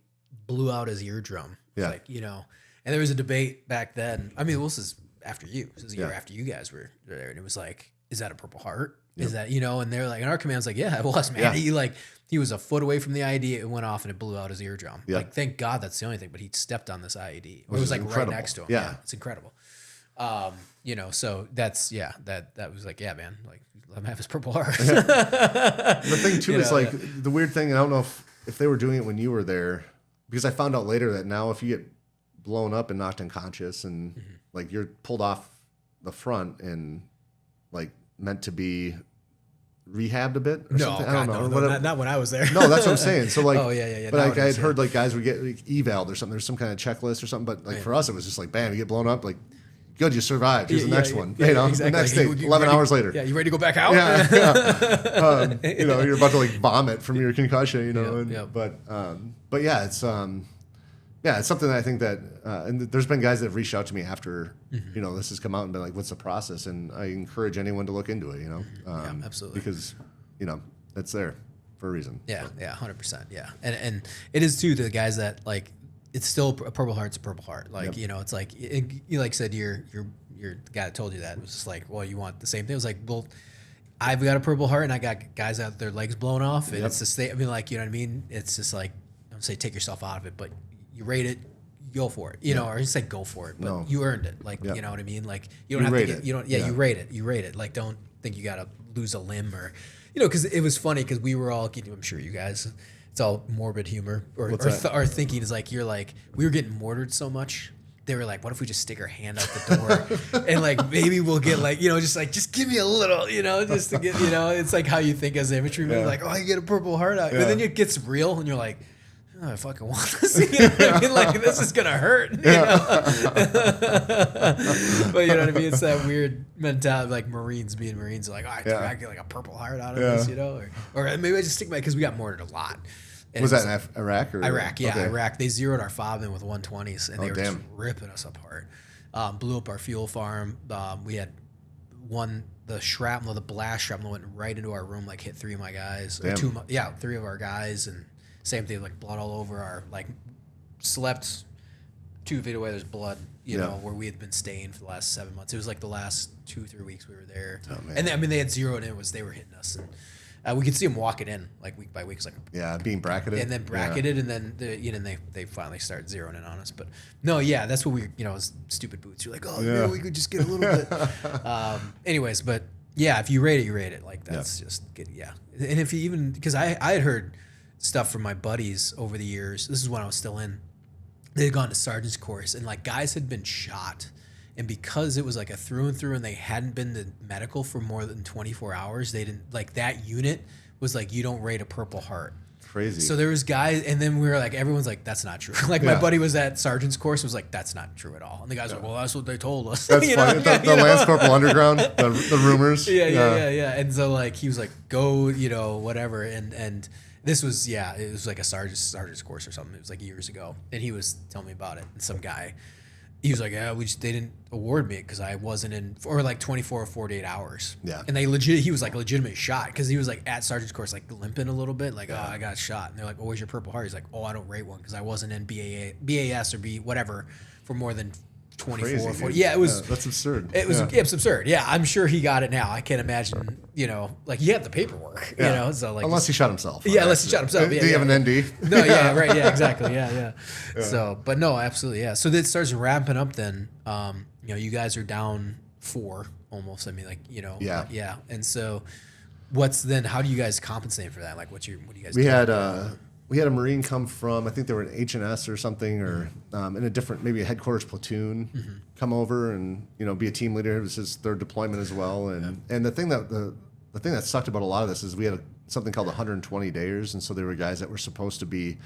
blew out his eardrum. Yeah, like and there was a debate back then. I mean, this is after you. This is a year after you guys were there, and it was like, is that a Purple Heart? Is that And they're like, and our command's like, yeah, it was, man. Yeah. He was a foot away from the IED. It went off and it blew out his eardrum. Yeah. Like, thank God that's the only thing. But he stepped on this IED. It was like incredible. Right next to him. Yeah, it's incredible. So that's that was like, yeah, man, like let him have his Purple Heart. The thing too is like the weird thing. I don't know if they were doing it when you were there, because I found out later that now if you get blown up and knocked unconscious and like you're pulled off the front and like meant to be rehabbed a bit or something. I don't know. Not when I was there. No, that's what I'm saying. So like, oh yeah. But like I had heard like guys would get like evaled or something. There's some kind of checklist or something. But like for us, it was just like, bam, you get blown up. Like, good, you survived. Here's the next one. Exactly. The next day, 11 hours later. Yeah, you ready to go back out? Yeah. You're about to like vomit from your concussion. But yeah, it's it's something that I think that and there's been guys that have reached out to me after this has come out and been like, what's the process? And I encourage anyone to look into it. Absolutely, because it's there for a reason. Yeah, so. Yeah, 100%. Yeah, and it is too the guys that like. It's still a Purple Heart's a Purple Heart. Like, it's like, you like said, your the guy that told you that was just like, well, you want the same thing. It was like, well, I've got a Purple Heart and I got guys out their legs blown off. And it's the same. I mean, like, you know what I mean? It's just like, I don't say take yourself out of it, but you rate it, go for it. Or you say go for it, but you earned it. Like, you know what I mean? Like, you don't have to get, you rate it. You rate it. Like, don't think you got to lose a limb because it was funny because we were all, I'm sure you guys, it's all morbid humor or our thinking is like, we were getting mortared so much. They were like, what if we just stick our hand out the door and like, maybe we'll get like, just give me a little, just to get, it's like how you think as infantryman, like, oh, you get a Purple Heart out. But then it gets real and you're like, oh, I fucking want this. Like, this is going to hurt. But you know what I mean? It's that weird mentality, like Marines being Marines, like, oh, I get like a Purple Heart out of this, or maybe I just stick because we got mortared a lot. And was that in Iraq? Iraq, yeah, okay. Iraq. They zeroed our fob in with 120s, and they were just ripping us apart. Blew up our fuel farm. We had the shrapnel, the blast shrapnel went right into our room, like hit three of my guys. Or three of our guys, and same thing, like blood all over our, like, slept 2 feet away, there's blood, where we had been staying for the last 7 months. It was like the last 2-3 weeks we were there. Oh, man. And they had zeroed in, they were hitting us. And we could see them walking in, like, week by week. It's like, being bracketed. And then bracketed, and then, they finally start zeroing in on us. But, no, that's what we, stupid boots. You're like, we could just get a little bit. Anyways, but, if you rate it, you rate it. Like, that's just good, And if you even, because I had heard stuff from my buddies over the years. This is when I was still in. They had gone to sergeant's course, and like guys had been shot And because it was like a through and through and they hadn't been to medical for more than 24 hours, they didn't, like, that unit was like, you don't rate a Purple Heart. Crazy. So there was guys, and then we were like, everyone's like, that's not true. Like, my buddy was at sergeant's course, was like, that's not true at all. And the guys were like, well, that's what they told us. That's funny. The Lance Corporal Underground, the rumors. Yeah. And so, like, he was like, go, whatever. And this was, it was like a sergeant's course or something. It was like years ago. And he was telling me about it. And some guy, he was like, yeah, they didn't award me because I wasn't in for like 24 or 48 hours. Yeah. And he was like legitimate shot because he was like at sergeant's course, like limping a little bit, like, oh, I got shot. And they're like, oh, where's your Purple Heart? He's like, oh, I don't rate one because I wasn't in BAS or whatever for more than 24 or 40. Yeah, it was. That's absurd. It was it's absurd. Yeah, I'm sure he got it now. I can't imagine, like, you have the paperwork, so like. Unless he shot himself. Yeah, unless he shot himself. Do you have an ND? No, yeah, right, yeah, exactly, yeah. So, but no, absolutely, yeah. So it starts ramping up then. You guys are down 4 almost. I mean, like, Yeah. And so how do you guys compensate for that? Like, what do you guys do? We had a Marine come from, I think they were an H&S or something, or in a different, maybe a headquarters platoon, come over and be a team leader. It was his 3rd deployment as well, and the thing that sucked about a lot of this is we had something called 120 days, and so there were guys that were supposed to be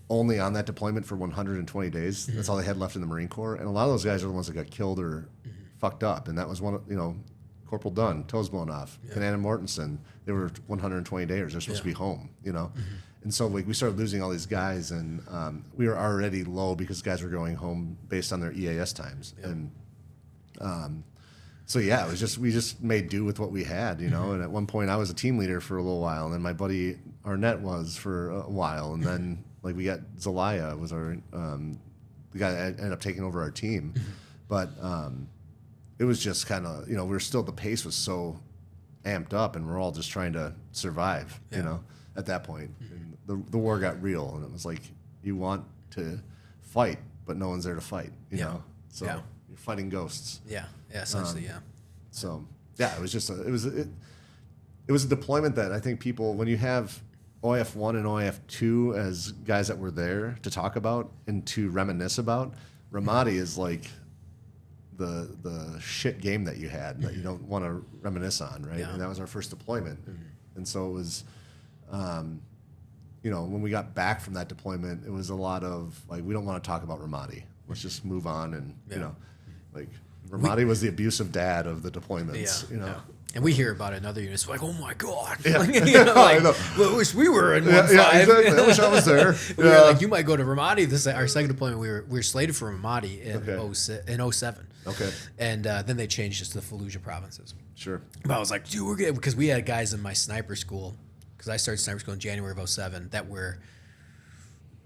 only on that deployment for 120 days. That's all they had left in the Marine Corps, and a lot of those guys are the ones that got killed or fucked up, and that was one. Corporal Dunn, toes blown off, Conan Mortensen, they were 120 days. They're supposed to be home, And so we started losing all these guys, and we were already low because guys were going home based on their EAS times. And it was just, we just made do with what we had, And at one point I was a team leader for a little while, and then my buddy Arnett was for a while, and then we got Zelaya was our the guy that ended up taking over our team, but it was just kind of, we were still, the pace was so amped up, and we're all just trying to survive, at that point. And the war got real, and it was like, you want to fight, but no one's there to fight, you know? So you're fighting ghosts. Yeah, essentially, So, it was just it was a deployment that I think people, when you have OIF-1 and OIF-2 as guys that were there to talk about and to reminisce about, Ramadi is like the shit game that you had that you don't want to reminisce on, right? And that was our first deployment. And so it was, when we got back from that deployment, it was a lot of, like, we don't want to talk about Ramadi. Let's just move on. And, Ramadi was the abusive dad of the deployments, And we hear about it in other units, like, oh my God. Yeah. I wish we were in 1-5. Yeah, exactly. I wish I was there. We were like, you might go to Ramadi. This is our second deployment. We were slated for Ramadi in 07. Okay. And then they changed us to the Fallujah provinces. Sure. But I was like, dude, we're good. Because we had guys in my sniper school, because I started sniper school in January of 07, that were,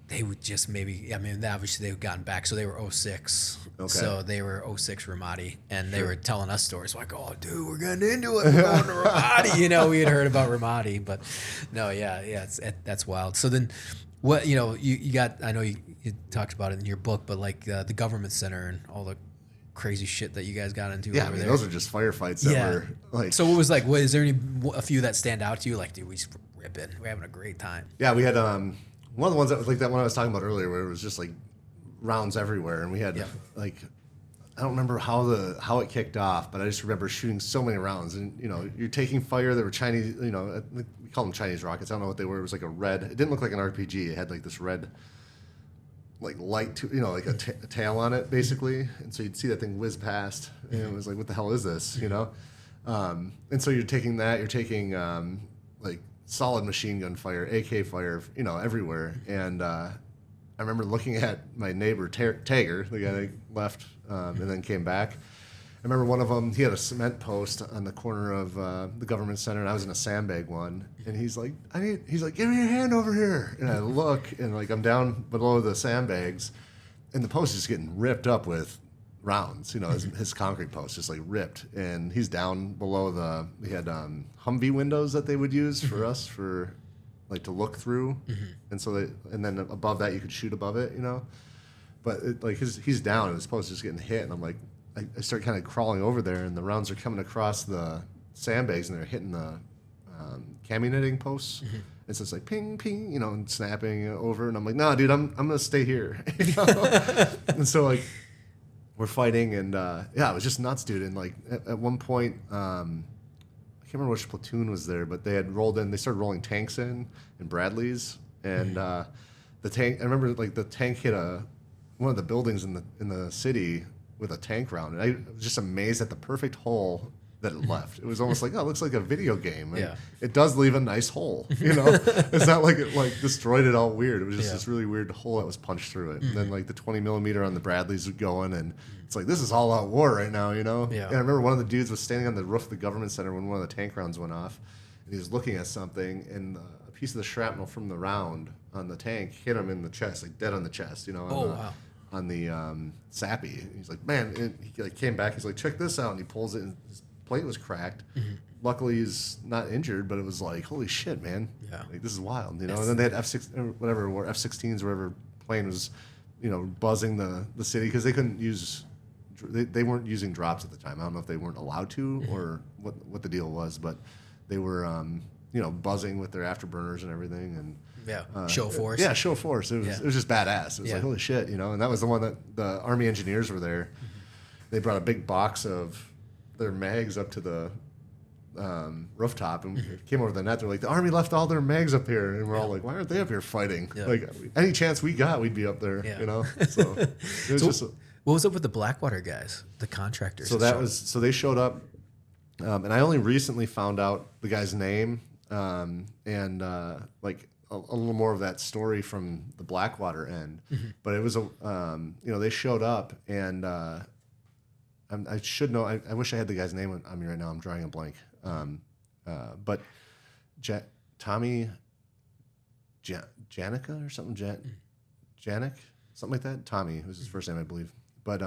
they would just obviously they've gotten back. So they were 06. Okay. So they were 06 Ramadi. And they were telling us stories like, oh, dude, we're getting into it. We're going to Ramadi. We had heard about Ramadi. But no, that's wild. So then what, you got, I know you talked about it in your book, but like the government center and all the crazy shit that you guys got into over there. Those are just firefights that were like. So what was like? Is there a few that stand out to you? Like, dude, we just ripping. We're having a great time. Yeah, we had one of the ones that was like that one I was talking about earlier, where it was just like rounds everywhere, and we had like, I don't remember how it kicked off, but I just remember shooting so many rounds, and you're taking fire. There were Chinese, we call them Chinese rockets. I don't know what they were. It was like a red. It didn't look like an RPG. It had like this red, like light to like a tail on it basically, and so you'd see that thing whiz past, and it was like, what the hell is this, and so you're taking like solid machine gun fire, AK fire, everywhere, and I remember looking at my neighbor Tager, the guy that left and then came back. I remember one of them, he had a cement post on the corner of the government center, and I was in a sandbag one, and he's like, give me your hand over here. And I look, and like I'm down below the sandbags, and the post is getting ripped up with rounds, his concrete post just like ripped, and he's down below we had Humvee windows that they would use for us for like to look through, and so and then above that you could shoot above it, but he's down and his post is getting hit, and I'm like, I start kind of crawling over there, and the rounds are coming across the sandbags, and they're hitting the cami netting posts. And so it's like ping, ping, and snapping over. And I'm like, nah, dude, I'm gonna stay here. And so like we're fighting, and yeah, it was just nuts, dude. And like at one point, I can't remember which platoon was there, but they had rolled in. They started rolling tanks in Bradleys, and the tank. I remember like the tank hit one of the buildings in the city with a tank round, and I was just amazed at the perfect hole that it left. It was almost like, oh, it looks like a video game. And it does leave a nice hole, you know? It's not like it like destroyed it all weird. It was just this really weird hole that was punched through it. And then like the 20 millimeter on the Bradleys was going, and it's like, this is all out war right now, you know? Yeah. And I remember one of the dudes was standing on the roof of the government center when one of the tank rounds went off, and he was looking at something, and a piece of the shrapnel from the round on the tank hit him in the chest, like dead on the chest, you know? Wow. On the Sappy. He's like, man, and he like came back, he's like, check this out, and he pulls it, and his plate was cracked. Luckily, he's not injured, but it was like, holy shit, man! Yeah, like this is wild, you know. And then they had F-16s, wherever plane was, you know, buzzing the city because they couldn't use, they weren't using drops at the time. I don't know if they weren't allowed to or what the deal was, but they were, you know, buzzing with their afterburners and everything, and show force. Yeah, show force. It was just badass. It was like, holy shit, you know. And that was the one that the Army engineers were there. They brought a big box of their mags up to the rooftop, and came over the net. They're like, the Army left all their mags up here, and we're all like, why aren't they up here fighting? Like any chance we got, we'd be up there, you know. So it was just. What was up with the Blackwater guys, the contractors? So they showed up, and I only recently found out the guy's name, and like a little more of that story from the Blackwater end. But it was you know, they showed up, and I should know. I wish I had the guy's name on me right now. I'm drawing a blank. But Tommy Janica or something. Janik, something like that. Tommy was his first name, I believe. But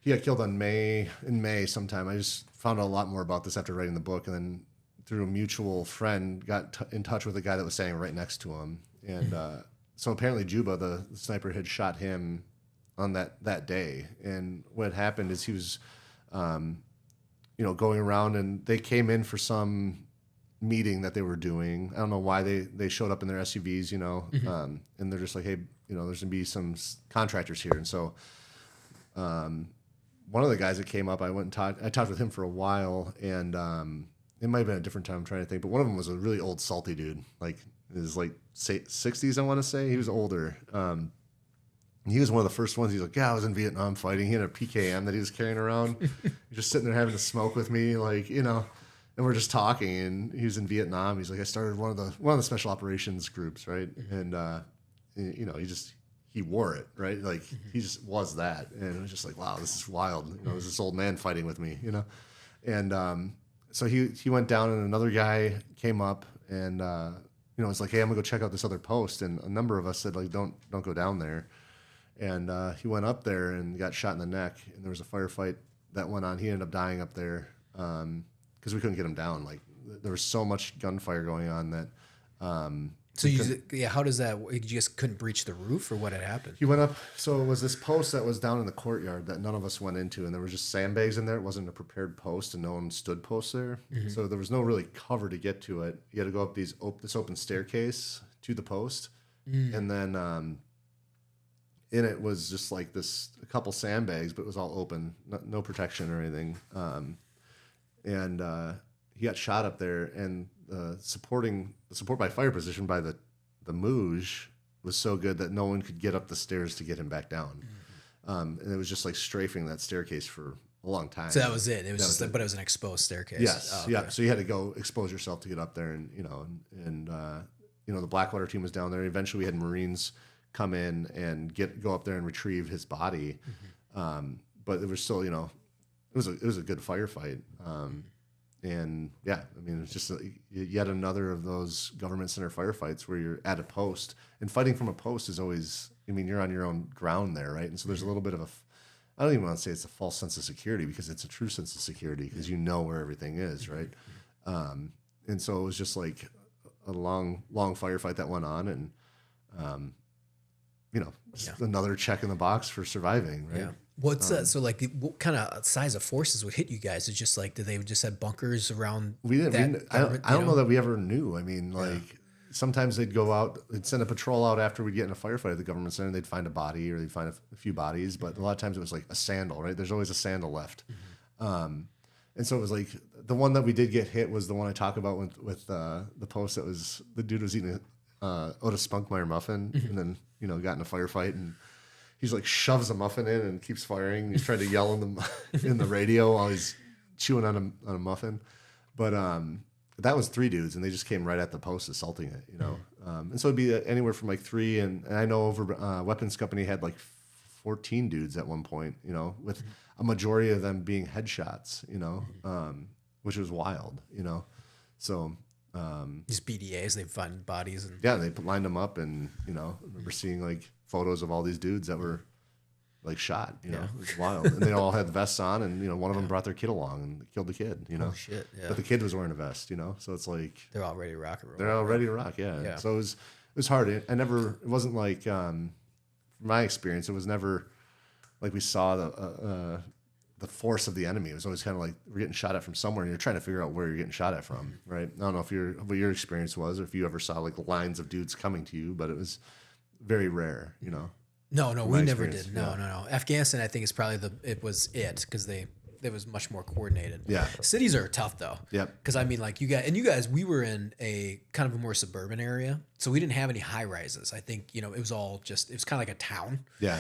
he got killed in May sometime. I just found out a lot more about this after writing the book, and then through a mutual friend got in touch with a guy that was standing right next to him. And so apparently Juba, the sniper, had shot him on that day. And what happened is he was, you know, going around, and they came in for some meeting that they were doing. I don't know why they showed up in their SUVs, you know, and they're just like, hey, you know, there's gonna be some contractors here. And so one of the guys that came up, I talked with him for a while, and it might have been a different time, I'm trying to think, but one of them was a really old salty dude, like his like 60s, I want to say. He was older. He was one of the first ones. He's like, yeah, I was in Vietnam fighting. He had a PKM that he was carrying around. He's just sitting there having a smoke with me, like, you know, and we're just talking. And he was in Vietnam. He's like, I started one of the special operations groups, right? And you know, he wore it, right? Like he just was that, and it was just like, wow, this is wild. You know, there's this old man fighting with me, you know, and so he went down, and another guy came up, and you know, it's like, hey, I'm gonna go check out this other post, and a number of us said like, don't go down there. And he went up there and got shot in the neck, and there was a firefight that went on. He ended up dying up there because we couldn't get him down. Like there was so much gunfire going on that. So how does that? You just couldn't breach the roof, or what had happened? He went up. So it was this post that was down in the courtyard that none of us went into, and there was just sandbags in there. It wasn't a prepared post, and no one stood posts there. So there was no really cover to get to it. You had to go up this open staircase to the post, and then. In it was just like a couple sandbags, but it was all open, no protection or anything. And he got shot up there, and the support by fire position by the Mouge was so good that no one could get up the stairs to get him back down. And it was just like strafing that staircase for a long time. So that was it. It was just, but it was an exposed staircase. Yes, oh, okay. Yeah. So you had to go expose yourself to get up there, and you know, you know, the Blackwater team was down there. Eventually, we had Marines come in and go up there and retrieve his body. But it was still, you know, it was a good firefight. And yeah, I mean, it's just yet another of those government center firefights where you're at a post, and fighting from a post is always, I mean, you're on your own ground there, right? And so there's a little bit of I don't even want to say it's a false sense of security, because it's a true sense of security, because you know where everything is, right? And so it was just like a long firefight that went on, and you know, another check in the box for surviving, right? Yeah. What's so like? What kind of size of forces would hit you guys? It's just like, did they just have bunkers around? We didn't. I don't know that we ever knew. I mean, like sometimes they'd go out, they'd send a patrol out after we'd get in a firefight at the government center. They'd find a body or they'd find a few bodies, but a lot of times it was like a sandal, right? There's always a sandal left. And so it was like the one that we did get hit was the one I talk about with the post that was the dude was eating Otis Spunkmeyer muffin and then, you know, got in a firefight and he's like shoves a muffin in and keeps firing. He's trying to yell in the radio while he's chewing on a muffin. But that was 3 dudes and they just came right at the post assaulting it, you know. And so it'd be anywhere from like 3 and I know over Weapons Company had like 14 dudes at one point, you know, with a majority of them being headshots, you know, which was wild, you know. So just BDAs, they find bodies and yeah, they lined them up, and you know, I remember seeing like photos of all these dudes that were like shot, you know, it was wild, and they all had vests on, and you know, one of them brought their kid along and killed the kid, you know. Oh shit, yeah. But the kid was wearing a vest, you know, so it's like they're all ready to rock and roll. They're all ready to rock, yeah. So it was hard. It wasn't like from my experience, it was never like we saw the force of the enemy. It was always kind of like we're getting shot at from somewhere, and you're trying to figure out where you're getting shot at from, right? I don't know what your experience was, or if you ever saw like lines of dudes coming to you, but it was very rare, you know. No, we never did. No. Afghanistan, I think, is probably because it was much more coordinated. Yeah. Cities are tough though. Yep. Because I mean, like you guys, we were in a kind of a more suburban area, so we didn't have any high rises. I think, you know, it was kind of like a town. Yeah.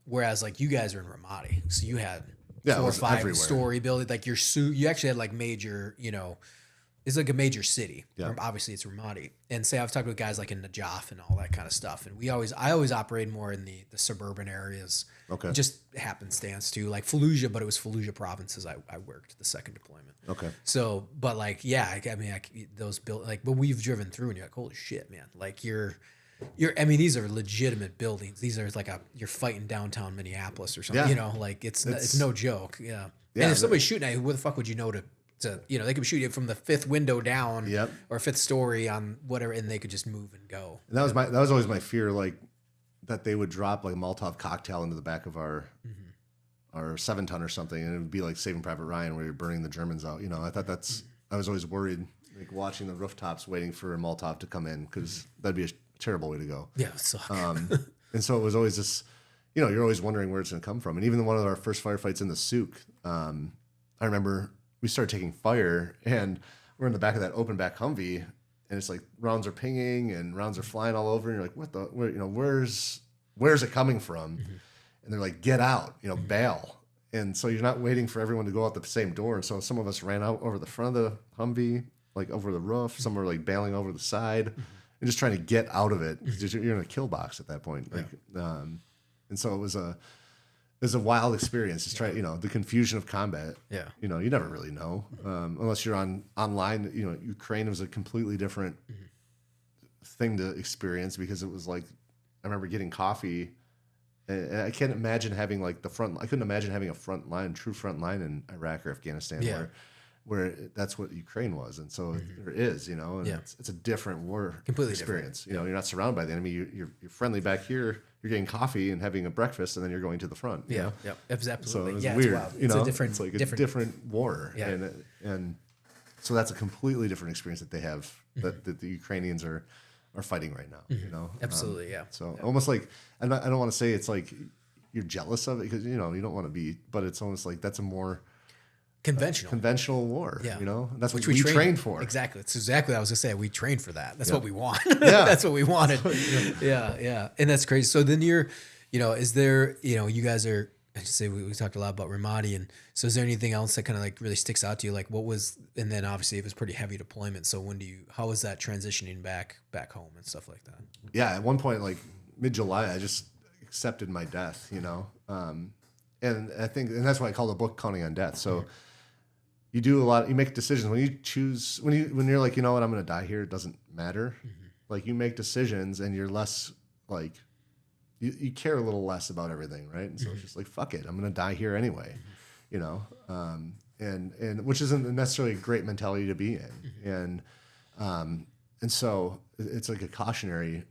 Whereas like you guys are in Ramadi, so you had 4 or 5 everywhere. Story building. Like you actually had like major, you know, it's like a major city. Yeah. Obviously it's Ramadi. And say I've talked with guys like in Najaf and all that kind of stuff. And I always operate more in the suburban areas. Okay. It just happenstance too. Like Fallujah, but it was Fallujah provinces I worked the second deployment. Okay. So, but like, yeah, I mean, those built like, but we've driven through and you're like, holy shit, man. Like I mean, these are legitimate buildings. These are like you're fighting downtown Minneapolis or something, you know, like it's no joke. Yeah. And if somebody's shooting at you, where the fuck would you know to, you know, they could shoot you from the 5th window down or 5th story on whatever, and they could just move and go. And that was always my fear, like that they would drop like a Molotov cocktail into the back of our 7-ton or something, and it would be like Saving Private Ryan where you're burning the Germans out. You know, I was always worried, like watching the rooftops waiting for a Molotov to come in, because that'd be a terrible way to go. Yeah, it sucks. And so it was always this, you know, you're always wondering where it's going to come from. And even one of our first firefights in the Souk, I remember we started taking fire, and we're in the back of that open back Humvee, and it's like rounds are pinging and rounds are flying all over, and you're like, where's it coming from? And they're like, get out, you know, bail. And so you're not waiting for everyone to go out the same door. And so some of us ran out over the front of the Humvee, like over the roof. Some were like bailing over the side and just trying to get out of it. You're in a kill box at that point. Like, and so it was a wild experience. Just trying, you know, the confusion of combat. Yeah. You know, you never really know unless you're online. You know, Ukraine was a completely different thing to experience, because it was like, I remember getting coffee, and I can't imagine having like I couldn't imagine having a true front line in Iraq or Afghanistan where that's what Ukraine was. And so it is, you know, and it's a different war experience. Different. You know, you're not surrounded by the enemy. You're friendly back here. You're getting coffee and having a breakfast, and then you're going to the front. Yeah. You know? Yeah. Absolutely. So it was weird. It's wild. You know, it's it's like a different war. Yeah. And so that's a completely different experience that they have, that the Ukrainians are fighting right now, you know? Absolutely. So almost like, I don't want to say it's like you're jealous of it, because, you know, you don't want to be, but it's almost like that's a more conventional war, you know? That's what we trained for. Exactly. It's exactly what I was going to say. We trained for that. That's what we want. That's what we wanted. Yeah. And that's crazy. So then you know, is there, you know, you guys are, I should say we talked a lot about Ramadi, and so is there anything else that kind of like really sticks out to you? Like and then obviously it was pretty heavy deployment. So how was that transitioning back home and stuff like that? Yeah. At one point, like mid-July, I just accepted my death, you know? And I think, and that's why I call the book Counting on Death. So you do you make decisions when you're like, you know what, I'm going to die here. It doesn't matter. Like you make decisions and you're less like, you care a little less about everything, right? And so it's just like, fuck it, I'm going to die here anyway, you know? And which isn't necessarily a great mentality to be in. And so it's like a cautionary,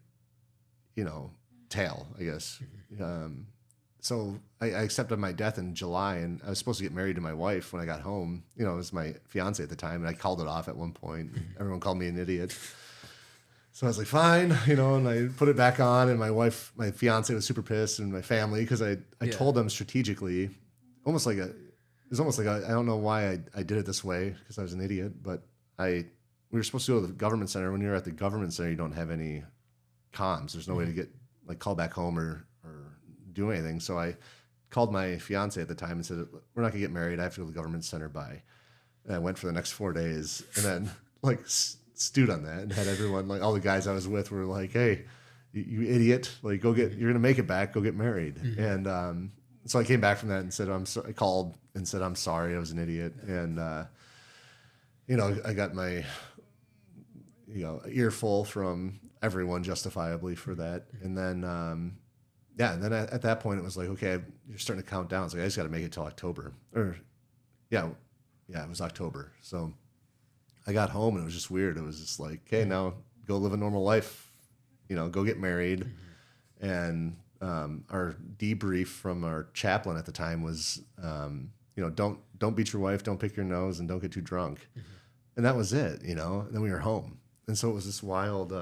you know, tale, I guess. So I accepted my death in July, and I was supposed to get married to my wife when I got home. You know, it was my fiance at the time, and I called it off at one point. Everyone called me an idiot. So I was like, fine, you know, and I put it back on, and my fiance was super pissed, and my family, because I told them strategically, it was almost like I don't know why I did it this way, because I was an idiot, but we were supposed to go to the government center. When you're at the government center, you don't have any comms. There's no way to get call back home or do anything. So I called my fiance at the time and said, we're not gonna get married. I have to go to the government center by. And I went for the next 4 days, and then stewed on that, and had everyone, all the guys I was with were like, hey, you idiot, you're gonna make it back, go get married. And so I came back from that and said, I called and said, I'm sorry, I was an idiot. And I got my earful from everyone justifiably for that. And then and then at that point it was like, okay, you're starting to count down. It's like, I just got to make it till October. It was October. So I got home, and it was just weird. It was just like, okay, now go live a normal life, go get married. And our debrief from our chaplain at the time was, don't beat your wife, don't pick your nose, and don't get too drunk. And that was it, and then we were home. And so it was this wild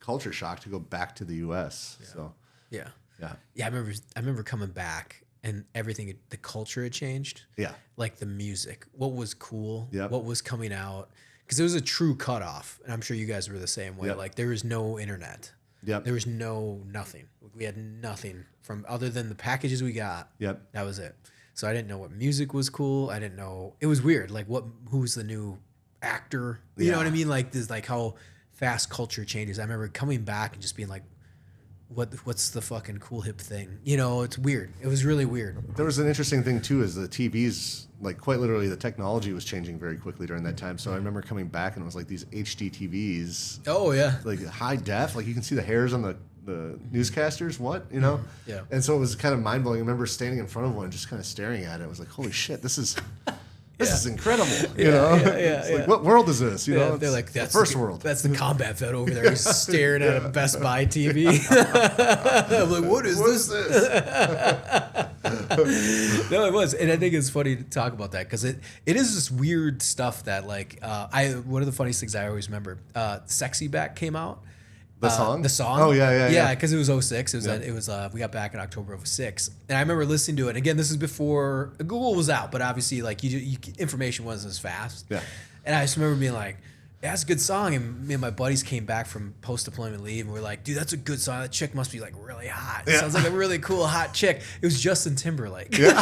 culture shock to go back to the U.S. Yeah. So yeah. I remember coming back, and everything, the culture had changed. Yeah. Like the music, what was cool, what was coming out. Because it was a true cutoff. And I'm sure you guys were the same way. Like, there was no internet. There was nothing. We had nothing from other than the packages we got. That was it. So I didn't know what music was cool. I didn't know. It was weird. Like, who's the new actor? You know what I mean? Like, this, how fast culture changes. I remember coming back and just being like, what's the fucking cool hip thing? It's weird. It was really weird. There was an interesting thing too, is the TVs, quite literally the technology was changing very quickly during that time. So I remember coming back, and it was like these HD TVs. Oh yeah. High def, you can see the hairs on the newscasters. What, Yeah. And so it was kind of mind blowing. I remember standing in front of one, just kind of staring at it. I was like, holy shit, this is incredible. It's like, what world is this? They're like, that's the first world. That's the combat vet over there. He's staring at a Best Buy TV. I'm like, what is this? No, it was. And I think it's funny to talk about that, because it is this weird stuff that one of the funniest things I always remember, Sexy Back came out. The song? The song? Oh, yeah. Yeah, because it was 06. It was we got back in October of 06. And I remember listening to it. And again, this is before Google was out, but obviously, information wasn't as fast. Yeah. And I just remember being like, yeah, that's a good song. And me and my buddies came back from post-deployment leave, and we're like, dude, that's a good song. That chick must be really hot. It sounds like a really cool, hot chick. It was Justin Timberlake. Yeah.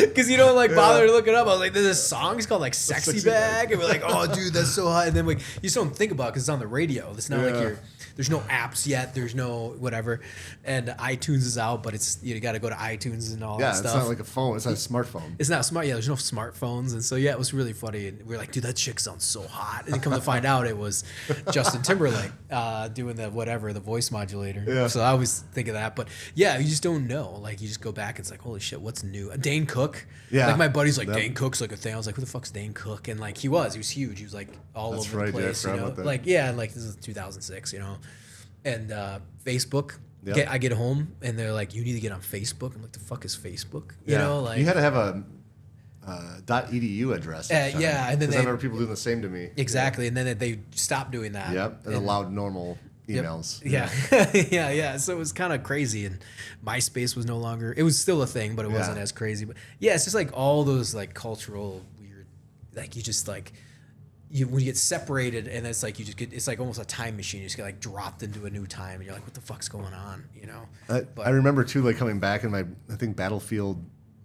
Because you don't bother to look it up. I was like, there's a song. It's called Sexy Bag. And we're like, oh, dude, that's so hot. And then you just don't think about it because it's on the radio. It's not there's no apps yet. There's no whatever. And iTunes is out, but you got to go to iTunes and all that stuff. Yeah, it's not like a phone. It's not a smartphone. It's not smart. Yeah, there's no smartphones. And so, it was really funny. And we were like, dude, that chick sounds so hot. And then come to find out it was Justin Timberlake doing the voice modulator. Yeah. So I always think of that. But yeah, you just don't know. You just go back. It's like, holy shit, what's new? Dane Cook. Yeah. My buddy's like, Dane Cook's a thing. I was like, who the fuck's Dane Cook? And he was huge. He was all That's over right, the place. Yeah, this is 2006, And Facebook. Yep. I get home, and they're like, you need to get on Facebook. I'm like, the fuck is Facebook? You had to have a .edu address. And then I remember people doing the same to me. Exactly, and then they stopped doing that. Yep, and allowed normal emails. Yep. Yeah. Yeah. So it was kind of crazy, and MySpace was no longer. It was still a thing, but it wasn't as crazy. But yeah, it's just all those cultural weird, you just when you get separated, and it's you just get, it's almost a time machine. You just get dropped into a new time, and you're like, what the fuck's going on? I remember too, coming back in I think Battlefield,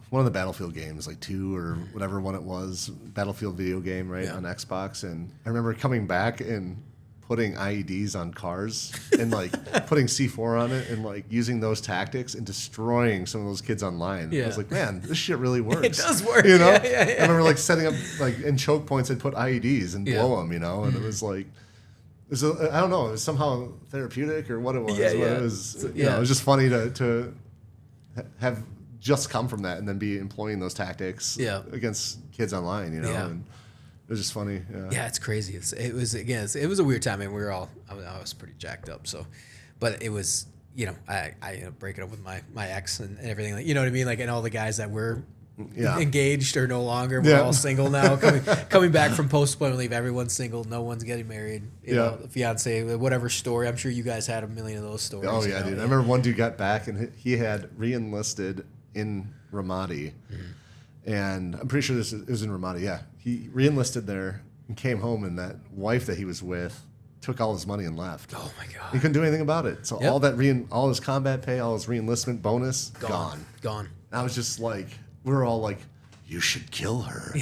one of the Battlefield games, 2 or whatever one it was, Battlefield video game, right, on Xbox. And I remember coming back and putting IEDs on cars and putting C4 on it and using those tactics and destroying some of those kids online. I was like, man, this shit really works. It does work. I remember setting up in choke points, I'd put IEDs and blow them, and it was I don't know, it was somehow therapeutic or what it was. It was, it was just funny to have just come from that and then be employing those tactics against kids online, and it was just funny. Yeah, it's crazy. It was a weird time, and I was pretty jacked up. So, but it was, I break it up with my ex and everything, you know what I mean? And all the guys that were engaged or no longer. We're all single now. Coming back from post-deployment leave, everyone's single. No one's getting married. You know, fiance, whatever story. I'm sure you guys had a million of those stories. Oh, yeah, dude. I remember one dude got back, and he had re-enlisted in Ramadi. And I'm pretty sure it was in Ramadi, yeah. He re-enlisted there and came home, and that wife that he was with took all his money and left. Oh my God! He couldn't do anything about it. So all his combat pay, all his re-enlistment bonus, gone. And I was just like, we were all like, you should kill her.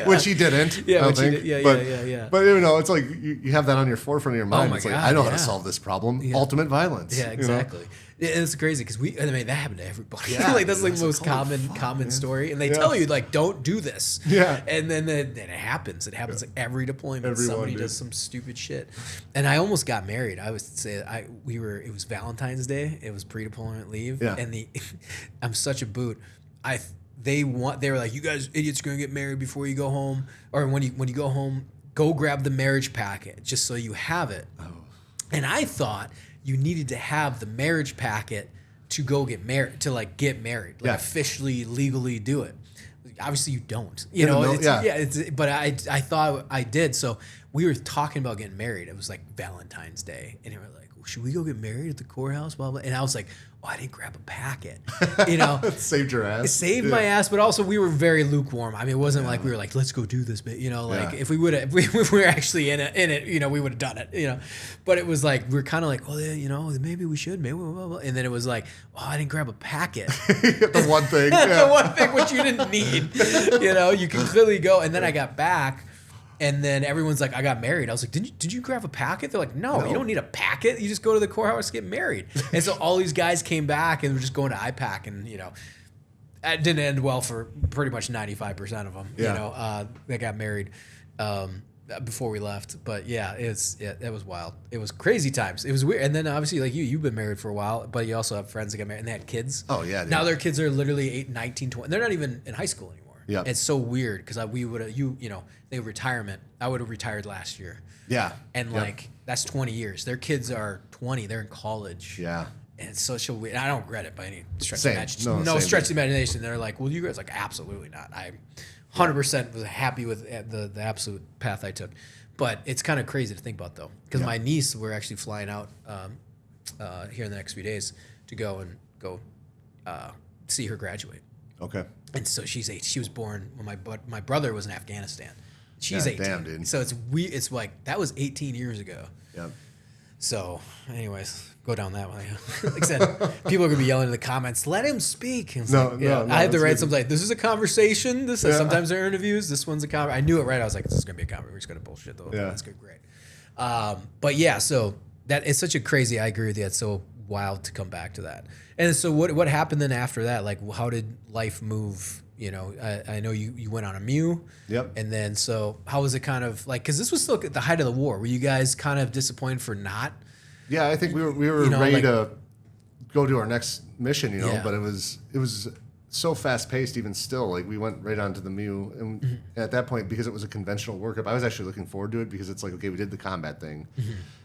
Which he didn't. Yeah, I don't think. But you know, it's like you have that on your forefront of your mind. It's like, I know how to solve this problem. Ultimate violence. Yeah, exactly. And it's crazy because that happened to everybody. Like that's like the most common story. And they tell you like, don't do this. Yeah. And then it happens. It happens like every deployment. Somebody does some stupid shit. And I almost got married. I would say it was Valentine's Day. It was pre-deployment leave. Yeah. And I'm such a boot. They were like, you guys idiots are gonna get married before you go home, or when you go home, go grab the marriage packet just so you have it. Oh. And I thought you needed to have the marriage packet to go get married, get married, officially, legally do it. Obviously, you don't. But I thought I did. So we were talking about getting married. It was like Valentine's Day, and they were like, "Should we go get married at the courthouse?" Blah blah. And I was like, "Oh, I didn't grab a packet." It saved your ass. It saved my ass, but also we were very lukewarm. I mean, it wasn't like we were like, "Let's go do this," but if we were actually in it, we would have done it. But it was like we were kind of like, "Well, maybe we should, maybe." Blah, blah. And then it was like, "Oh, I didn't grab a packet." The one thing, the one thing which you didn't need. You can clearly go. And then I got back. And then everyone's like, I got married. I was like, did you grab a packet? They're like, no, you don't need a packet. You just go to the courthouse to get married. And so all these guys came back and were just going to IPAC, and it didn't end well for pretty much 95% of them. They got married before we left. But it was wild. It was crazy times. It was weird. And then obviously, like you've been married for a while, but you also have friends that got married and they had kids. Oh yeah. Dude. Now their kids are literally 8, 19, 20. They're not even in high school anymore. Yeah, it's so weird because they retirement. I would have retired last year. Yeah, and that's 20 years. Their kids are 20. They're in college. Yeah, and it's such a weird. I don't regret it by any stretch of imagination. No stretch of imagination. They're like, well, you guys like absolutely not. I 100% was happy with the absolute path I took, but it's kind of crazy to think about though because my niece, we're actually flying out here in the next few days to go see her graduate. Okay. And so she's 8. She was born when my brother was in Afghanistan. She's 18. Damn, dude. So it's like that was 18 years ago. Yeah. So, anyways, go down that way. Like I said, people are gonna be yelling in the comments, "Let him speak." I had to write something like, "This is a conversation." Sometimes there are interviews. This one's a conversation. I knew it right. I was like, "This is gonna be a conversation. We're just gonna bullshit though." Yeah. That's good, great. But yeah, so that is such a crazy. I agree with you. It's so wild to come back to that. And so what happened then after that? Like, how did life move? I know you went on a MEU. Yep. And then so how was it kind of like? Because this was still at the height of the war. Were you guys kind of disappointed for not? Yeah, I think we were ready to go to our next mission. But it was so fast paced. Even still, like we went right on to the MEU, and at that point, because it was a conventional workup, I was actually looking forward to it because it's like, okay, we did the combat thing.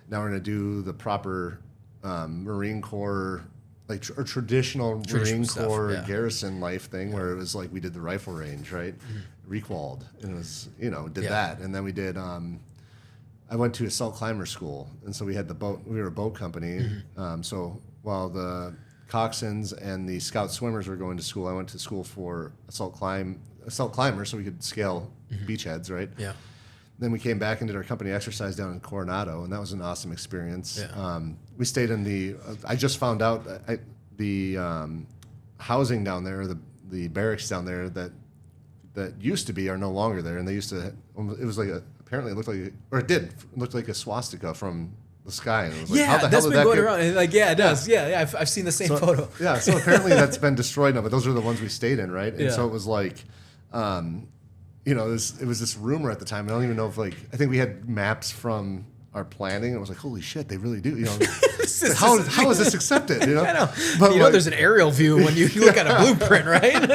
Now we're gonna do the proper Marine Corps. Like a traditional Marine Corps garrison life thing where it was like we did the rifle range, right? Requalled. And it was, did that. And then we did, I went to assault climber school. And so we had we were a boat company. So while the coxswains and the scout swimmers were going to school, I went to school for assault climbers so we could scale beachheads, right? Yeah. Then we came back and did our company exercise down in Coronado, and that was an awesome experience. Yeah. We stayed in I just found out the housing down there, the barracks down there that used to be are no longer there, and they used to. It was like apparently it looked like, or it did look like a swastika from the sky. And it was like, how the that's hell been going around. And it does. Yeah, I've seen the same photo. Yeah, so apparently that's been destroyed now, but those are the ones we stayed in, right? And so it was like. It was this rumor at the time. I don't even know if I think we had maps from our planning. I was like, holy shit, they really do. You know, how is this accepted? You know, I know. But there's an aerial view when you look at a blueprint, right?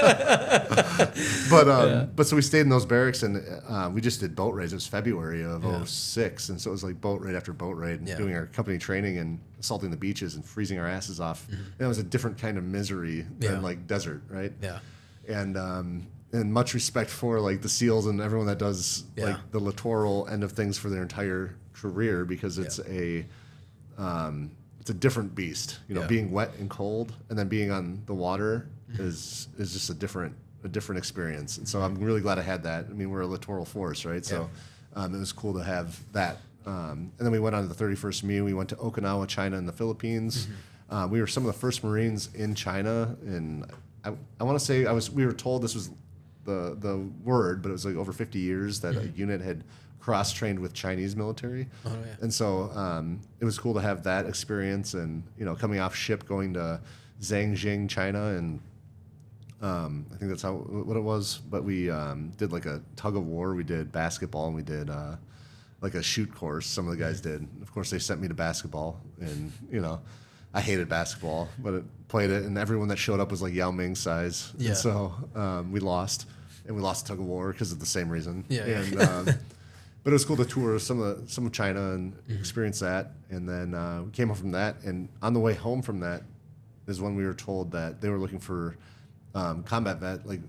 But so we stayed in those barracks, and we just did boat raids. It was February of '06, and so it was like boat raid after boat raid, and doing our company training and assaulting the beaches and freezing our asses off. And it was a different kind of misery than like desert, right? Yeah. And much respect for like the SEALs and everyone that does like the littoral end of things for their entire career, because it's a different beast. You know, being wet and cold and then being on the water is just a different experience. And so I'm really glad I had that. I mean, we're a littoral force, right? So it was cool to have that. And then we went on to the 31st MEU. We went to Okinawa, China, and the Philippines. We were some of the first Marines in China, and I want to say we were told this was the word, but it was like over 50 years that a unit had cross-trained with Chinese military. Oh, yeah. And so it was cool to have that experience, and, you know, coming off ship, going to Zhangjiang, China, and I think that's what it was. But we did like a tug of war. We did basketball, and we did like a shoot course. Some of the guys did. Of course, they sent me to basketball, and, you know, I hated basketball, but played it, and everyone that showed up was like Yao Ming size. Yeah. And so we lost, and we lost tug of war because of the same reason. Yeah. And but it was cool to tour some of China and experience that. And then we came home from that, and on the way home from that is when we were told that they were looking for combat vet, like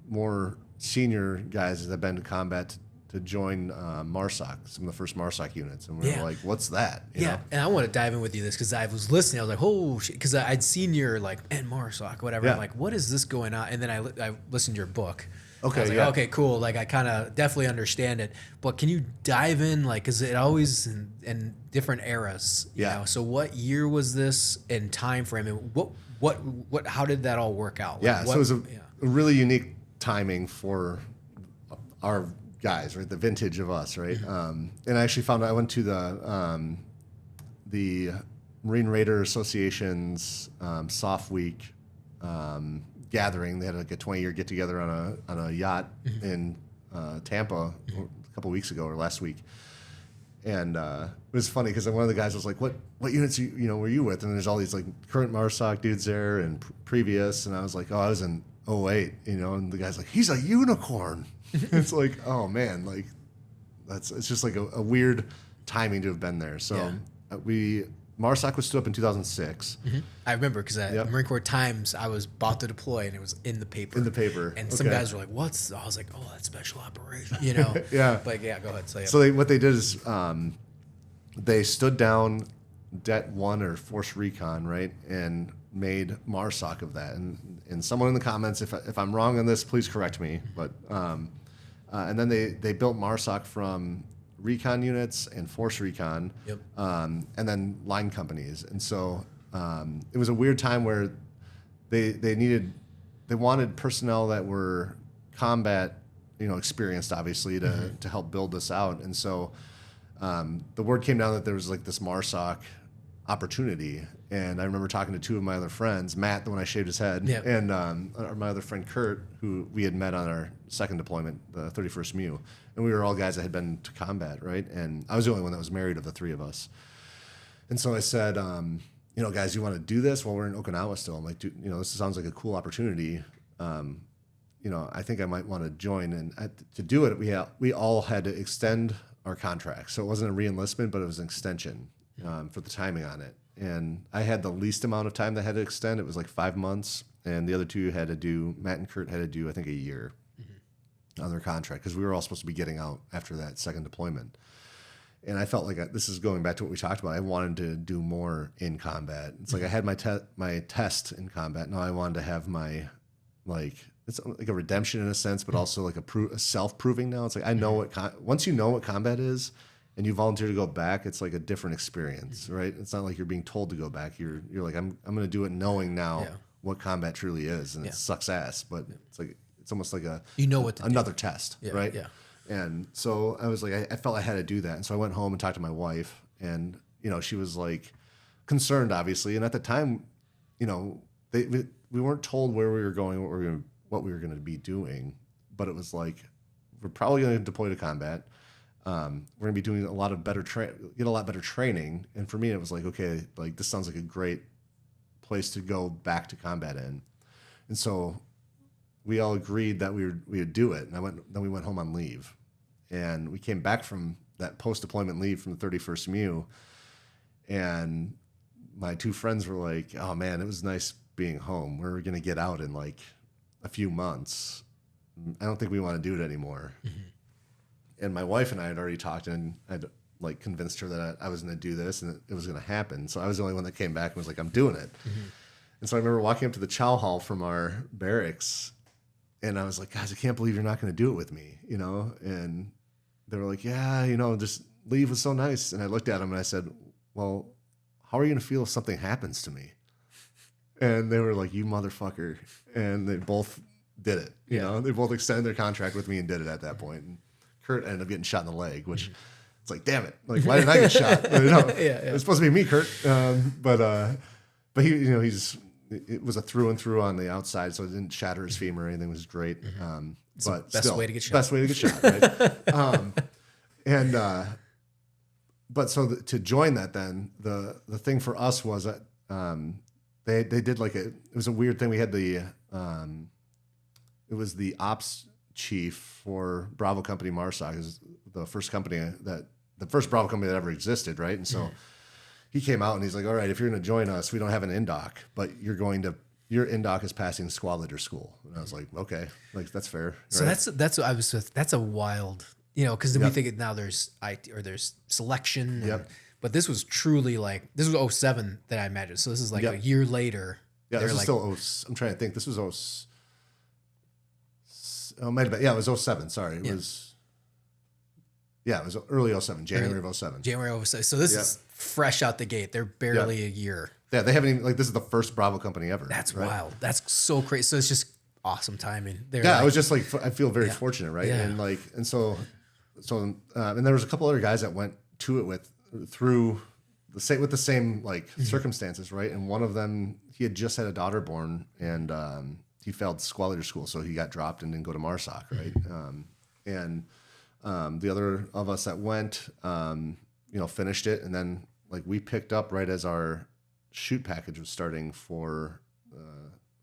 more senior guys that have been to combat to join MARSOC, some of the first MARSOC units. And we were like, what's that? You know? And I want to dive in with you this, because I was listening. I was like, oh, shit, because I'd seen your, like, and MARSOC, whatever. I'm like, what is this going on? And then I listened to your book. Okay, I was like, okay, cool. Like, I kind of definitely understand it. But can you dive in, like, because it always in different eras, you know? So what year was this in time frame? And what how did that all work out? Like, so it was a really unique timing for our guys, right? The vintage of us, right? And I actually found I went to the Marine Raider Association's Soft Week gathering. They had like a 20-year get together on a yacht in Tampa a couple weeks ago or last week. And it was funny because one of the guys was like, "What units were you with?" And there's all these like current MARSOC dudes there and previous, and I was like, "Oh, I was in '08," you know. And the guy's like, "He's a unicorn." It's like, oh man, like it's just like a weird timing to have been there. So MARSOC was stood up in 2006. I remember because at Marine Corps Times, I was about to deploy, and it was in the paper. And some guys were like, "What's?" I was like, "Oh, that's special operation," you know. But go ahead. So what they did is they stood down Det 1 or Force Recon, right, and made MARSOC of that. And someone in the comments, if I'm wrong on this, please correct me. But and then they built MARSOC from recon units and Force Recon, and then line companies. And so it was a weird time where they wanted personnel that were combat, experienced, obviously, to help build this out. And so the word came down that there was like this MARSOC opportunity. And I remember talking to two of my other friends, Matt, the one I shaved his head, and my other friend Kurt, who we had met on our second deployment, the 31st MEU. And we were all guys that had been to combat, right? And I was the only one that was married of the three of us. And so I said, guys, you want to do this? Well, we're in Okinawa still. I'm like, dude, this sounds like a cool opportunity. I think I might want to join. And to do it, we all had to extend our contract. So it wasn't a re-enlistment, but it was an extension for the timing on it. And I had the least amount of time that had to extend. It was like 5 months. And the other two Matt and Kurt had to do, I think, a year on their contract, because we were all supposed to be getting out after that second deployment. And I felt like this is going back to what we talked about. I wanted to do more in combat. It's like I had my test in combat. Now I wanted to have my, it's like a redemption in a sense, but also like a self-proving now. It's like I know once you know what combat is, and you volunteer to go back, it's like a different experience, right? It's not like you're being told to go back. You're like, I'm going to do it knowing now what combat truly is, and it sucks ass, but it's almost like another test, right? Yeah. And so I was like, I felt I had to do that, and so I went home and talked to my wife, and she was like concerned, obviously, and at the time, we weren't told where we were going, what we were going to be doing, but it was like we're probably going to deploy to combat. we're gonna be doing a lot better training. And for me, it was like, okay, like this sounds like a great place to go back to combat in. And so we all agreed that we would do it. And then we went home on leave, and we came back from that post-deployment leave from the 31st MU, and my two friends were like, oh man, it was nice being home. We're gonna get out in like a few months. I don't think we want to do it anymore. And my wife and I had already talked, and I'd like convinced her that I was going to do this and it was going to happen. So I was the only one that came back and was like, I'm doing it. And so I remember walking up to the chow hall from our barracks, and I was like, guys, I can't believe you're not going to do it with me, you know? And they were like, yeah, you know, just leave was so nice. And I looked at them and I said, well, how are you going to feel if something happens to me? And they were like, you motherfucker. And they both did it. You know, they both extended their contract with me and did it at that point. And Kurt ended up getting shot in the leg, which it's like, damn it. Like, why didn't I get shot? You know, it was supposed to be me, Kurt. But he, you know, it was a through and through on the outside, so it didn't shatter his femur or anything. It was great. But best still, way to get shot. Best way to get shot, right? But so to join that, then the thing for us was that they did like it was a weird thing. We had it was the ops chief for Bravo Company MARSOC, is the first Bravo company that ever existed, right? And so he came out and he's like, all right, if you're going to join us, we don't have an indoc, but your indoc is passing squad leader school. And I was like, okay, like that's fair. So right? that's what I was with. That's a wild, you know, because we think now there's there's selection. But this was truly like, this was 07 that I imagine. So this is like a year later. Yeah, this is still, I'm trying to think. This was it might have been, it was 07. Sorry. It was early 07, January of 07. January of 07. So this is fresh out the gate. They're barely a year. Yeah, they haven't even, like, this is the first Bravo company ever. That's wild. That's so crazy. So it's just awesome timing. I was just like, I feel very fortunate, right? Yeah. And so and there was a couple other guys that went to it with the same like circumstances, right? And one of them, he had just had a daughter born, and he failed squad leader school, so he got dropped and didn't go to MARSOC, right? And the other of us that went, finished it, and then like we picked up right as our shoot package was starting for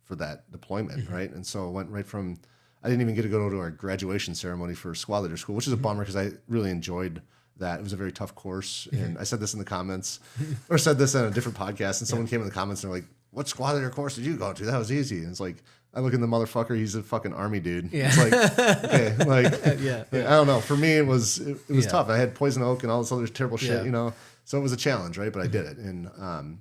that deployment, right? And so it went right from, I didn't even get to go to our graduation ceremony for squad leader school, which is a bummer because I really enjoyed that. It was a very tough course, and I said this in the comments, or said this on a different podcast, and someone came in the comments and they're like, what squad leader course did you go to? That was easy. And it's like, I look in the motherfucker, he's a fucking army dude. Yeah. It's like, okay, like, I don't know. For me, it was tough. I had poison oak and all this other terrible shit, you know? So it was a challenge, right? But I did it. And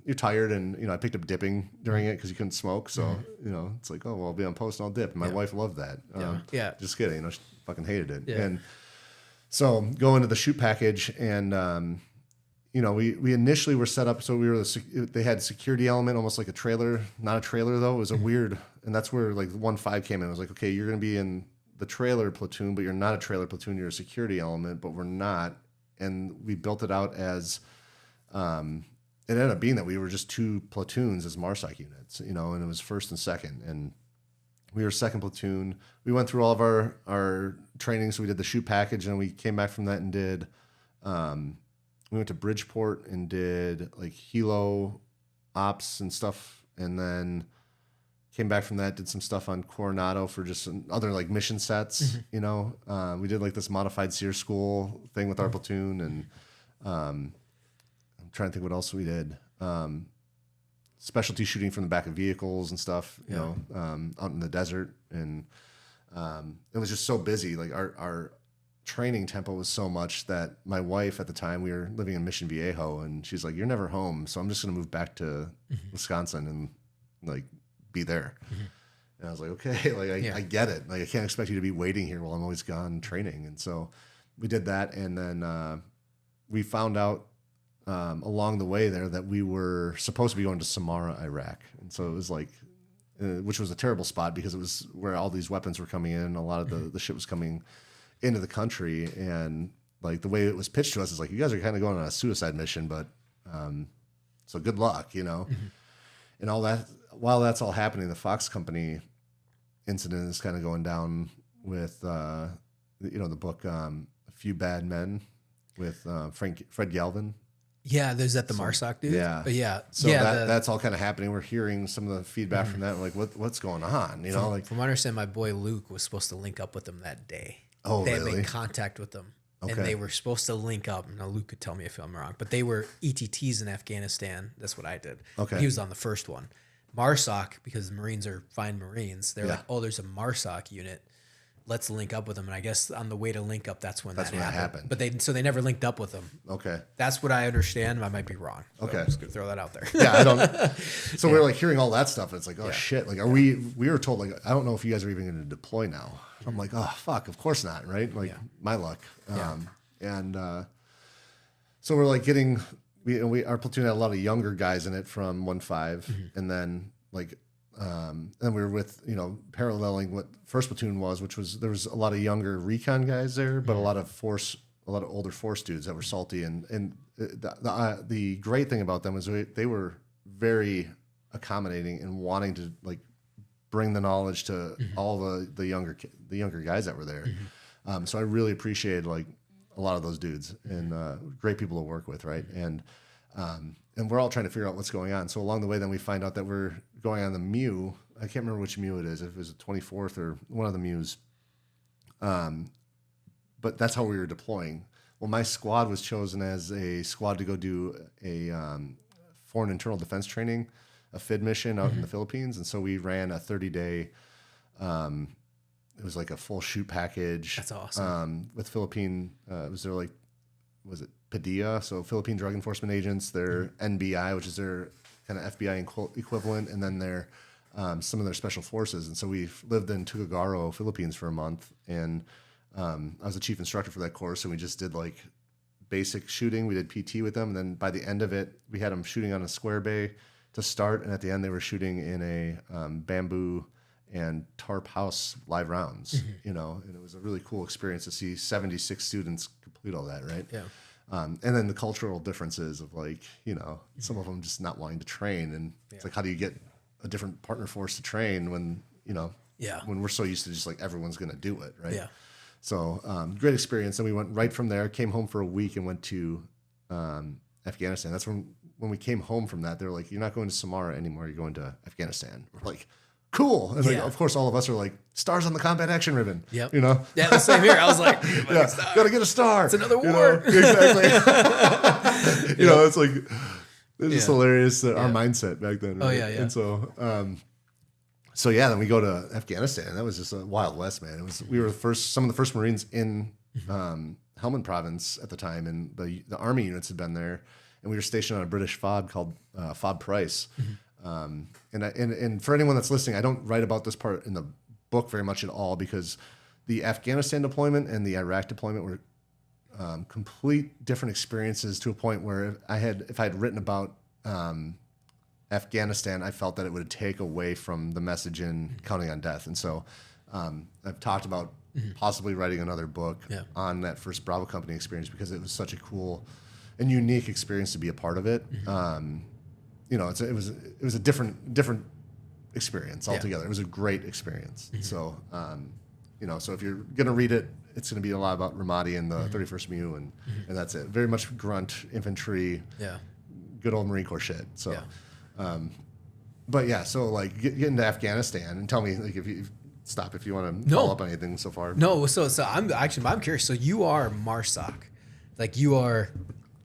you're tired, and, you know, I picked up dipping during it because you couldn't smoke. So, you know, it's like, oh, well, I'll be on post and I'll dip. And my wife loved that. Just kidding. You know, she fucking hated it. Yeah. And so go into the shoot package, and, you know, we initially were set up, so they had security element, almost like a trailer, not a trailer though. It was a weird, and that's where like 1-5 came in. It was like, okay, you're going to be in the trailer platoon, but you're not a trailer platoon. You're a security element, but we're not. And we built it out as, it ended up being that we were just 2 platoons as MARSOC units, you know, and it was first and second. And we were second platoon. We went through all of our training. So we did the shoot package, and we came back from that and did, we went to Bridgeport and did like helo ops and stuff, and then came back from that, did some stuff on Coronado for just some other like mission sets, you know. We did like this modified SEER school thing with our platoon, and I'm trying to think what else we did. Specialty shooting from the back of vehicles and stuff, you know, out in the desert. And it was just so busy. Like our training tempo was so much that my wife at the time, we were living in Mission Viejo, and she's like, you're never home, so I'm just going to move back to Wisconsin and like be there. And I was like, okay, like I get it. Like I can't expect you to be waiting here while I'm always gone training. And so we did that. And then we found out along the way there that we were supposed to be going to Samarra, Iraq. And so it was like, which was a terrible spot because it was where all these weapons were coming in. A lot of the shit was coming into the country, and like the way it was pitched to us is like, you guys are kind of going on a suicide mission, but so good luck, you know. And all that, while that's all happening, the Fox Company incident is kind of going down with you know, the book Few Bad Men with Fred Galvin. Yeah, there's that the MARSOC dude. Yeah, but yeah. So that's all kind of happening. We're hearing some of the feedback from that. Like, what's going on? You know, like from what I understand, my boy Luke was supposed to link up with them that day. Oh, they really? had made contact with them, and they were supposed to link up. Now Luke could tell me if I'm wrong, but they were ETTs in Afghanistan. That's what I did. Okay, he was on the first one. MARSOC, because the Marines are fine Marines. They're like, oh, there's a MARSOC unit. Let's link up with them. And I guess on the way to link up, that's when that happened. But they never linked up with them. Okay. That's what I understand. I might be wrong. So okay. I'm just gonna throw that out there. Yeah, I don't. So we're like hearing all that stuff. And it's like, oh shit. Like, we were told, like, I don't know if you guys are even going to deploy now. I'm like, oh fuck, of course not. Right. Like my luck. So we're like getting, our platoon had a lot of younger guys in it from 1-5. And then like, and we were with, paralleling what first platoon was, which was, there was a lot of younger recon guys there, but a lot of older force dudes that were salty. And the great thing about them was they were very accommodating and wanting to like bring the knowledge to all the younger guys that were there. So I really appreciated like a lot of those dudes and great people to work with. Right. And we're all trying to figure out what's going on. So along the way, then we find out that we're going on the MEU. I can't remember which MEU it is, if it was the 24th or one of the MEUs. But that's how we were deploying. Well, my squad was chosen as a squad to go do a foreign internal defense training, a FID mission out in the Philippines. And so we ran a 30-day, it was like a full shoot package. That's awesome. With Philippine, was it Padilla? So Philippine Drug Enforcement Agents, their NBI, which is their kind of FBI equivalent, and then their some of their special forces. And so we lived in Tuguegarao, Philippines for a month, and I was the chief instructor for that course, and we just did like basic shooting. We did PT with them, and then by the end of it, we had them shooting on a square bay to start, and at the end they were shooting in a bamboo and tarp house live rounds, and it was a really cool experience to see 76 students complete all that, right? Yeah. And then the cultural differences of like, some of them just not wanting to train, and it's like, how do you get a different partner force to train when, when we're so used to just like everyone's going to do it, right? Yeah. So great experience. And we went right from there, came home for a week and went to Afghanistan. That's when we came home from that, they were like, you're not going to Samara anymore, you're going to Afghanistan. We're like, cool. And like, of course, all of us are like, stars on the combat action ribbon. Yep. Yeah, the same here. I was like, gotta get a star. It's another war. Exactly. It's like, it's just hilarious that our mindset back then. Right? Oh, yeah. And so, then we go to Afghanistan. That was just a Wild West, man. We were some of the first Marines in Helmand province at the time, and the army units had been there, and we were stationed on a British FOB called FOB Price. And for anyone that's listening, I don't write about this part in the book very much at all, because the Afghanistan deployment and the Iraq deployment were complete different experiences, to a point where if I had written about Afghanistan, I felt that it would take away from the message in Counting on Death. And so I've talked about possibly writing another book on that first Bravo Company experience, because it was such a cool and unique experience to be a part of it. It was a different experience altogether. It was a great experience. So, so if you're going to read it, it's going to be a lot about Ramadi and the 31st MEU, and that's it. Very much grunt infantry, good old Marine Corps shit. So, so like get into Afghanistan and tell me, like, if you want to follow up on anything so far. No, so I'm curious. So you are MARSOC, like you are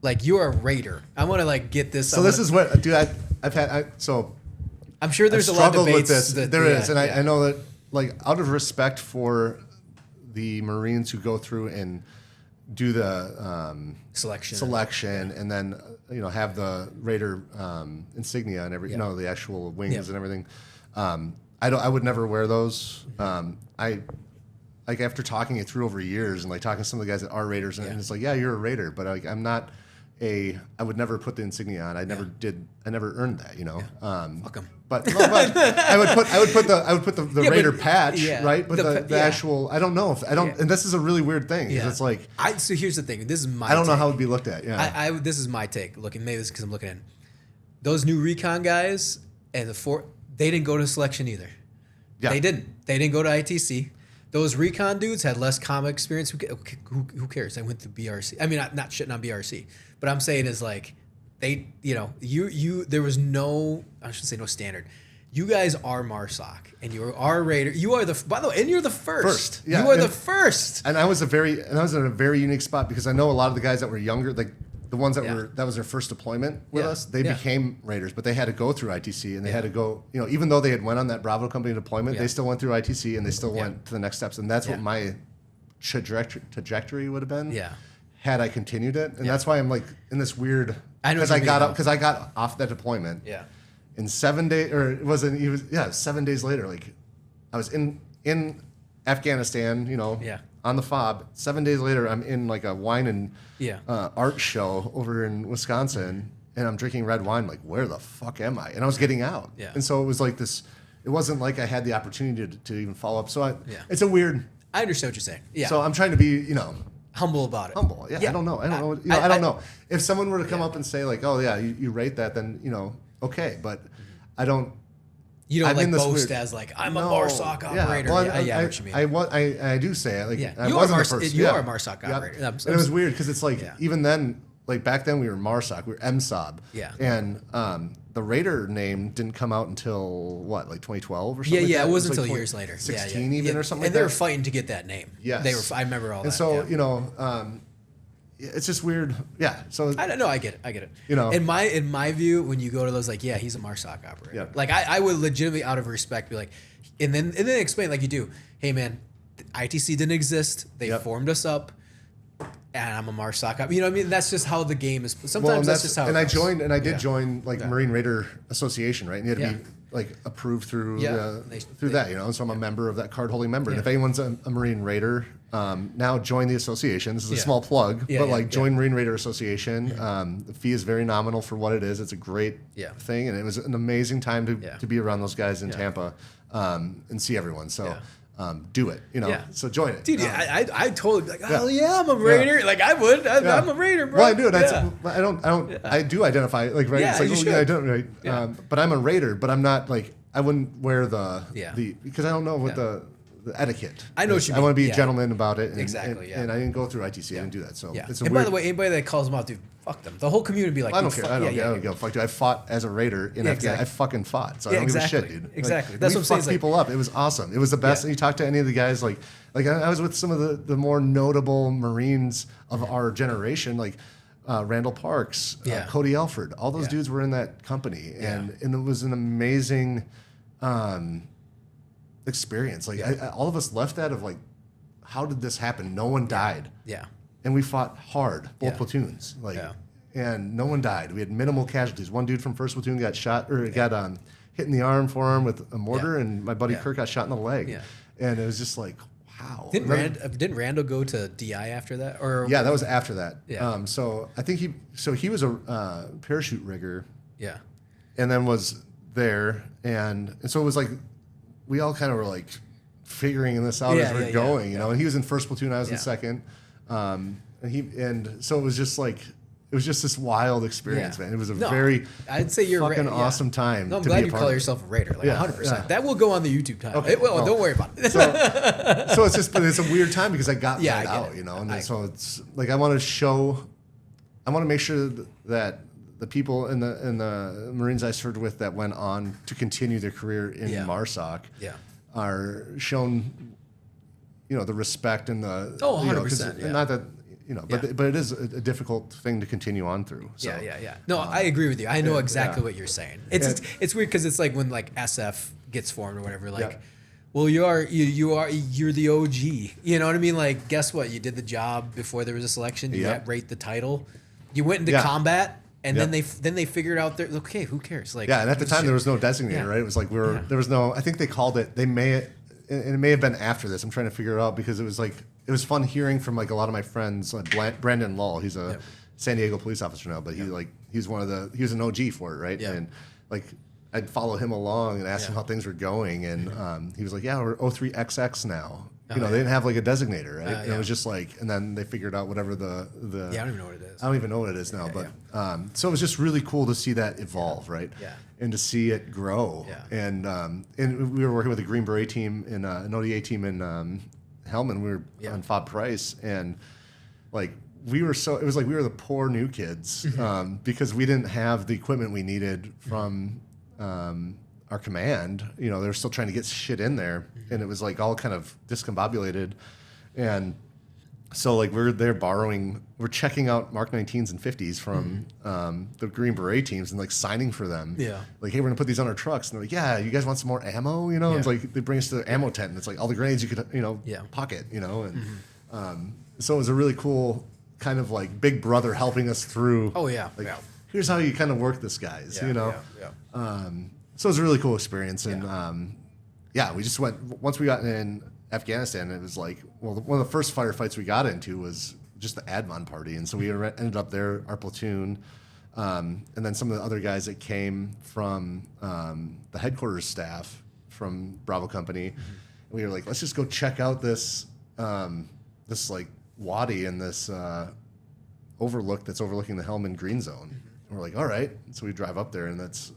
a Raider. I want to like get this. So this is what, dude. I'm sure there's a lot of debates with this. There is, and I know that, like, out of respect for the Marines who go through and do the selection, and then have the Raider insignia and the actual wings and everything. I would never wear those. After talking it through over years and like talking to some of the guys that are Raiders, and it's like, yeah, you're a Raider, but like, I'm not. I would never put the insignia on. I never did. I never earned that, Fuck 'em. But I would put the Raider patch, right? But the actual, I don't know if I don't. And this is a really weird thing. It's like, so here's the thing. This is my. I don't know how it would be looked at. Yeah. This is my take. Looking, maybe it's because I'm looking at those new recon guys and they didn't go to selection either. Yeah. They didn't go to ITC. Those recon dudes had less combat experience. Who cares? I went to BRC. I mean, not shitting on BRC, but I'm saying is like they, there was no, I shouldn't say no standard. You guys are MARSOC, and you are Raider. You are by the way, and you're the first. Yeah, you are the first. And I was in a very unique spot because I know a lot of the guys that were younger, like the ones that was their first deployment with us, they became Raiders, but they had to go through ITC, and they had to go, even though they had went on that Bravo company deployment, they still went through ITC, and they still went to the next steps, and that's what my trajectory would have been. Yeah. Had I continued it, and that's why I'm like in this weird. Because I got off that deployment. Yeah. In 7 days, or it wasn't. 7 days later, like I was in Afghanistan, on the FOB. 7 days later, I'm in like a wine and art show over in Wisconsin, and I'm drinking red wine. Like, where the fuck am I? And I was getting out. Yeah. And so it was like this. It wasn't like I had the opportunity to even follow up. So it's a weird. I understand what you're saying. Yeah. So I'm trying to be, humble about it. Humble. Yeah. I don't know. I don't know. If someone were to come up and say like, oh yeah, you rate that, then okay, but I don't. You don't like boast as like I'm a MARSOC operator. Well, I get what you mean. I do say it. Like I you wasn't are the first. You are a MARSOC operator. And it was weird because it's like even then, like back then we were MARSOC, we were MSOB. Yeah. And the Raider name didn't come out until what, like 2012 or something. Yeah, it wasn't until years later. 16 even or something. And they were fighting to get that name. Yes. They were. I remember all that. And so it's just weird. Yeah. So I don't know. I get it. In my view, when you go to those, like, he's a MARSOC operator. Yeah. Like I would legitimately, out of respect, be like, and then explain like you do. Hey man, ITC didn't exist. They formed us up, and I'm a MARSOC operator. You know what I mean? That's just how the game is. Sometimes that's just how. And I did join like Marine Raider Association, right? And you had to be like approved through that. So I'm a member of that card holding member. And if anyone's a Marine Raider. Now join the association. This is a small plug, but join Marine Raider Association. The fee is very nominal for what it is. It's a great thing, and it was an amazing time to be around those guys in Tampa and see everyone. So do it, So join it, dude. I totally be like, oh yeah, I'm a Raider. Like I would. I'm a Raider, bro. Well, I do. I do identify like right. It's like I don't right. But I'm a Raider. But I'm not like I wouldn't wear the because I don't know what the etiquette. I know what you mean. I want to be a gentleman about it. And, exactly. And I didn't go through ITC. I didn't do that. So it's a and by the way, anybody that calls them out, dude, fuck them. The whole community would be like, I don't care. I don't give a fuck, dude. I fought as a Raider in Afghanistan. I fucking fought. So I don't give a shit, dude. Exactly. That's what I'm saying. People up. It was awesome. It was the best. And you talk to any of the guys, like I was with some of the more notable Marines of our generation, like Randall Parks, Cody Elford. All those dudes were in that company, and it was an amazing. Experience. Like all of us left that of like, how did this happen? No one died. Yeah. And we fought hard, both platoons. Like, and no one died. We had minimal casualties. One dude from first platoon got shot or got hit in the arm forearm with a mortar, and my buddy Kirk got shot in the leg. Yeah. And it was just like, wow. Didn't Randall go to DI after that? Or that was after that. Yeah. So I think he was a parachute rigger. Yeah. And then was there, and so it was like. We all kind of were like figuring this out as we're going, And he was in first platoon, I was in second, and so it was just like this wild experience, man. It was I'd say you're fucking awesome time. No, I'm glad you call yourself a Raider, like 100%. That will go on the YouTube channel. Okay, don't worry about it. So it's just, but it's a weird time because I got that out, and so it's like I want to make sure that. The people in the Marines I served with that went on to continue their career in MARSOC are shown, the respect and the 100%. Not that but it is a difficult thing to continue on through. So, No, I agree with you. I know exactly what you're saying. It's weird because it's like when like SF gets formed or whatever. Like, well, you're the OG. You know what I mean? Like, guess what? You did the job before there was a selection. You got rate the title. You went into combat. And then they figured out there. Okay, who cares? Like and at the time there was no designator, right? It was like there was no. I think they called it. It may have been after this. I'm trying to figure it out because it was fun hearing from like a lot of my friends. Like Brandon Lull, he's a San Diego police officer now, but he was an OG for it, right? And like I'd follow him along and ask him how things were going, and he was like, we're 03XX now. They didn't have like a designator, right? And it was just like, and then they figured out whatever the I don't even know what it is. I don't even know what it is now, but so it was just really cool to see that evolve, right? Yeah. And to see it grow. Yeah. And we were working with a Green Beret team in an ODA team in Hellman. We were on Fob Price, and like it was like we were the poor new kids because we didn't have the equipment we needed from our command. You know, they were still trying to get shit in there, and it was like all kind of discombobulated. And so like we're checking out Mark 19s and 50s from the Green Beret teams and like signing for them. Yeah. Like, hey, we're gonna put these on our trucks. And they're like, yeah, you guys want some more ammo? You know, it's like they bring us to the ammo tent and it's like all the grenades you could, pocket, and so it was a really cool kind of like big brother helping us through. Oh yeah. Like, here's how you kind of work this, guys, So it was a really cool experience. And we just went, once we got in Afghanistan, it was like, well, one of the first firefights we got into was just the Advon party. And so we ended up there, our platoon, and then some of the other guys that came from the headquarters staff from Bravo Company. And we were like, let's just go check out this this like wadi and this overlook that's overlooking the Helmand Green Zone. And we're like, all right. So we drive up there, and that's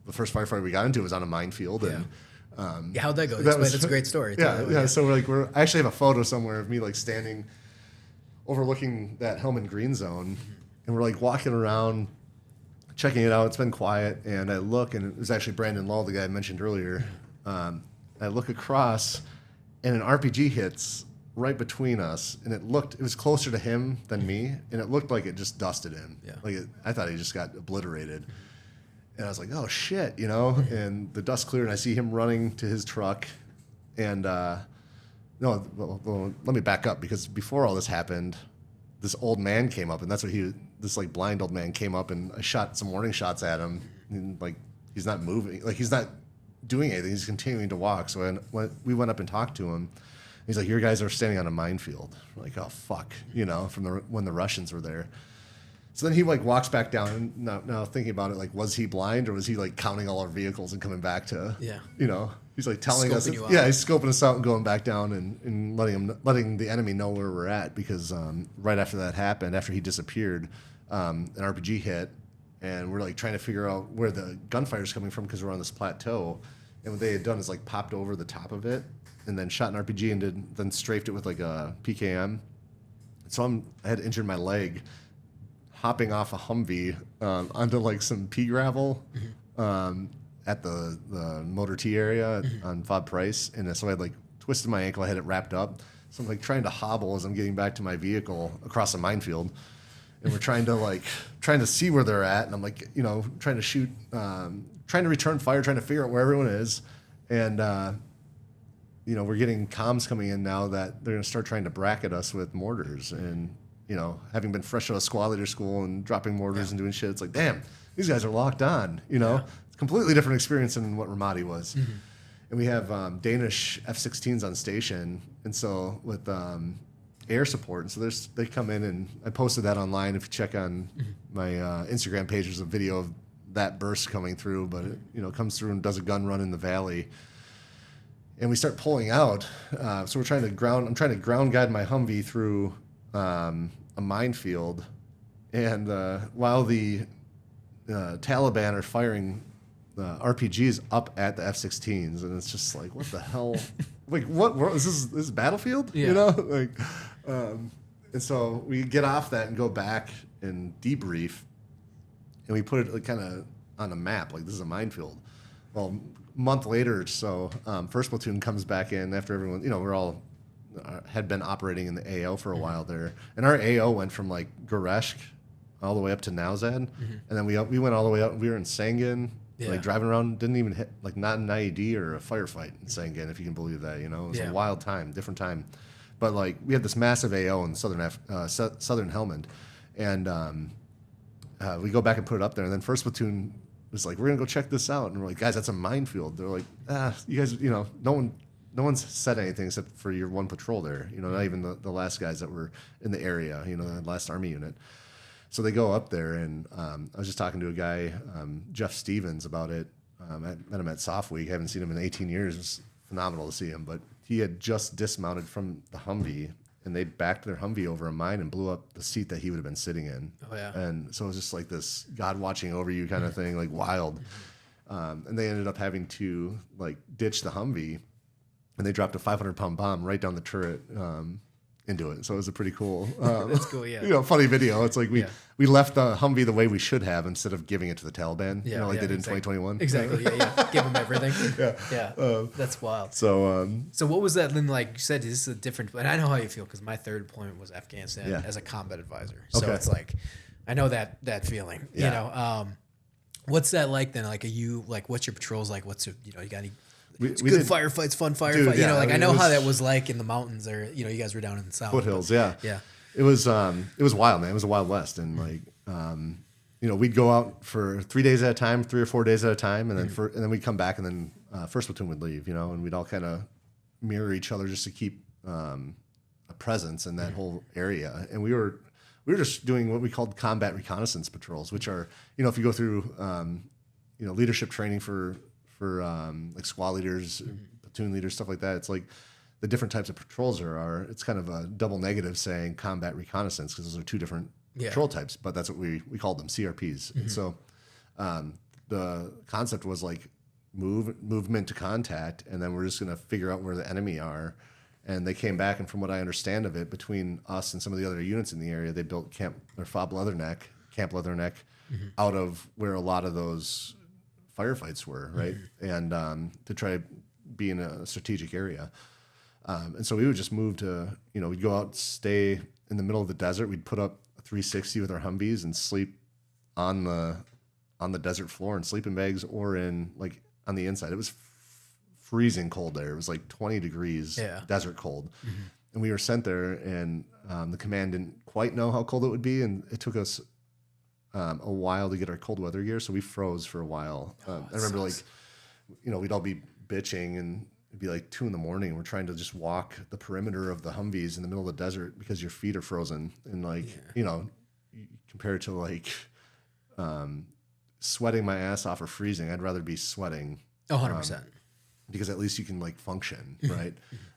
the first firefight we got into was on a minefield. And how'd that go? That's a great story. So I actually have a photo somewhere of me like standing overlooking that Helmand Green Zone, and we're like walking around checking it out. It's been quiet, and I look, and it was actually Brandon Lull, the guy I mentioned earlier. I look across, and an RPG hits right between us, and it was closer to him than me, and it looked like it just dusted him. I thought he just got obliterated. And I was like, oh, shit, and the dust cleared, and I see him running to his truck. And, let me back up, because before all this happened, this old man came up, and that's what this, like, blind old man came up, and I shot some warning shots at him. And, like, he's not moving. Like, he's not doing anything. He's continuing to walk. So when we went up and talked to him, he's like, your guys are standing on a minefield. We're like, oh, fuck, from when the Russians were there. So then he like walks back down, and now thinking about it, like, was he blind, or was he like counting all our vehicles and coming back to, he's like telling us, he's scoping us out and going back down and letting the enemy know where we're at, because right after that happened, after he disappeared, an RPG hit, and we're like trying to figure out where the gunfire's coming from, because we're on this plateau, and what they had done is like popped over the top of it and then shot an RPG and then strafed it with like a PKM. So I had injured my leg hopping off a Humvee onto like some pea gravel at the Motor T area on Fob Price, and so I had like twisted my ankle. I had it wrapped up, so I'm like trying to hobble as I'm getting back to my vehicle across a minefield, and we're trying to see where they're at, and I'm like trying to shoot, trying to return fire, trying to figure out where everyone is, and we're getting comms coming in now that they're going to start trying to bracket us with mortars. And having been fresh out of squad leader school and dropping mortars and doing shit, it's like, damn, these guys are locked on. It's a completely different experience than what Ramadi was. And we have Danish F-16s on station, and so with air support, and so they come in, and I posted that online. If you check on my Instagram page, there's a video of that burst coming through, but it comes through and does a gun run in the valley. And we start pulling out. So I'm trying to ground guide my Humvee through a minefield, and while the Taliban are firing RPGs up at the F-16s, and it's just like, what the hell? Like, what world is this Battlefield? And so we get off that and go back and debrief, and we put it like kind of on a map, like this is a minefield. Well, a month later or so, first platoon comes back in after everyone, we're all had been operating in the AO for a while there, and our AO went from like Goreshk all the way up to Nowzad, and then we went all the way up. We were in Sangin, like driving around, didn't even hit like not an IED or a firefight in Sangin, if you can believe that. It was a wild time, different time, but like we had this massive AO in southern Helmand, and we go back and put it up there, and then first platoon was like, we're gonna go check this out, and we're like, guys, that's a minefield. They're like, you guys, no one's said anything except for your one patrol there. Not even the last guys that were in the area. The last Army unit. So they go up there, and I was just talking to a guy, Jeff Stevens, about it. I met him at Soft Week. I haven't seen him in 18 years. It was phenomenal to see him. But he had just dismounted from the Humvee, and they backed their Humvee over a mine and blew up the seat that he would have been sitting in. Oh yeah. And so it was just like this God watching over you kind of thing, like wild. And they ended up having to like ditch the Humvee. and they dropped a 500-pound bomb right down the turret into it. So it was a pretty cool, that's cool. Yeah, funny video. It's like we left the Humvee the way we should have instead of giving it to the Taliban. Yeah, they did in 2021. Exactly. Yeah. Give them everything. Yeah. That's wild. So what was that then? Like you said, this is a different. And I know how you feel because my third deployment was Afghanistan as a combat advisor. So it's like I know that feeling. Yeah. What's that like then? Like, what's your patrols like? What's your, you got any we good did, firefights, fun firefight? Dude, yeah, I know how that was like in the mountains, or you guys were down in the south. Foothills, Yeah. It was wild, man. It was a Wild West, and we'd go out for 3 days at a time, 3 or 4 days at a time, and then we'd come back, and then first platoon would leave, and we'd all kind of mirror each other just to keep a presence in that whole area. And we were just doing what we called combat reconnaissance patrols, which are, if you go through leadership training for like squad leaders, platoon leaders, stuff like that. It's like the different types of patrols are. It's kind of a double negative saying combat reconnaissance because those are two different patrol types, but that's what we called them, CRPs. And so the concept was like movement to contact, and then we're just going to figure out where the enemy are. And they came back, and from what I understand of it, between us and some of the other units in the area, they built Camp Leatherneck out of where a lot of those firefights were, right? And to try to be in a strategic area. And so we would just move to, we'd go out, stay in the middle of the desert. We'd put up a 360 with our Humvees and sleep on the desert floor in sleeping bags or on the inside. It was freezing cold there. It was like 20 degrees, desert cold. And we were sent there, and the command didn't quite know how cold it would be, and it took us a while to get our cold weather gear, so we froze for a while. I remember we'd all be bitching, and it'd be like 2 a.m, and we're trying to just walk the perimeter of the Humvees in the middle of the desert because your feet are frozen. And compared to sweating my ass off or freezing, I'd rather be sweating. 100%. Because at least you can function, right?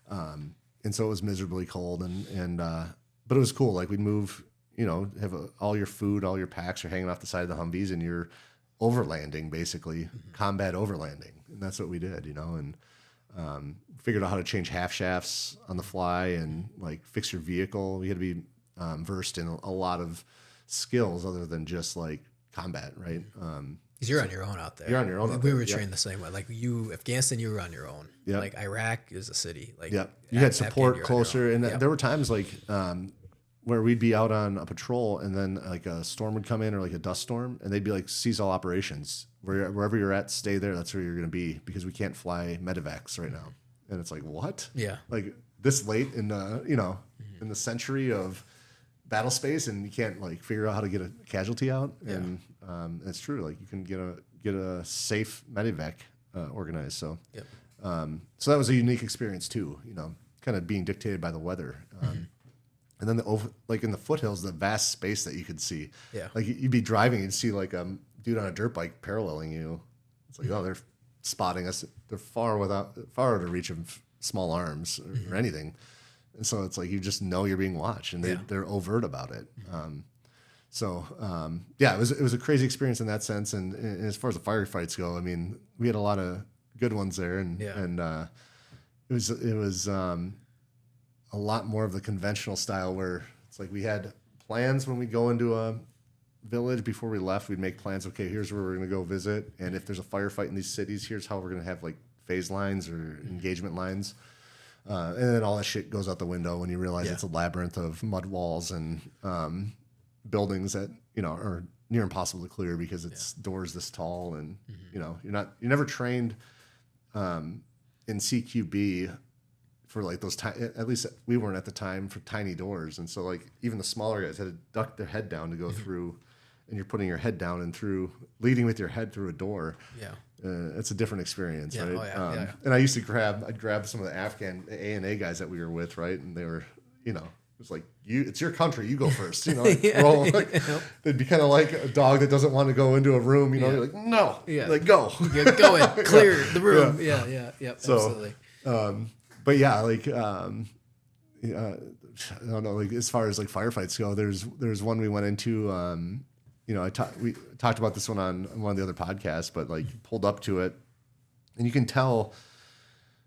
And so it was miserably cold, but it was cool. Like we'd move, have all your food, all your packs are hanging off the side of the Humvees, and you're overlanding, basically combat overlanding, and that's what we did, and figured out how to change half shafts on the fly and fix your vehicle. We had to be versed in a lot of skills other than just combat, right? Because you're on your own out there. You're on your own. We were trained the same way. Afghanistan, you were on your own. Yep. Iraq is a city. You had support closer, and there were times where we'd be out on a patrol, and then a storm would come in or a dust storm, and they'd be cease all operations. Wherever you're at, stay there. That's where you're going to be because we can't fly medevacs right now. And it's what? Yeah. This late in in the century of battle space, and you can't figure out how to get a casualty out. Yeah. And it's true. You can get a safe medevac organized. So, so that was a unique experience too. Kind of being dictated by the weather. And then in the foothills, the vast space that you could see. Yeah. You'd be driving and see a dude on a dirt bike paralleling you. It's oh, they're spotting us. They're far out of reach of small arms or anything. And so it's you just know you're being watched, and they're overt about it. It was a crazy experience in that sense. And as far as the firefights go, I mean, we had a lot of good ones there, and it was a lot more of the conventional style where it's we had plans when we go into a village. Before we left, we'd make plans. Okay, here's where we're going to go visit, and if there's a firefight in these cities, here's how we're going to have phase lines or engagement lines. And then all that shit goes out the window when you realize it's a labyrinth of mud walls and buildings that are near impossible to clear because it's doors this tall, and you're never trained in CQB for those at least we weren't at the time, for tiny doors. And so even the smaller guys had to duck their head down to go through, and you're putting your head down and leading with your head through a door. It's a different experience, right? Oh, and I used to I'd grab some of the Afghan A&A guys that we were with, right? And they were, it was it's your country, you go first, they'd be kind of like a dog that doesn't want to go into a room, you're no, go. Go in, clear the room. Yeah, so, absolutely. But I don't know, as far as firefights go, there's one we went into, we talked about this one on one of the other podcasts, but pulled up to it, and you can tell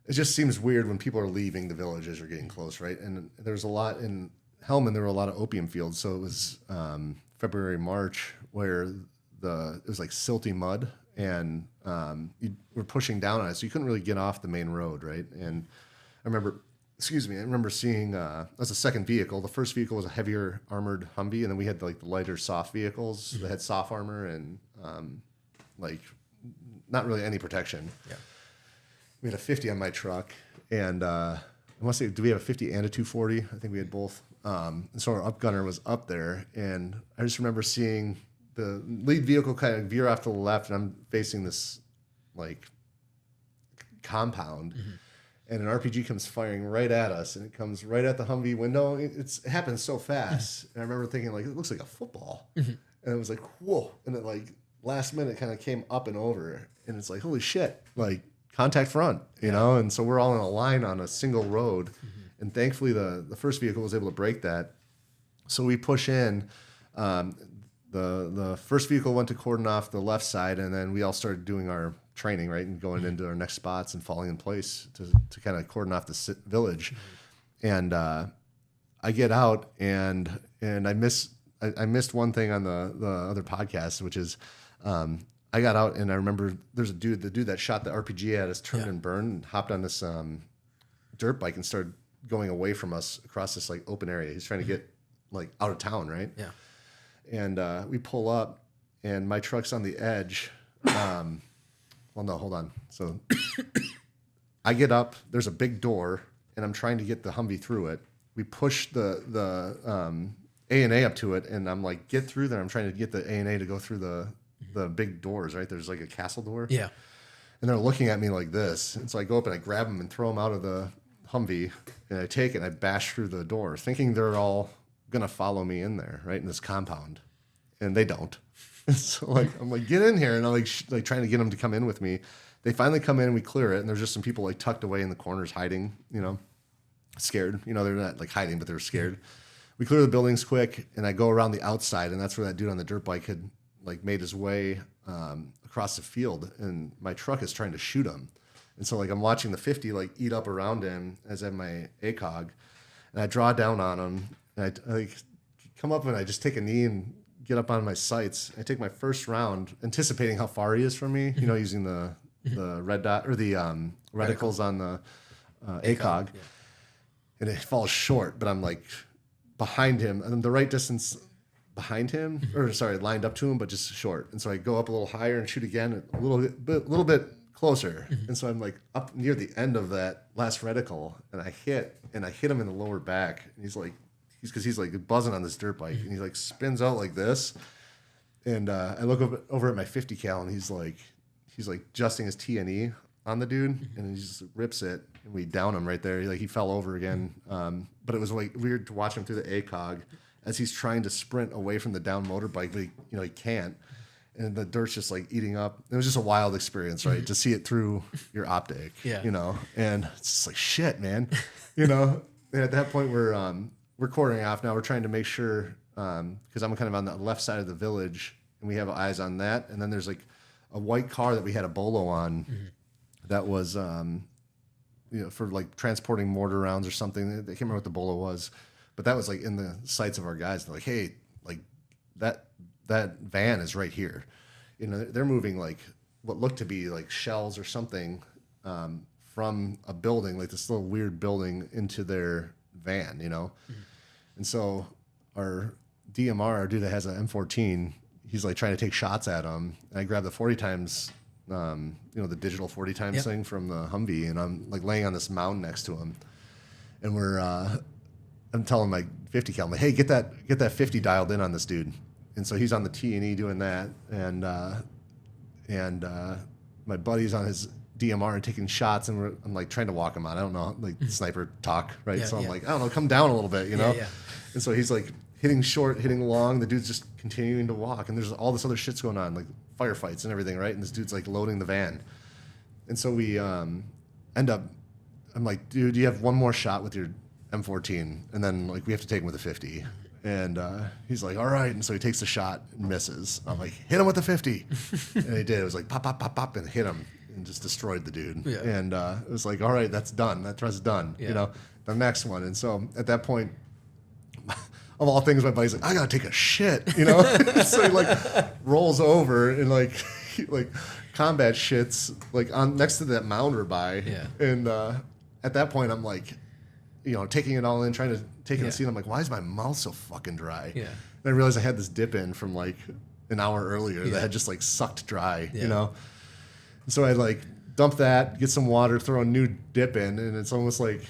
it just seems weird when people are leaving the village as you're getting close, right? And there's a lot in Helmand. There were a lot of opium fields, so it was February, March, where it was like silty mud, and you were pushing down on it, so you couldn't really get off the main road, right? And I remember seeing that's a second vehicle. The first vehicle was a heavier armored Humvee, and then we had like the lighter soft vehicles that had soft armor and like not really any protection. Yeah. We had a 50 on my truck, and I want to say, do we have a 50 and a 240? I think we had both. And so our up gunner was up there, and I just remember seeing the lead vehicle kind of veer off to the left, and I'm facing this like compound, and an RPG comes firing right at us, and it comes right at the Humvee window. It happens so fast, and I remember thinking like, it looks like a football, and it was like, whoa, and it like last minute kind of came up and over, and it's like, holy shit, like contact front, you know? And so we're all in a line on a single road, and thankfully the first vehicle was able to break that. So we push in. The first vehicle went to cordon off the left side, and then we all started doing our training, right, and going into our next spots and falling in place to kind of cordon off the village. And I get out, and I missed one thing on the other podcast, which is I got out, and I remember there's the dude that shot the RPG at us turned and burned and hopped on this dirt bike and started going away from us across this like open area. He's trying to get like out of town, right? Yeah. And we pull up, and my truck's on the edge. Well, no, hold on. So I get up. There's a big door, and I'm trying to get the Humvee through it. We push the A&A up to it, and I'm like, get through there. I'm trying to get the A&A to go through the big doors, right? There's like a castle door. Yeah. And they're looking at me like this. And so I go up and I grab them and throw them out of the Humvee, and I take it and I bash through the door, thinking they're all going to follow me in there, right, in this compound. And they don't. So like I'm like, get in here, and I'm like trying to get them to come in with me. They finally come in, and we clear it, and there's just some people like tucked away in the corners hiding, you know, scared. You know, they're not like hiding, but they're scared. We clear the buildings quick, and I go around the outside, and that's where that dude on the dirt bike had like made his way across the field, and my truck is trying to shoot him. And so like I'm watching the 50 like eat up around him as I have my ACOG, and I draw down on him, and I like come up and I just take a knee and get up on my sights. I take my first round, anticipating how far he is from me, you know, using the red dot or the reticles on the ACOG, and it falls short, but I'm like behind him, and the right distance behind him, or sorry, lined up to him, but just short. And so I go up a little higher and shoot again, a little bit closer. And so I'm like up near the end of that last reticle, and I hit him in the lower back, and he's like buzzing on this dirt bike, and he like spins out like this, and I look over at my 50 cal, and he's like adjusting his T&E on the dude, and he just rips it, and we down him right there. He fell over again, but it was like weird to watch him through the ACOG as he's trying to sprint away from the down motorbike, but he can't, and the dirt's just like eating up. It was just a wild experience, right? To see it through your optic, you know, and it's just like shit, man, you know. And at that point, we're quartering off now. We're trying to make sure, because I'm kind of on the left side of the village, and we have eyes on that. And then there's like a white car that we had a bolo on that was, for like transporting mortar rounds or something. I can't remember what the bolo was, but that was like in the sights of our guys. They're like, hey, like that van is right here. You know, they're moving like what looked to be like shells or something from a building, like this little weird building, into their van, you know. And so our DMR, our dude that has an M14, he's like trying to take shots at him. And I grab the 40 times, the digital 40 times thing from the Humvee, and I'm like laying on this mound next to him. And I'm telling my 50 cal, I'm like, hey, get that 50 dialed in on this dude. And so he's on the T&E doing that, and my buddy's on his DMR and taking shots, and I'm like trying to walk him out. I don't know, like sniper talk, right? So I'm like, I don't know, come down a little bit, you know? And so he's like hitting short, hitting long. The dude's just continuing to walk, and there's all this other shit's going on, like firefights and everything, right? And this dude's like loading the van. And so we end up, I'm like, dude, you have one more shot with your M14, and then like we have to take him with a 50. And he's like, all right. And so he takes the shot and misses. I'm like, hit him with the 50. And he did. It was like pop, pop, pop, pop, and hit him. and just destroyed the dude. Yeah. And it was like, all right, that's done. That thrust's done. Yeah. You know, the next one. And so at that point, of all things, my buddy's like, I gotta take a shit. You know, so he like rolls over and like combat shits like on next to that mound we're by. Yeah. And at that point, I'm like, you know, taking it all in, trying to take in the scene. I'm like, why is my mouth so fucking dry? Yeah. And I realized I had this dip in from like an hour earlier that had just like sucked dry, you know? And so I like dump that, get some water, throw a new dip in, and it's almost like,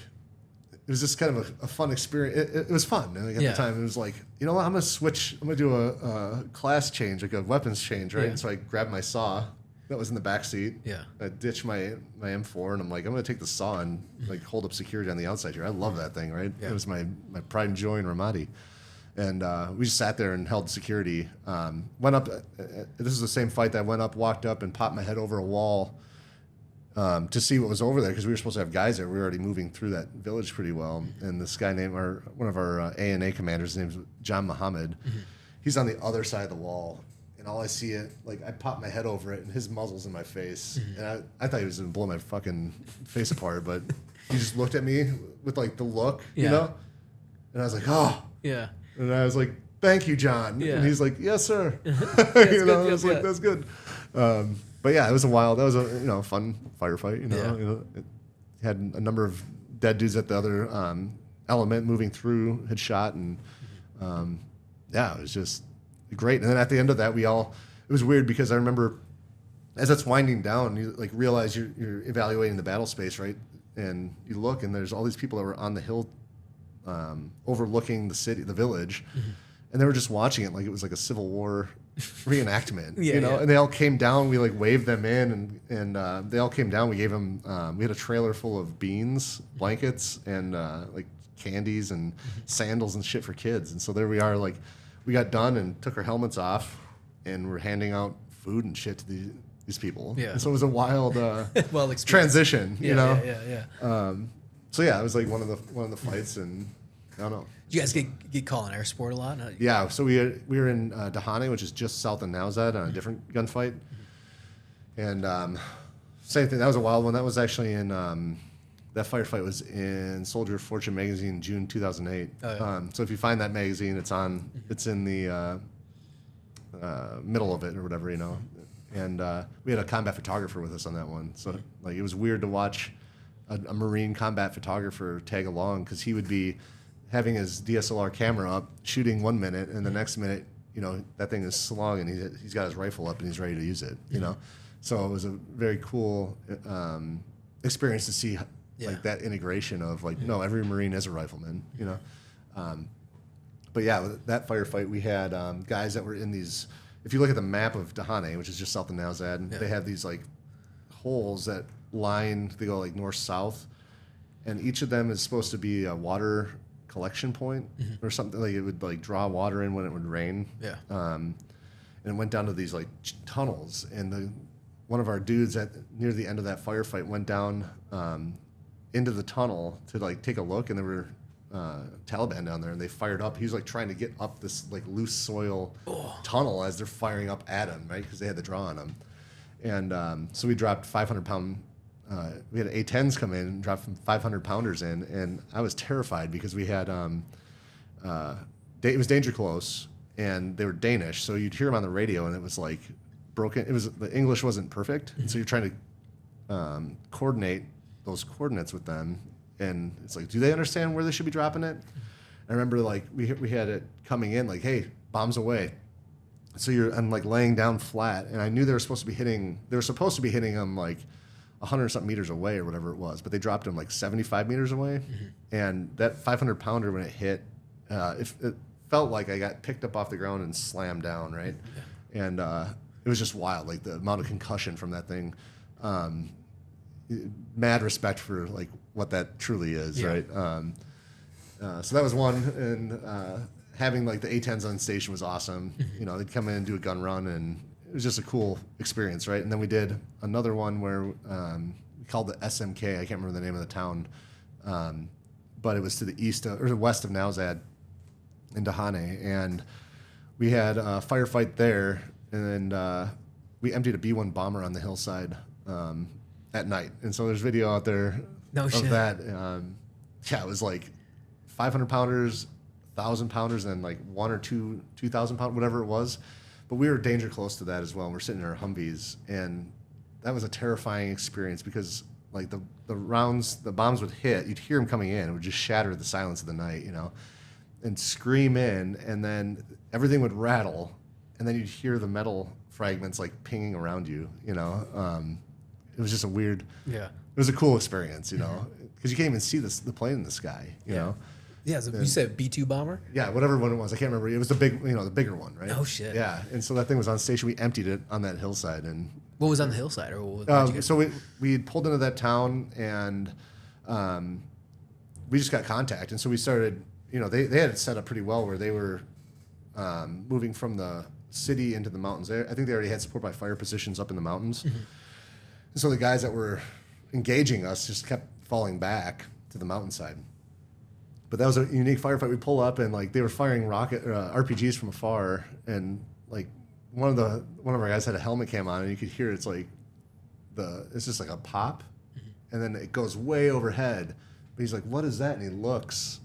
it was just kind of a fun experience. It was fun. And like at the time, it was like, you know what, I'm going to do a class change, like a weapons change, right? Yeah. And so I grabbed my saw that was in the back seat. Yeah. I ditched my M4, and I'm like, I'm going to take the saw and like hold up security on the outside here. I love that thing, right? Yeah. It was my pride and joy in Ramadi. And we just sat there and held security. Went up. This is the same fight that I went up, walked up, and popped my head over a wall to see what was over there because we were supposed to have guys there. We were already moving through that village pretty well. And this guy named one of our A&A commanders, his name's John Muhammad. He's on the other side of the wall, and all I see I popped my head over it, and his muzzle's in my face. And I thought he was gonna blow my fucking face apart, but he just looked at me with like the look, you know. And I was like, oh. Yeah. And I was like, thank you, John. Yeah. And he's like, yes, sir. I was like, that's good. But yeah, it was that was a fun firefight. It had a number of dead dudes at the other element moving through, had shot, and it was just great. And then at the end of that, it was weird because I remember as it's winding down, you like realize you're evaluating the battle space, right? And you look, and there's all these people that were on the hill overlooking the village, and they were just watching it like it was like a Civil War reenactment, and they all came down. We like waved them in, and they all came down. We gave them, we had a trailer full of beans, blankets, and like candies and sandals and shit for kids. And so there we are, like we got done and took our helmets off, and we're handing out food and shit to these people. Yeah. And so it was a wild transition, you know. So yeah, it was like one of the fights, and I don't know. Did you guys get called on air sport a lot? Yeah, so we were in Dahane, which is just south of Nowzad, on a different gunfight, and same thing. That was a wild one. That was actually in that firefight was in Soldier of Fortune magazine, June 2008. Oh, yeah. So if you find that magazine, it's in the middle of it or whatever, you know. And we had a combat photographer with us on that one, so like it was weird to watch a Marine combat photographer tag along because he would be having his DSLR camera up, shooting 1 minute, and the next minute, you know, that thing is slung and he's got his rifle up and he's ready to use it, you know. So it was a very cool experience to see like that integration of like, no, every Marine is a rifleman, you know. But yeah, with that firefight, we had guys that were in these. If you look at the map of Dahane, which is just south of Nowzad, they have these like holes that they go like north-south, and each of them is supposed to be a water collection point or something. Like it would like draw water in when it would rain. Yeah. And it went down to these like tunnels, and one of our dudes near the end of that firefight went down into the tunnel to like take a look, and there were Taliban down there, and they fired up. He was like trying to get up this like loose soil tunnel as they're firing up at him, right? Because they had the draw on him. And so we dropped 500-pound. We had A-10s come in and drop 500-pounders in, and I was terrified because we had it was danger close, and they were Danish, so you'd hear them on the radio, and it was like broken. The English wasn't perfect, and so you're trying to coordinate those coordinates with them, and it's like, do they understand where they should be dropping it? I remember like we had it coming in like, hey, bombs away. So I'm like laying down flat, and I knew they were supposed to be hitting them like 100-something meters away or whatever it was, but they dropped them like 75 meters away, and that 500-pounder when it hit, it felt like I got picked up off the ground and slammed down, right? Yeah. And it was just wild, like the amount of concussion from that thing. Mad respect for like what that truly is, right? So that was one, and having like the A-10s on station was awesome. You know, they'd come in and do a gun run, and it was just a cool experience, right? And then we did another one where we called it SMK. I can't remember the name of the town, but it was to the west of Nowzad in Dahane, and we had a firefight there, and we emptied a B-1 bomber on the hillside at night. And so there's video out there of that. Yeah, it was like 500 pounders, 1,000 pounders, and then like 1 or 2,000 pound, whatever it was. But we were danger close to that as well. And we're sitting in our Humvees, and that was a terrifying experience because like the rounds, the bombs would hit, you'd hear them coming in, it would just shatter the silence of the night, you know, and scream in, and then everything would rattle, and then you'd hear the metal fragments like pinging around you, you know. It was just a weird, it was a cool experience, you know, because you can't even see the plane in the sky, you know. Yeah, so you said B-2 bomber? Yeah, whatever one it was. I can't remember. It was the big, you know, the bigger one, right? Oh, shit. Yeah, and so that thing was on station. We emptied it on that hillside. And what was on the hillside? Or what so we pulled into that town, and we just got contact. And so we started, you know, they had it set up pretty well where they were moving from the city into the mountains. I think they already had support by fire positions up in the mountains. And so the guys that were engaging us just kept falling back to the mountainside. But that was a unique firefight. We pull up, and like they were firing RPGs from afar, and like one of our guys had a helmet cam on, and you could hear it's just like a pop, and then it goes way overhead. But he's like, "What is that?" And he looks,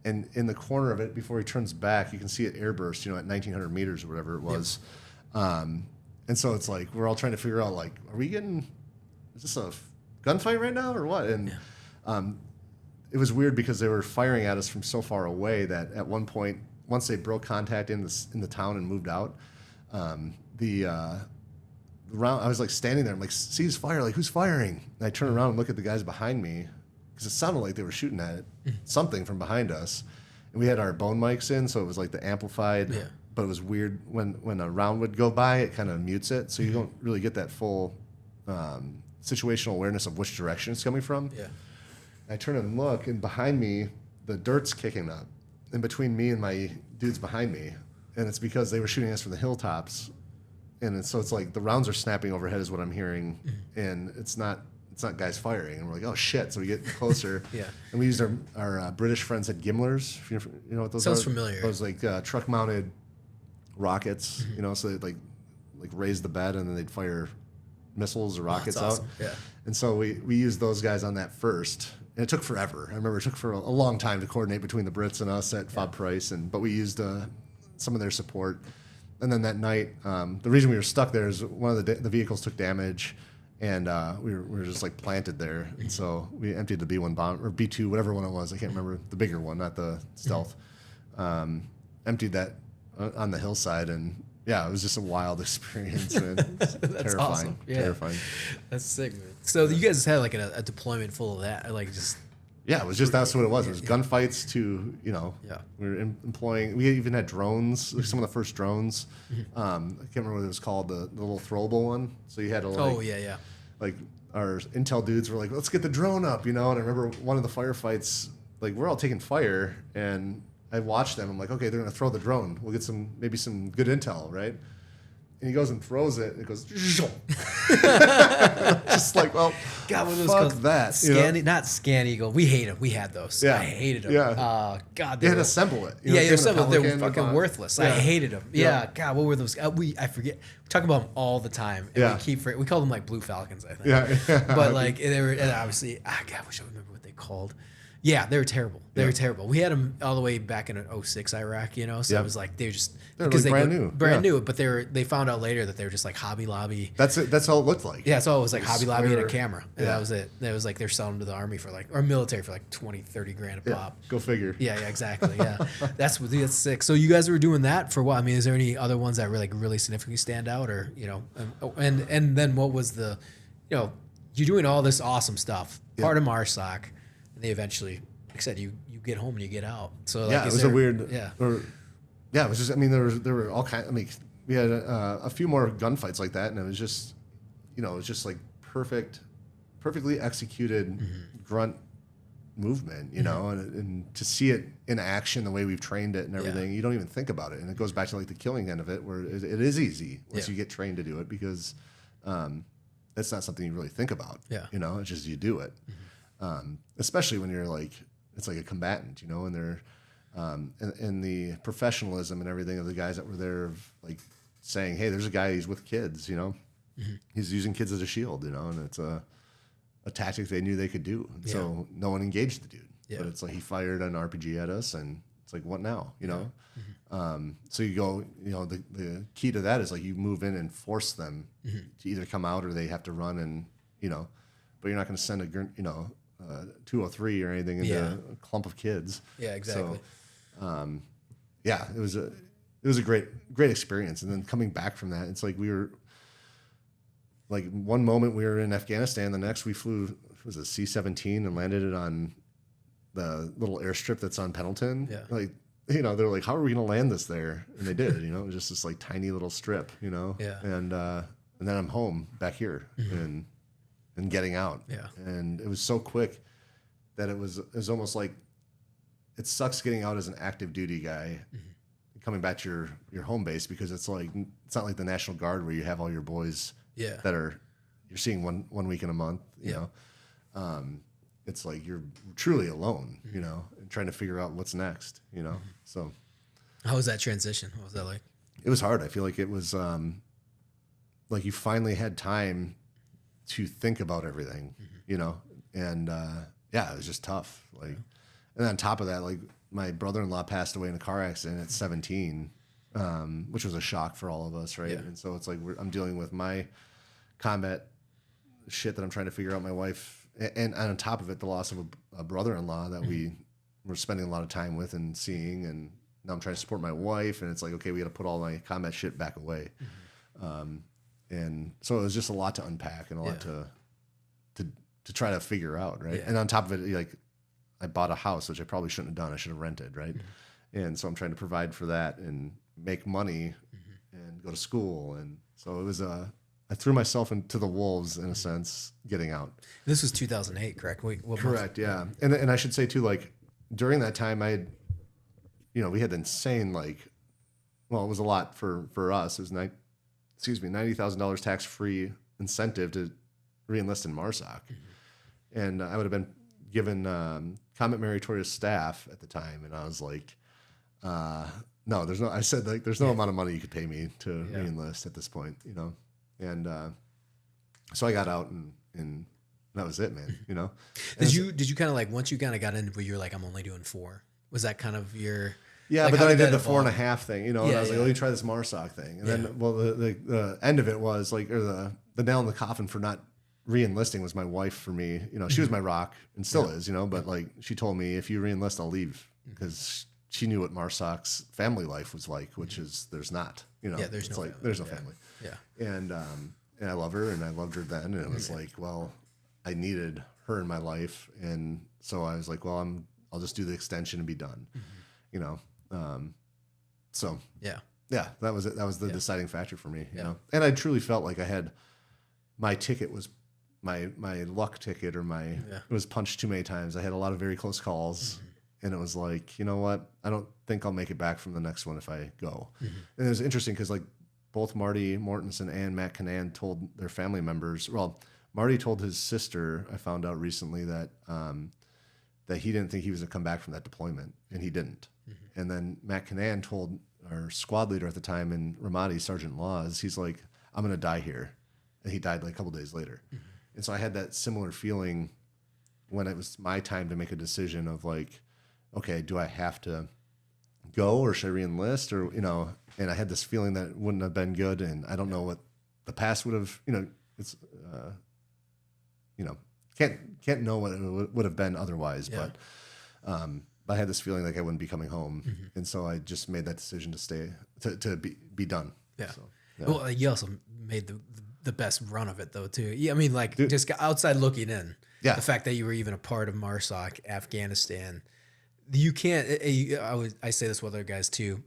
and in the corner of it, before he turns back, you can see it airburst, you know, at 1,900 meters or whatever it was. Yep. And so it's like we're all trying to figure out, like, is this a gunfight right now or what? And it was weird because they were firing at us from so far away that at one point, once they broke contact in the town and moved out, the round, I was like standing there, I'm like, cease fire, like who's firing? And I turn around and look at the guys behind me because it sounded like they were shooting at something from behind us. And we had our bone mics in, so it was like the amplified, but it was weird when a round would go by, it kind of mutes it, so you don't really get that full situational awareness of which direction it's coming from. Yeah. I turn and look, and behind me, the dirt's kicking up, in between me and my dudes behind me, and it's because they were shooting us from the hilltops, and so it's like the rounds are snapping overhead is what I'm hearing, and it's not guys firing, and we're like, oh shit! So we get closer, and we used our British friends had Gimlers. You know what those sounds are? familiar. Those like truck-mounted rockets, you know, so they like raise the bed and then they'd fire missiles or rockets out. Yeah. And so we used those guys on that first. And it took forever. I remember it took for a long time to coordinate between the Brits and us at Fob Price, but we used some of their support. And then that night, the reason we were stuck there is one of the vehicles took damage, and we were just like planted there. And so we emptied the B1 bomb, or B2, whatever one it was. I can't remember, the bigger one, not the stealth. Emptied that on the hillside, and yeah, it was just a wild experience, man. That's terrifying. Awesome. Yeah. Terrifying. That's sick, man. So you guys had like a deployment full of that, like just. Yeah, it was just, that's what it was. It was gunfights to, you know, we were employing, we even had drones, like some of the first drones. I can't remember what it was called, the little throwable one. So you had to like, like our intel dudes were like, let's get the drone up, you know? And I remember one of the firefights, like we're all taking fire, and I watched them. I'm like, okay, they're going to throw the drone. We'll get maybe some good intel, right? And he goes and throws it, and it goes, just like, well, God, what fuck that. Not Scan Eagle. We hate them. We had those. I hated them. Yeah. God, they had to assemble it. They assembled. They were fucking worthless. I hated them. Yeah. God, what were those? I forget. We talk about them all the time. And we call them like Blue Falcons, I think. Yeah. But like, they were, and obviously, God, I wish I remember what they called. Yeah, they were terrible. They were terrible. We had them all the way back in 06 Iraq, you know. So it was like they're like brand new. But they found out later that they were just like Hobby Lobby. That's it. That's all it looked like. Yeah, so it was like Hobby Lobby and a camera. And that was it. That was like they're selling them to the army for like, or military for like 20, 30 grand a pop. Go figure. Yeah, exactly. Yeah, that's sick. So you guys were doing that for what? I mean, is there any other ones that really significantly stand out, or you know, and then what was the, you know, you're doing all this awesome stuff, part of MARSOC, and they eventually. Like I said, you get home and you get out. So like, it was a weird. It was just. I mean, there were all kinds. I mean, we had a few more gunfights like that, and it was just, you know, it was just like perfectly executed grunt movement, you know, and to see it in action the way we've trained it and everything, you don't even think about it, and it goes back to like the killing end of it, where it is easy once you get trained to do it, because that's not something you really think about. You know, it's just you do it, especially when you're like. It's like a combatant, you know, and they're, and the professionalism and everything of the guys that were there, like saying, hey, there's a guy, he's with kids, you know, he's using kids as a shield, you know, and a tactic they knew they could do. So no one engaged the dude. But it's like he fired an RPG at us, and it's like, what now? You know? So you go, you know, the key to that is like you move in and force them to either come out or they have to run, and, you know, but you're not going to send a 203 or anything into a clump of kids. Yeah, exactly. So, it was a great experience. And then coming back from that, it's like we were like one moment we were in Afghanistan, the next we flew, it was a C-17 and landed it on the little airstrip that's on Pendleton. Yeah. Like, you know, they're like, how are we going to land this there? And they did, you know, it was just this like tiny little strip, you know? Yeah. And then I'm home back here and getting out. Yeah. And it was so quick that it was almost like, it sucks getting out as an active duty guy, coming back to your home base, because it's like, it's not like the National Guard where you have all your boys that you're seeing one week in a month, you know? It's like you're truly alone, you know, and trying to figure out what's next, you know? So how was that transition? What was that like? It was hard. I feel like it was like you finally had time to think about everything, you know? And it was just tough. Like, and then on top of that, like my brother-in-law passed away in a car accident at 17, which was a shock for all of us, right? Yeah. And so it's like I'm dealing with my combat shit that I'm trying to figure out, my wife, and on top of it, the loss of a brother-in-law that we were spending a lot of time with and seeing, and now I'm trying to support my wife, and it's like, okay, we got to put all my combat shit back away. And so it was just a lot to unpack and a lot to try to figure out, right? Yeah. And on top of it, like I bought a house, which I probably shouldn't have done. I should have rented, right? And so I'm trying to provide for that and make money and go to school. And so it was I threw myself into the wolves in a sense, getting out. This was 2008, correct? Correct, yeah. And I should say too, like during that time, we had insane, like, well, it was a lot for us. It was $90,000 tax-free incentive to re-enlist in MARSOC, and I would have been given combat meritorious staff at the time, and I was like, no, there's no. I said like, there's no amount of money you could pay me to re-enlist at this point, you know. And so I got out, and that was it, man. You know. Did you kind of like, once you kind of got into where you're like, I'm only doing 4? Was that kind of your? Yeah, like, but then I did the 4.5 thing, you know. And I was like, let me try this MARSOC thing, and then the end of it was like, or the nail in the coffin for not re-enlisting was my wife for me. You know, she was my rock and still is, you know. But like, she told me, if you re-enlist, I'll leave, because she knew what MARSOC's family life was like, which is there's not, you know. Yeah, there's no family. Yeah. And I love her, and I loved her then, and it was like, well, I needed her in my life, and so I was like, well, I'll just do the extension and be done, you know. So that was it. That was the deciding factor for me, you know. And I truly felt like I had my ticket was my luck ticket, or it was punched too many times. I had a lot of very close calls. And it was like, you know what? I don't think I'll make it back from the next one if I go. And it was interesting because like both Marty Mortensen and Matt Canan told their family members. Well, Marty told his sister, I found out recently, that that he didn't think he was going to come back from that deployment, and he didn't. And then Matt Canan told our squad leader at the time in Ramadi, Sergeant Laws, he's like, I'm going to die here. And he died like a couple days later. And so I had that similar feeling when it was my time to make a decision of like, okay, do I have to go, or should I re-enlist, or, you know, and I had this feeling that it wouldn't have been good, and I don't know what the past would have, you know, it's, you know, can't know what it would have been otherwise, but I had this feeling like I wouldn't be coming home, and so I just made that decision to stay, to be done. Yeah. So, well, you also made the best run of it though too. Yeah, I mean, like, just outside looking in, the fact that you were even a part of MARSOC Afghanistan. You can't. I say this with other guys too.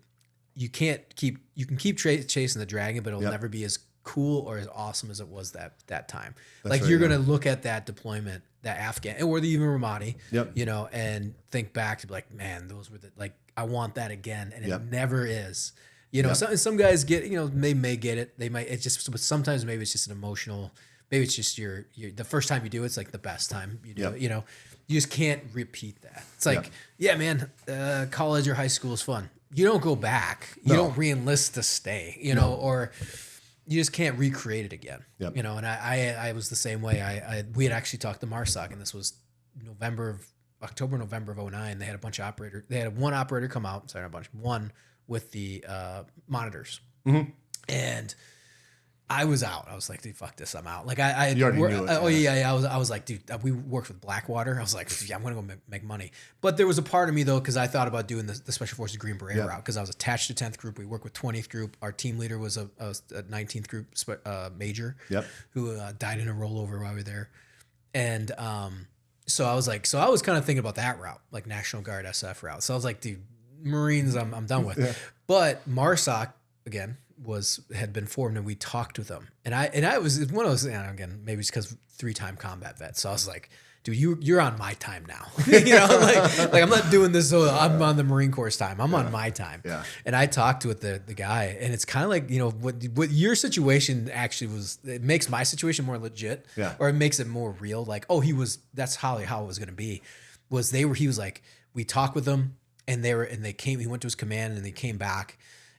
You can keep chasing the dragon, but it'll never be as cool or as awesome as it was that time. That's like, right, you're gonna look at that deployment, that Afghan, or even Ramadi, you know, and think back to be like, man, those were like, I want that again, and it never is. You know, some guys get, you know, they may get it, they might. It's just, but sometimes maybe it's just an emotional. Maybe it's just your the first time you do it's like the best time you do it. You know. You just can't repeat that. It's like, man, college or high school is fun. You don't go back. You don't re-enlist to stay, you know, or, you just can't recreate it again. Yep. You know, and I was the same way. We had actually talked to MARSOC, and this was October, November of 2009. They had a bunch of operators. They had one operator come out. Sorry, not a bunch. One with the monitors. Mm-hmm. And I was out. I was like, dude, fuck this. I'm out. Like you already knew it. Oh yeah. I was like, dude, we worked with Blackwater. I was like, yeah, I'm going to go make money. But there was a part of me though, cause I thought about doing the Special Forces Green Beret route. Cause I was attached to 10th group. We worked with 20th group. Our team leader was a 19th group major who died in a rollover while we were there. And, so I was kind of thinking about that route, like National Guard SF route. So I was like, dude, Marines, I'm done with. Yeah. But MARSOC again had been formed, and we talked with them. And I was one of those, again, maybe it's because 3-time combat vet. So I was like, dude, you're on my time now. You know, like I'm not doing this. So I'm on the Marine Corps time. I'm on my time. Yeah. And I talked with the guy, and it's kind of like, you know, what your situation actually was. It makes my situation more legit, or it makes it more real. Like, oh, that's how it was going to be. He was like, we talked with them, and they came. He went to his command, and they came back.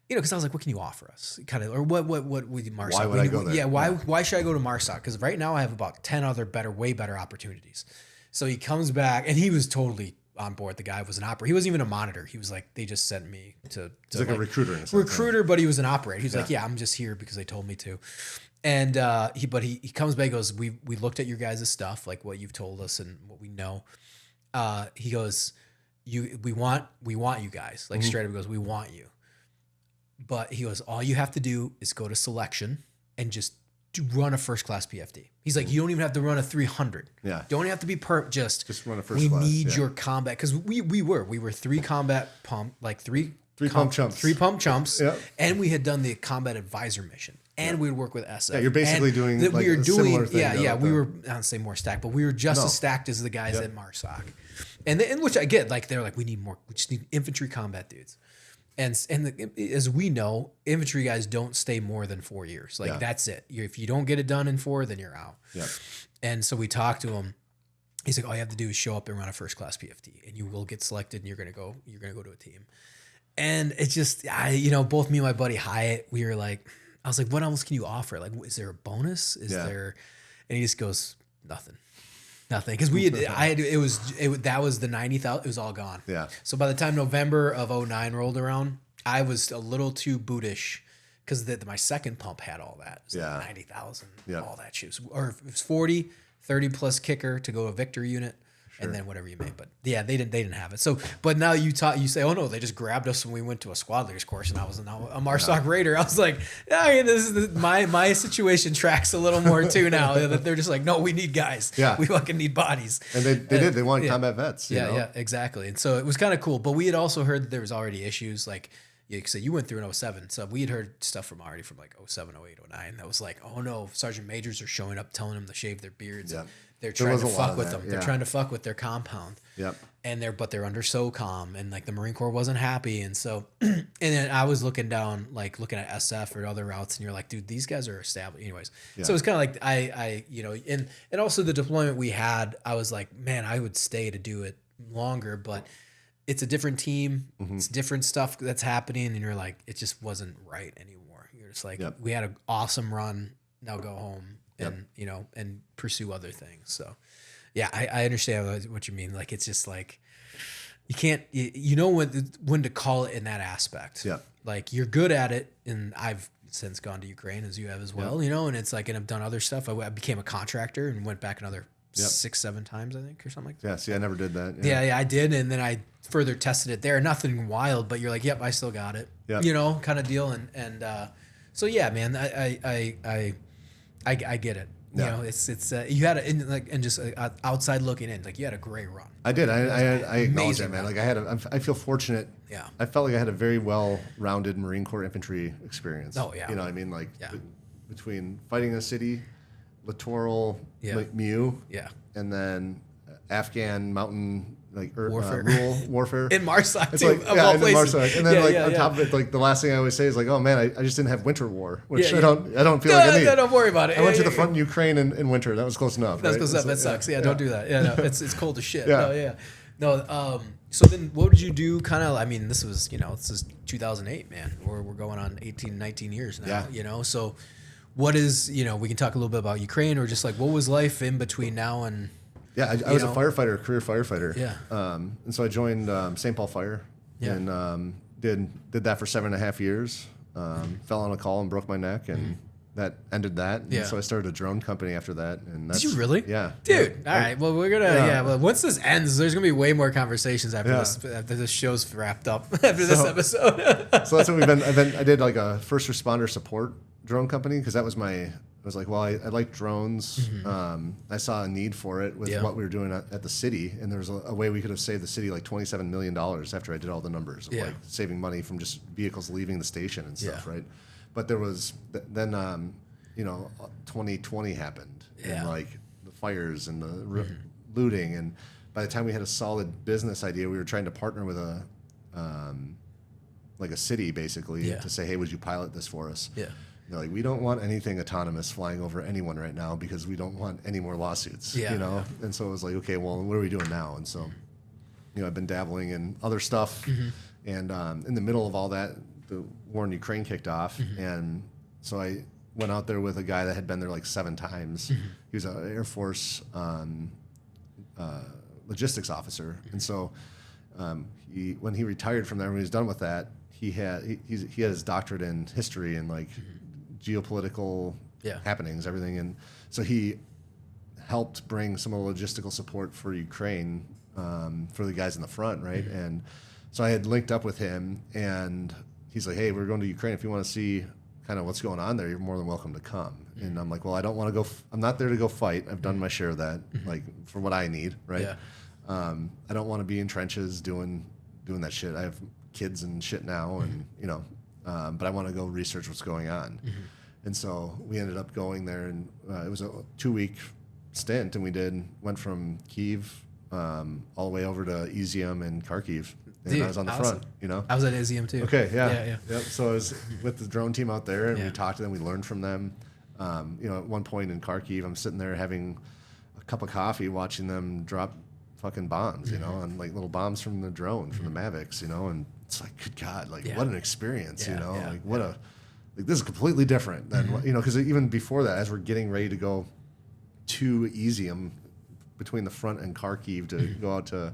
You know, because I was like, what can you offer us? Kind of, or what would MARSOC? Why would I go there? Yeah, why should I go to MARSOC? Because right now I have about 10 other way better opportunities. So he comes back, and he was totally on board. The guy was an operator. He wasn't even a monitor. He was like, they just sent me to he's like a recruiter. In a sense, recruiter, but he was an operator. He's like, yeah, I'm just here because they told me to. And he comes back, and goes, we looked at your guys' stuff, like what you've told us and what we know. He goes, we want you guys, like straight up. He goes, we want you. But he goes, all you have to do is go to selection and just run a first class PFD. He's like, you don't even have to run a 300. Yeah. Don't even have to be just run a first class. We need your combat. Because we were 3 combat pump, like three pump chumps. 3 pump chumps. Yeah. And we had done the combat advisor mission. And we would work with SF. Yeah, you're basically doing like a similar thing. Yeah. We were, I don't say more stacked, but we were just as stacked as the guys at MARSOC. And which I get, like, they're like, we just need infantry combat dudes. And as we know, infantry guys don't stay more than 4 years. Like that's it. If you don't get it done in 4, then you're out. Yeah. And so we talked to him. He's like, all you have to do is show up and run a first class PFD, and you will get selected, and you're gonna go to a team. And it's just, both me and my buddy Hyatt, we were like, I was like, what else can you offer? Like, is there a bonus? Is there? And he just goes, nothing. Because that was the 90,000. It was all gone. Yeah. So by the time November of 2009 rolled around, I was a little too bootish because my second pump had all that. It was like 90,000, all that shit. Or it was 40, 30 plus kicker to go to a Victor unit. And then whatever you made, but yeah, they didn't have it. So, but now you say, oh no, they just grabbed us when we went to a squad leaders course, and I was now a MARSOC Raider. I was like, this is my situation tracks a little more too now. That they're just like, no, we need guys. Yeah, we fucking need bodies. And they wanted combat vets. Yeah, exactly. And so it was kind of cool. But we had also heard that there was already issues like. So you went through in 07. So we had heard stuff from like 07, 08, 09. That was like, oh no, sergeant majors are showing up telling them to shave their beards. Yeah. They're trying to fuck with them. Yeah. They're trying to fuck with their compound. Yep. And they're under SOCOM, and like the Marine Corps wasn't happy. And so, and then I was looking at SF or other routes, and you're like, dude, these guys are established. Anyways. Yeah. So it's kind of like and also the deployment we had, I was like, man, I would stay to do it longer, but it's a different team. Mm-hmm. It's different stuff that's happening. And you're like, it just wasn't right anymore. You're just like, we had an awesome run. Now go home and, and pursue other things. So yeah, I understand what you mean. Like, it's just like, you can't, when to call it in that aspect. Yeah. Like, you're good at it. And I've since gone to Ukraine, as you have as well, and it's like, and I've done other stuff. I became a contractor and went back another 6-7 times, I think, or something like that. Yeah, see, I never did that. Yeah, I did, and then I further tested it there. Nothing wild, but you're like, yep, I still got it. Yep. Kind of deal. And so yeah, man, I get it. Yeah. It's you had just outside looking in, like you had a great run. I did. I acknowledge that, man. Like I feel fortunate. Yeah. I felt like I had a very well-rounded Marine Corps infantry experience. Oh yeah. You know what I mean? Like between fighting a city, littoral, Mew, and then Afghan mountain warfare. Rural warfare in MARSOC too. Like, and MARSOC, and then on top of it, like the last thing I always say is like, oh man, I just didn't have winter war, which I don't feel like I need. Don't worry about it. I went to the front in Ukraine in winter. That was close enough. That's close enough. That sucks. Yeah, don't do that. Yeah, no, it's cold as shit. No. So then, what did you do? Kind of. I mean, this is 2008, man. We're going on 18, 19 years now. Yeah. So what is, we can talk a little bit about Ukraine, or just like what was life in between now and. Yeah, I was a firefighter, a career firefighter. Yeah. And so I joined St. Paul Fire and did that for 7.5 years. Fell on a call and broke my neck, and that ended that. And so I started a drone company after that. And did you really? Yeah. Dude, all right. Well, we're going to, well, once this ends, there's going to be way more conversations after this show's wrapped up, after this episode. So that's what we've been, I did like a first responder support drone company, because that was I was like, well, I like drones. I saw a need for it with what we were doing at the city, and there was a way we could have saved the city like $27 million after I did all the numbers of like saving money from just vehicles leaving the station and stuff, right? But there was then 2020 happened, and like the fires and the looting, and by the time we had a solid business idea, we were trying to partner with a like a city basically to say, hey, would you pilot this for us? They're like, we don't want anything autonomous flying over anyone right now, because we don't want any more lawsuits, And so it was like, okay, well, what are we doing now? And so, I've been dabbling in other stuff, and in the middle of all that, the war in Ukraine kicked off, and so I went out there with a guy that had been there like 7 times. He was an Air Force logistics officer, and so when he retired from there, when he was done with that, he had his doctorate in history and like geopolitical happenings, everything. And so he helped bring some of the logistical support for Ukraine for the guys in the front, right? And so I had linked up with him, and he's like, hey, we're going to Ukraine. If you want to see kind of what's going on there, you're more than welcome to come. And I'm like, well, I don't want to go. I'm not there to go fight. I've done my share of that, like for what I need, right? I don't want to be in trenches doing that shit. I have kids and shit now, and but I want to go research what's going on. And so we ended up going there, and it was a 2-week stint, and we went from Kyiv all the way over to Izium and Kharkiv, and I was on the front. I was at Izium too. Okay, yeah. So I was with the drone team out there, and we talked to them, we learned from them. At one point in Kharkiv, I'm sitting there having a cup of coffee, watching them drop fucking bombs, and like little bombs from the drone, from the Mavics, and it's like, good God, like what an experience, like what a, like this is completely different than, because even before that, as we're getting ready to go to Izium, between the front and Kharkiv to go out to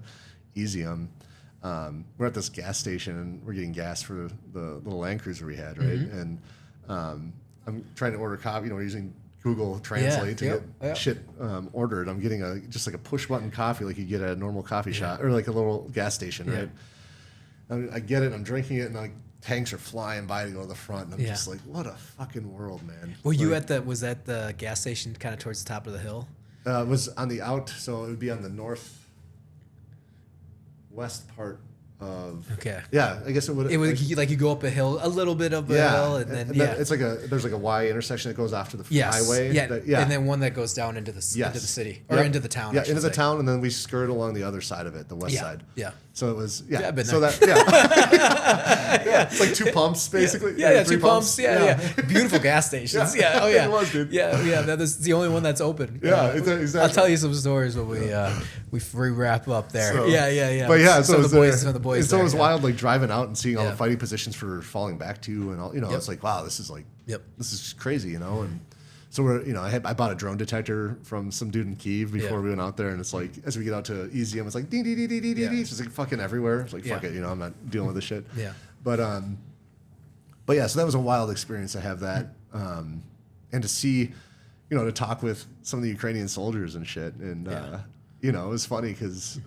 Izium, we're at this gas station, and we're getting gas for the little Land Cruiser we had, right? And I'm trying to order coffee, we're using Google Translate to get shit ordered. I'm getting just like a push button coffee like you get at a normal coffee shop, or like a little gas station, right? I get it, I'm drinking it, and like tanks are flying by to go to the front, and I'm just like, what a fucking world, man. Were you was that the gas station kind of towards the top of the hill? It was on the so it would be on the northwest part of. Okay. Yeah, I guess it would. It would like you go up a hill, a little bit of a hill, and then it's like there's like a Y intersection that goes off to the highway. Yeah, and then one that goes down into the city or into the town. Yeah, into the town, and then we skirt along the other side of it, the west side. Yeah. So it was I've been so there. That it's like 2 pumps basically. Yeah, 2 pumps. Yeah. Beautiful gas stations. Yeah. Oh yeah. It was, dude. Yeah. That is the only one that's open. Yeah, exactly. I'll tell you some stories when we wrap up there. So, yeah. But yeah, so the boys. It was wild, like driving out and seeing all the fighting positions for falling back to, and all. It's like, wow, this is like, this is crazy, and. So we're, I bought a drone detector from some dude in Kyiv before we went out there, and it's like, as we get out to Izium, it's like dee dee dee dee dee dee. It's just like fucking everywhere. It's like fuck it, I'm not dealing with this shit. Yeah. But yeah, so that was a wild experience to have that, and to see, to talk with some of the Ukrainian soldiers and shit, and it was funny because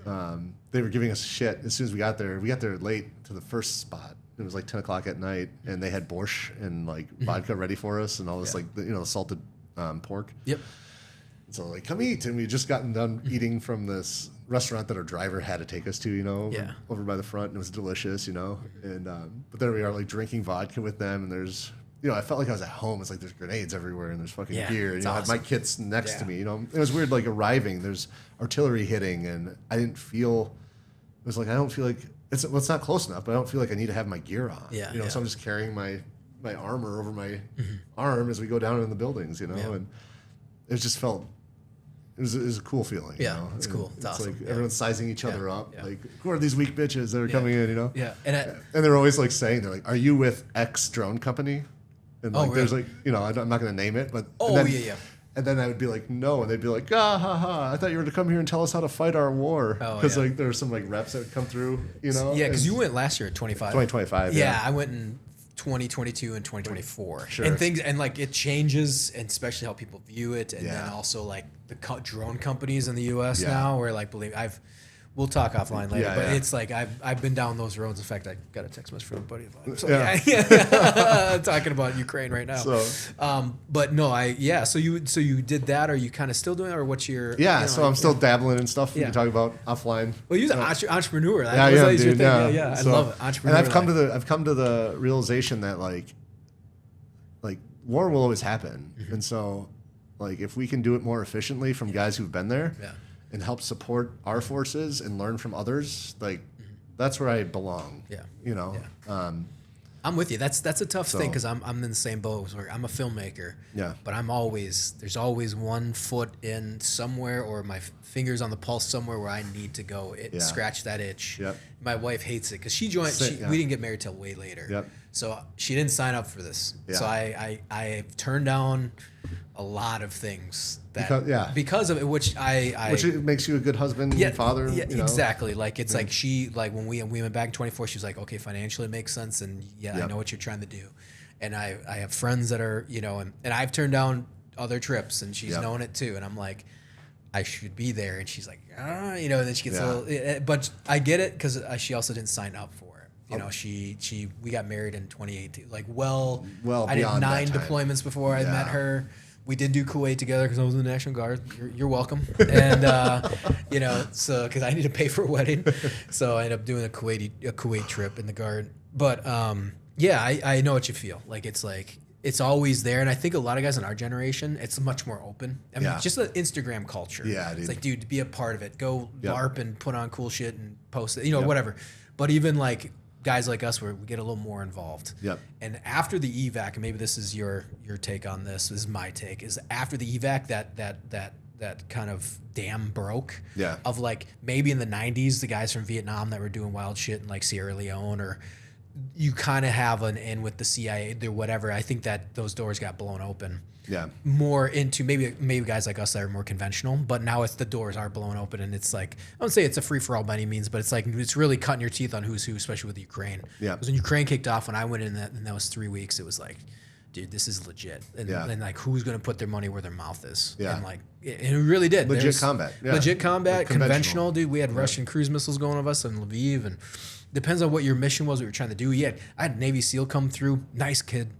they were giving us shit as soon as we got there. We got there late to the first spot. It was like 10 o'clock at night, and they had borscht and like vodka ready for us, and all this like salted pork. Yep. So like, come eat, and we just gotten done eating from this restaurant that our driver had to take us to, over by the front, and it was delicious, and but there we are like drinking vodka with them, and there's I felt like I was at home. It's like there's grenades everywhere, and there's fucking gear, and I had my kits next to me, it was weird like arriving, there's artillery hitting, and I didn't feel, it was like I don't feel like it's not close enough, but I don't feel like I need to have my gear on. So I'm just carrying my armor over my arm as we go down in the buildings, and it just felt, it was a cool feeling. Yeah, it's cool. It's awesome. Like everyone's sizing each other up. Like, who are these weak bitches that are coming in, Yeah. And they're always like saying, they're like, are you with X drone company? And like, there's like, you know, I'm not going to name it, but and then I would be like, no, and they'd be like, ha, I thought you were to come here and tell us how to fight our war, because like there were some like reps that would come through, you know. Yeah, because you went last year at 2025. Yeah, I went in 2022 and 2024. Sure. And things, and like it changes, and especially how people view it, and then also like the drone companies in the U.S. now, where like we'll talk offline later, but it's like I've been down those roads. In fact, I got a text message from a buddy of mine. So talking about Ukraine right now. So, but no, So you did that, or you kind of still doing it, or what's your? Yeah, you know, so I'm still dabbling in stuff. We can talk about offline. Well, you're an entrepreneur. Dude. Yeah, I love it. Entrepreneur. And I've come to the realization that like war will always happen, and so like if we can do it more efficiently from guys who've been there. Yeah. And help support our forces and learn from others, like that's where I belong. Yeah, you know. Yeah. I'm with you. That's a tough thing, because I'm in the same boat. Where I'm a filmmaker. Yeah. But there's always one foot in somewhere, or my fingers on the pulse somewhere where I need to go. Scratch that itch. Yep. My wife hates it because she joined. We didn't get married till way later. Yep. So she didn't sign up for this. Yeah. So I turned down a lot of things because of it, which it makes you a good husband and father. Yeah, you know? Exactly. Like it's like when we went back in 24, she was like, okay, financially it makes sense, and I know what you're trying to do, and I have friends that are, you know, and I've turned down other trips, and she's known it too, and I'm like, I should be there, and she's like, you know, and then she gets a little, but I get it, because she also didn't sign up for it. You know, we got married in 2018. Like, I did 9 deployments before I met her. We did do Kuwait together because I was in the National Guard. You're welcome. And you know, so because I need to pay for a wedding, so I ended up doing a Kuwait trip in the Guard. But I know what you feel. Like it's always there, and I think a lot of guys in our generation, it's much more open. I mean, just the Instagram culture. Yeah, dude. It's like, dude, be a part of it. Go LARP and put on cool shit and post it. You know, whatever. But even like guys like us, where we get a little more involved. Yep. And after the evac, and maybe this is your take on this, is my take, is after the evac that kind of dam broke. Yeah. Of like maybe in the 90s, the guys from Vietnam that were doing wild shit in like Sierra Leone, or you kind of have an in with the CIA or whatever. I think that those doors got blown open. Yeah. More into maybe guys like us that are more conventional, but now the doors are blown open, and it's like, I wouldn't say it's a free for all by any means, but it's like it's really cutting your teeth on who's who, especially with Ukraine. Yeah. Because when Ukraine kicked off, when I went in and that was 3 weeks, it was like, dude, this is legit, and like who's gonna put their money where their mouth is? Yeah. And like, and it really did. Legit combat. Yeah. Legit combat, conventional, dude. We had Russian cruise missiles going of us in Lviv, and depends on what your mission was, what you're trying to do. Yeah, I had Navy SEAL come through, nice kid,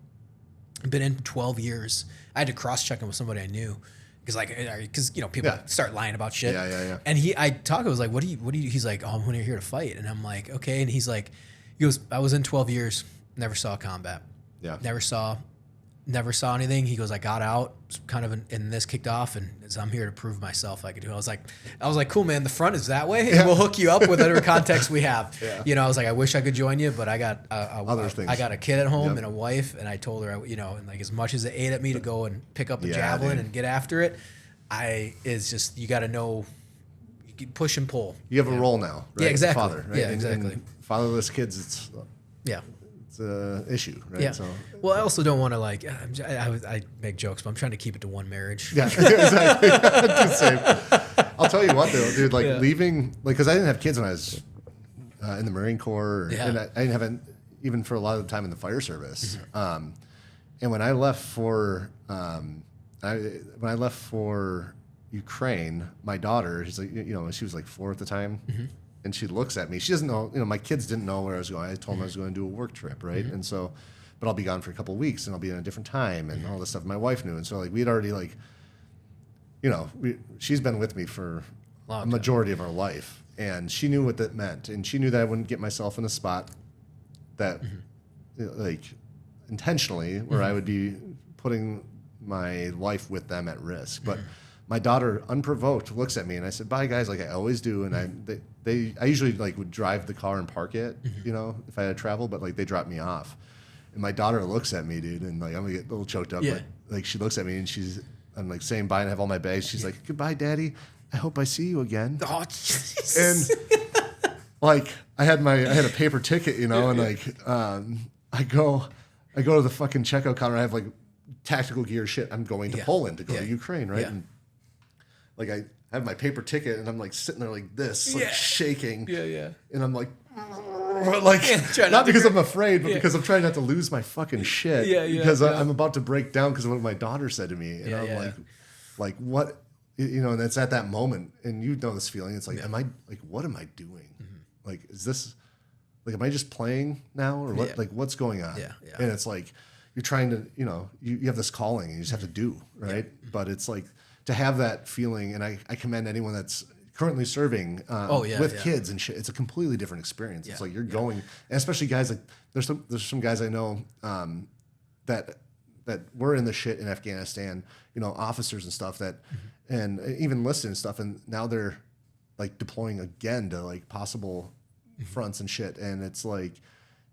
been in 12 years. I had to cross-check him with somebody I knew, because you know, people start lying about shit. Yeah. And I was like, what do you? He's like, oh, I'm only here to fight, and I'm like, okay. And he goes, I was in 12 years, never saw combat. Yeah. Never saw anything. He goes, I got out, kind of, and this kicked off, and I'm here to prove myself I could do it. I was like, cool, man. The front is that way, and we'll hook you up with whatever context we have. Yeah. You know, I was like, I wish I could join you, but I got other things. I got a kid at home and a wife, and I told her, you know, and like as much as it ate at me to go and pick up a javelin and get after it, it's just, you got to know, you push and pull. You have a role now, right? Yeah, exactly. Father, right? Yeah, exactly. And fatherless kids, it's issue, right? Yeah. So, well, I also don't want to like. I make jokes, but I'm trying to keep it to one marriage. Yeah, exactly. I'll tell you what, though, dude. Like leaving, like, because I didn't have kids when I was in the Marine Corps, and I didn't have it even for a lot of the time in the fire service. Mm-hmm. And when I left for Ukraine, my daughter, she's like, you know, she was like 4 at the time. Mm-hmm. And she looks at me. She doesn't know, you know, my kids didn't know where I was going. I told them I was going to do a work trip, right? Mm-hmm. And so, but I'll be gone for a couple of weeks, and I'll be in a different time, and all this stuff. My wife knew. And so, like, we'd already, like, you know, she's been with me for a majority of our life. And she knew what that meant. And she knew that I wouldn't get myself in a spot that, like, intentionally, where I would be putting my life with them at risk. But my daughter, unprovoked, looks at me, and I said, bye, guys, like I always do. And I usually like would drive the car and park it, you know, if I had to travel, but like they dropped me off. And my daughter looks at me, dude, and like I'm gonna get a little choked up, but like she looks at me, and I'm like saying bye, and I have all my bags. She's like, goodbye, Daddy. I hope I see you again. Oh, Jesus. And like I had a paper ticket, you know, and like I go, I go to the fucking checkout counter. I have like tactical gear shit. I'm going to Poland to go to Ukraine, right? And like I have my paper ticket, and I'm like sitting there like this, like shaking. Yeah. And I'm like, like not because I'm afraid, but because I'm trying not to lose my fucking shit. Because I'm about to break down because of what my daughter said to me, and I'm like what, you know? And it's at that moment, and you know this feeling. It's like, am I like, what am I doing? Like, is this like, am I just playing now, or what? Like, what's going on? And it's like you're trying to, you know, you have this calling, and you just have to do right. But it's like to have that feeling, and I commend anyone that's currently serving with kids and shit. It's a completely different experience. It's like you're going, and especially guys like there's some guys I know that were in the shit in Afghanistan, you know, officers and stuff that and even enlisted and stuff, and now they're like deploying again to like possible fronts and shit, and it's like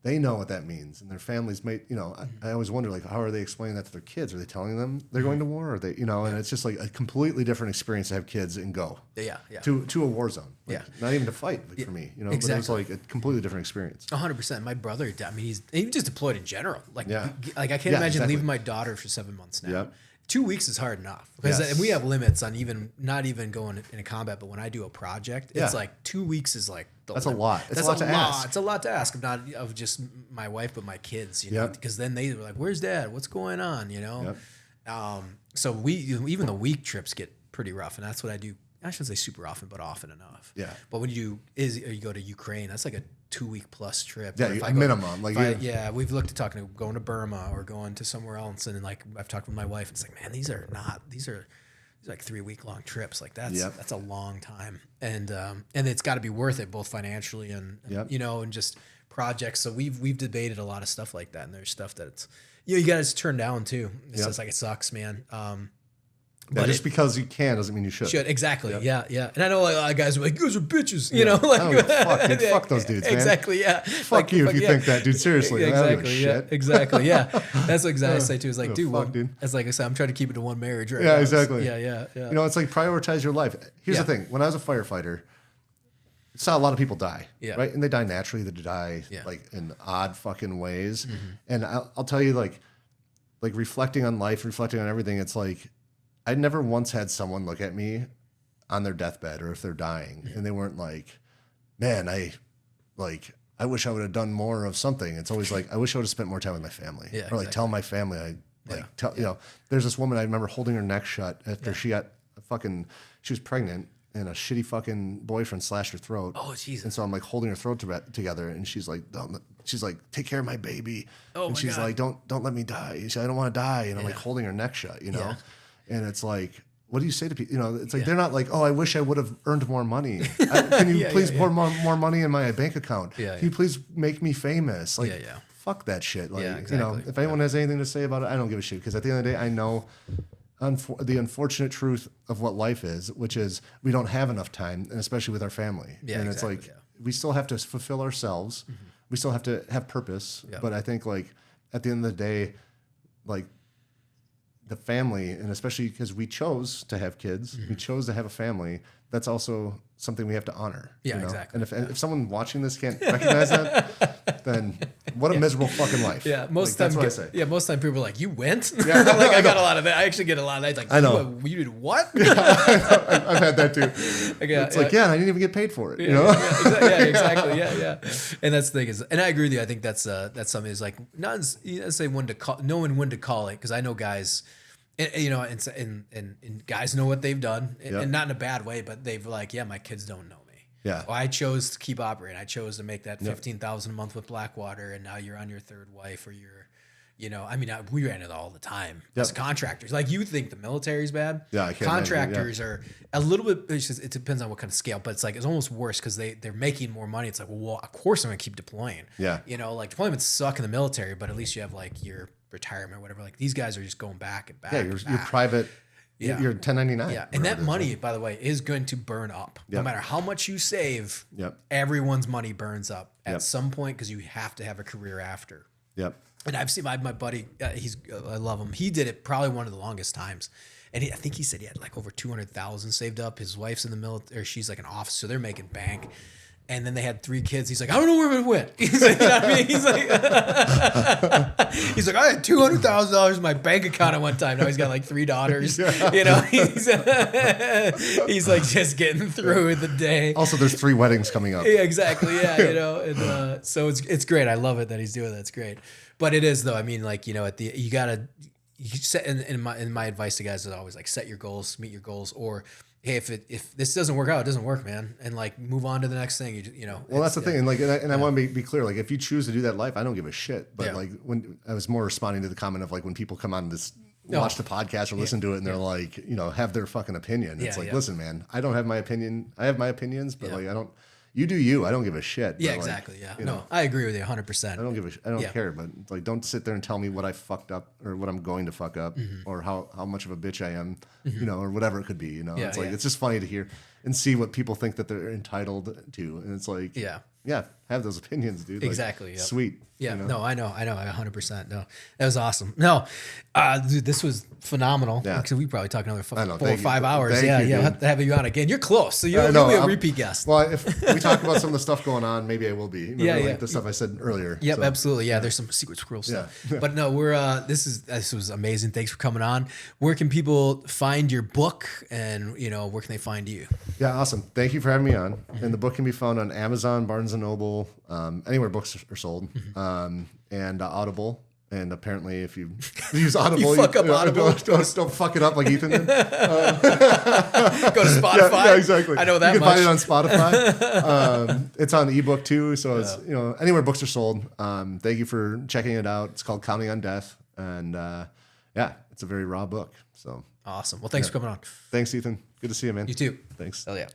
they know what that means, and their families may, you know, I always wonder, like, how are they explaining that to their kids? Are they telling them they're going to war? Or are they, you know, and it's just like a completely different experience to have kids and go to a war zone. Like, not even to fight, like, for me, you know, but it's like a completely different experience. 100%. My brother, I mean, he just deployed in general. Like, like I can't imagine leaving my daughter for 7 months now. 2 weeks is hard enough because we have limits on not even going into combat. But when I do a project, it's like 2 weeks is like that's a lot. It's a lot to ask. It's a lot to ask. Not of just my wife, but my kids. You know, because then they were like, "Where's Dad? What's going on?" You know. So even the week trips get pretty rough, and that's what I do. I shouldn't say super often, but often enough. But when you go to Ukraine, that's like a 2 week plus trip. Minimum. We've looked at going to Burma or going to somewhere else, and like I've talked with my wife. It's like, man, these are like 3 week long trips. Like that's a long time, and it's got to be worth it both financially and you know, and just projects. So we've debated a lot of stuff like that, and there's stuff that it's you got to turn down too. It's just like it sucks, man. But just because you can doesn't mean you should. Exactly. Yeah. And I know like a lot of guys are like, "You guys are bitches," you know. Like, fuck those dudes, man. Exactly. Yeah. Fuck you if you think that, dude. Seriously. Exactly. Exactly. Yeah. That's what exactly I say too. Is like, dude. It's like I said, I'm trying to keep it to one marriage, right? Yeah. Exactly. Yeah. You know, it's like prioritize your life. Here's the thing. When I was a firefighter, I saw a lot of people die. Right. And they die naturally. They die like in odd fucking ways. And I'll tell you, like reflecting on life, reflecting on everything. It's like, I never once had someone look at me on their deathbed or if they're dying and they weren't like, man, I wish I would have done more of something. It's always like, I wish I would have spent more time with my family or like tell my family. You know, there's this woman I remember holding her neck shut after she was pregnant and a shitty fucking boyfriend slashed her throat. Oh, Jesus. And so I'm like holding her throat together and she's like, take care of my baby. Oh, and she's like, don't let me die. She's like, I don't want to die. And I'm like holding her neck shut, you know? And it's like, what do you say to people? You know, it's like, they're not like, oh, I wish I would have earned more money. Can you please pour more money in my bank account? Can you please make me famous? Like, fuck that shit. Like, you know, if anyone has anything to say about it, I don't give a shit. Because at the end of the day, I know the unfortunate truth of what life is, which is we don't have enough time, and especially with our family. And it's like, we still have to fulfill ourselves. We still have to have purpose. But I think like at the end of the day, like, the family, and especially because we chose to have kids, we chose to have a family, that's also something we have to honor. Yeah, you know? exactly. And if someone watching this can't recognize that, then what a miserable fucking life. Yeah, most like, time, that's what I say. Yeah, most time people are like, "You went?" Yeah, like I got a lot of that. I actually get a lot of that. Like, I know. You did what? I've had that too. It's like, I didn't even get paid for it. You know? Exactly. Yeah. And that's the thing is, and I agree with you. I think that's something is like not say when to call, knowing when to call it, because I know guys. And, you know, and guys know what they've done, and not in a bad way, but they've like, my kids don't know me. Yeah. Well, I chose to keep operating. I chose to make that $15,000 a month with Blackwater, and now you're on your third wife, or you're, you know, I mean, we ran it all the time as contractors. Like, you think the military's bad? Yeah, I can't Contractors are a little bit. It depends on what kind of scale, but it's like it's almost worse because they're making more money. It's like, well, of course I'm gonna keep deploying. Yeah. You know, like deployments suck in the military, but at least you have like your retirement or whatever. Like these guys are just going back and back. Yeah, you're private. Yeah. You're 1099. Yeah, and that money, by the way, is going to burn up. No matter how much you save, everyone's money burns up at some point because you have to have a career after. Yep. And I've seen my buddy, I love him. He did it probably one of the longest times. And I think he said he had like over 200,000 saved up. His wife's in the military, she's like an officer, they're making bank. And then they had 3 kids. He's like, I don't know where it went. He's like, you know what I mean? He's like, I had $200,000 in my bank account at one time. Now he's got like 3 daughters. Yeah. You know, he's like just getting through the day. Also, there's 3 weddings coming up. Yeah, exactly. Yeah, you know, and so it's great. I love it that he's doing that. It's great. But it is though. I mean, like, you know, you gotta set. In my advice to guys is always like set your goals, meet your goals, or hey, if this doesn't work out, it doesn't work, man, and like move on to the next thing. You know. Well, that's the thing, and like, I want to be clear. Like, if you choose to do that life, I don't give a shit. But like, when I was more responding to the comment of like when people come on this, watch the podcast or listen to it, and they're like, you know, have their fucking opinion. It's like, listen, man, I don't have my opinion. I have my opinions, but like, I don't. You do you. I don't give a shit. Yeah, exactly. Like, no, I agree with you 100%. I don't care, but like, don't sit there and tell me what I fucked up or what I'm going to fuck up or how much of a bitch I am, you know, or whatever it could be. You know, it's like it's just funny to hear and see what people think that they're entitled to, and it's like, have those opinions, dude. Exactly. Like, sweet. Yeah. You know? No, I know, 100%. No, that was awesome. No, dude, this was phenomenal. Yeah. Because we probably talk another 4 or 5 hours. Thank you, I'll have to have you on again. You're close, so you'll be a repeat guest. Well, if we talk about some of the stuff going on, maybe I will be. Remember, like the stuff I said earlier. Yep, absolutely. Yeah, there's some secret squirrel stuff. Yeah. But no, this was amazing. Thanks for coming on. Where can people find your book, and you know, where can they find you? Yeah, awesome. Thank you for having me on. And the book can be found on Amazon, Barnes and Noble, anywhere books are sold, and Audible. And apparently, if you use Audible, you fuck up Audible. Don't fuck it up like Ethan did. Go to Spotify. Yeah, exactly. I know that you can much. find it on Spotify. It's on ebook too, so it's anywhere books are sold. Thank you for checking it out. It's called Counting on Death, and it's a very raw book. So awesome. Well, thanks for coming on. Thanks, Ethan. Good to see you, man. You too. Thanks. Hell yeah.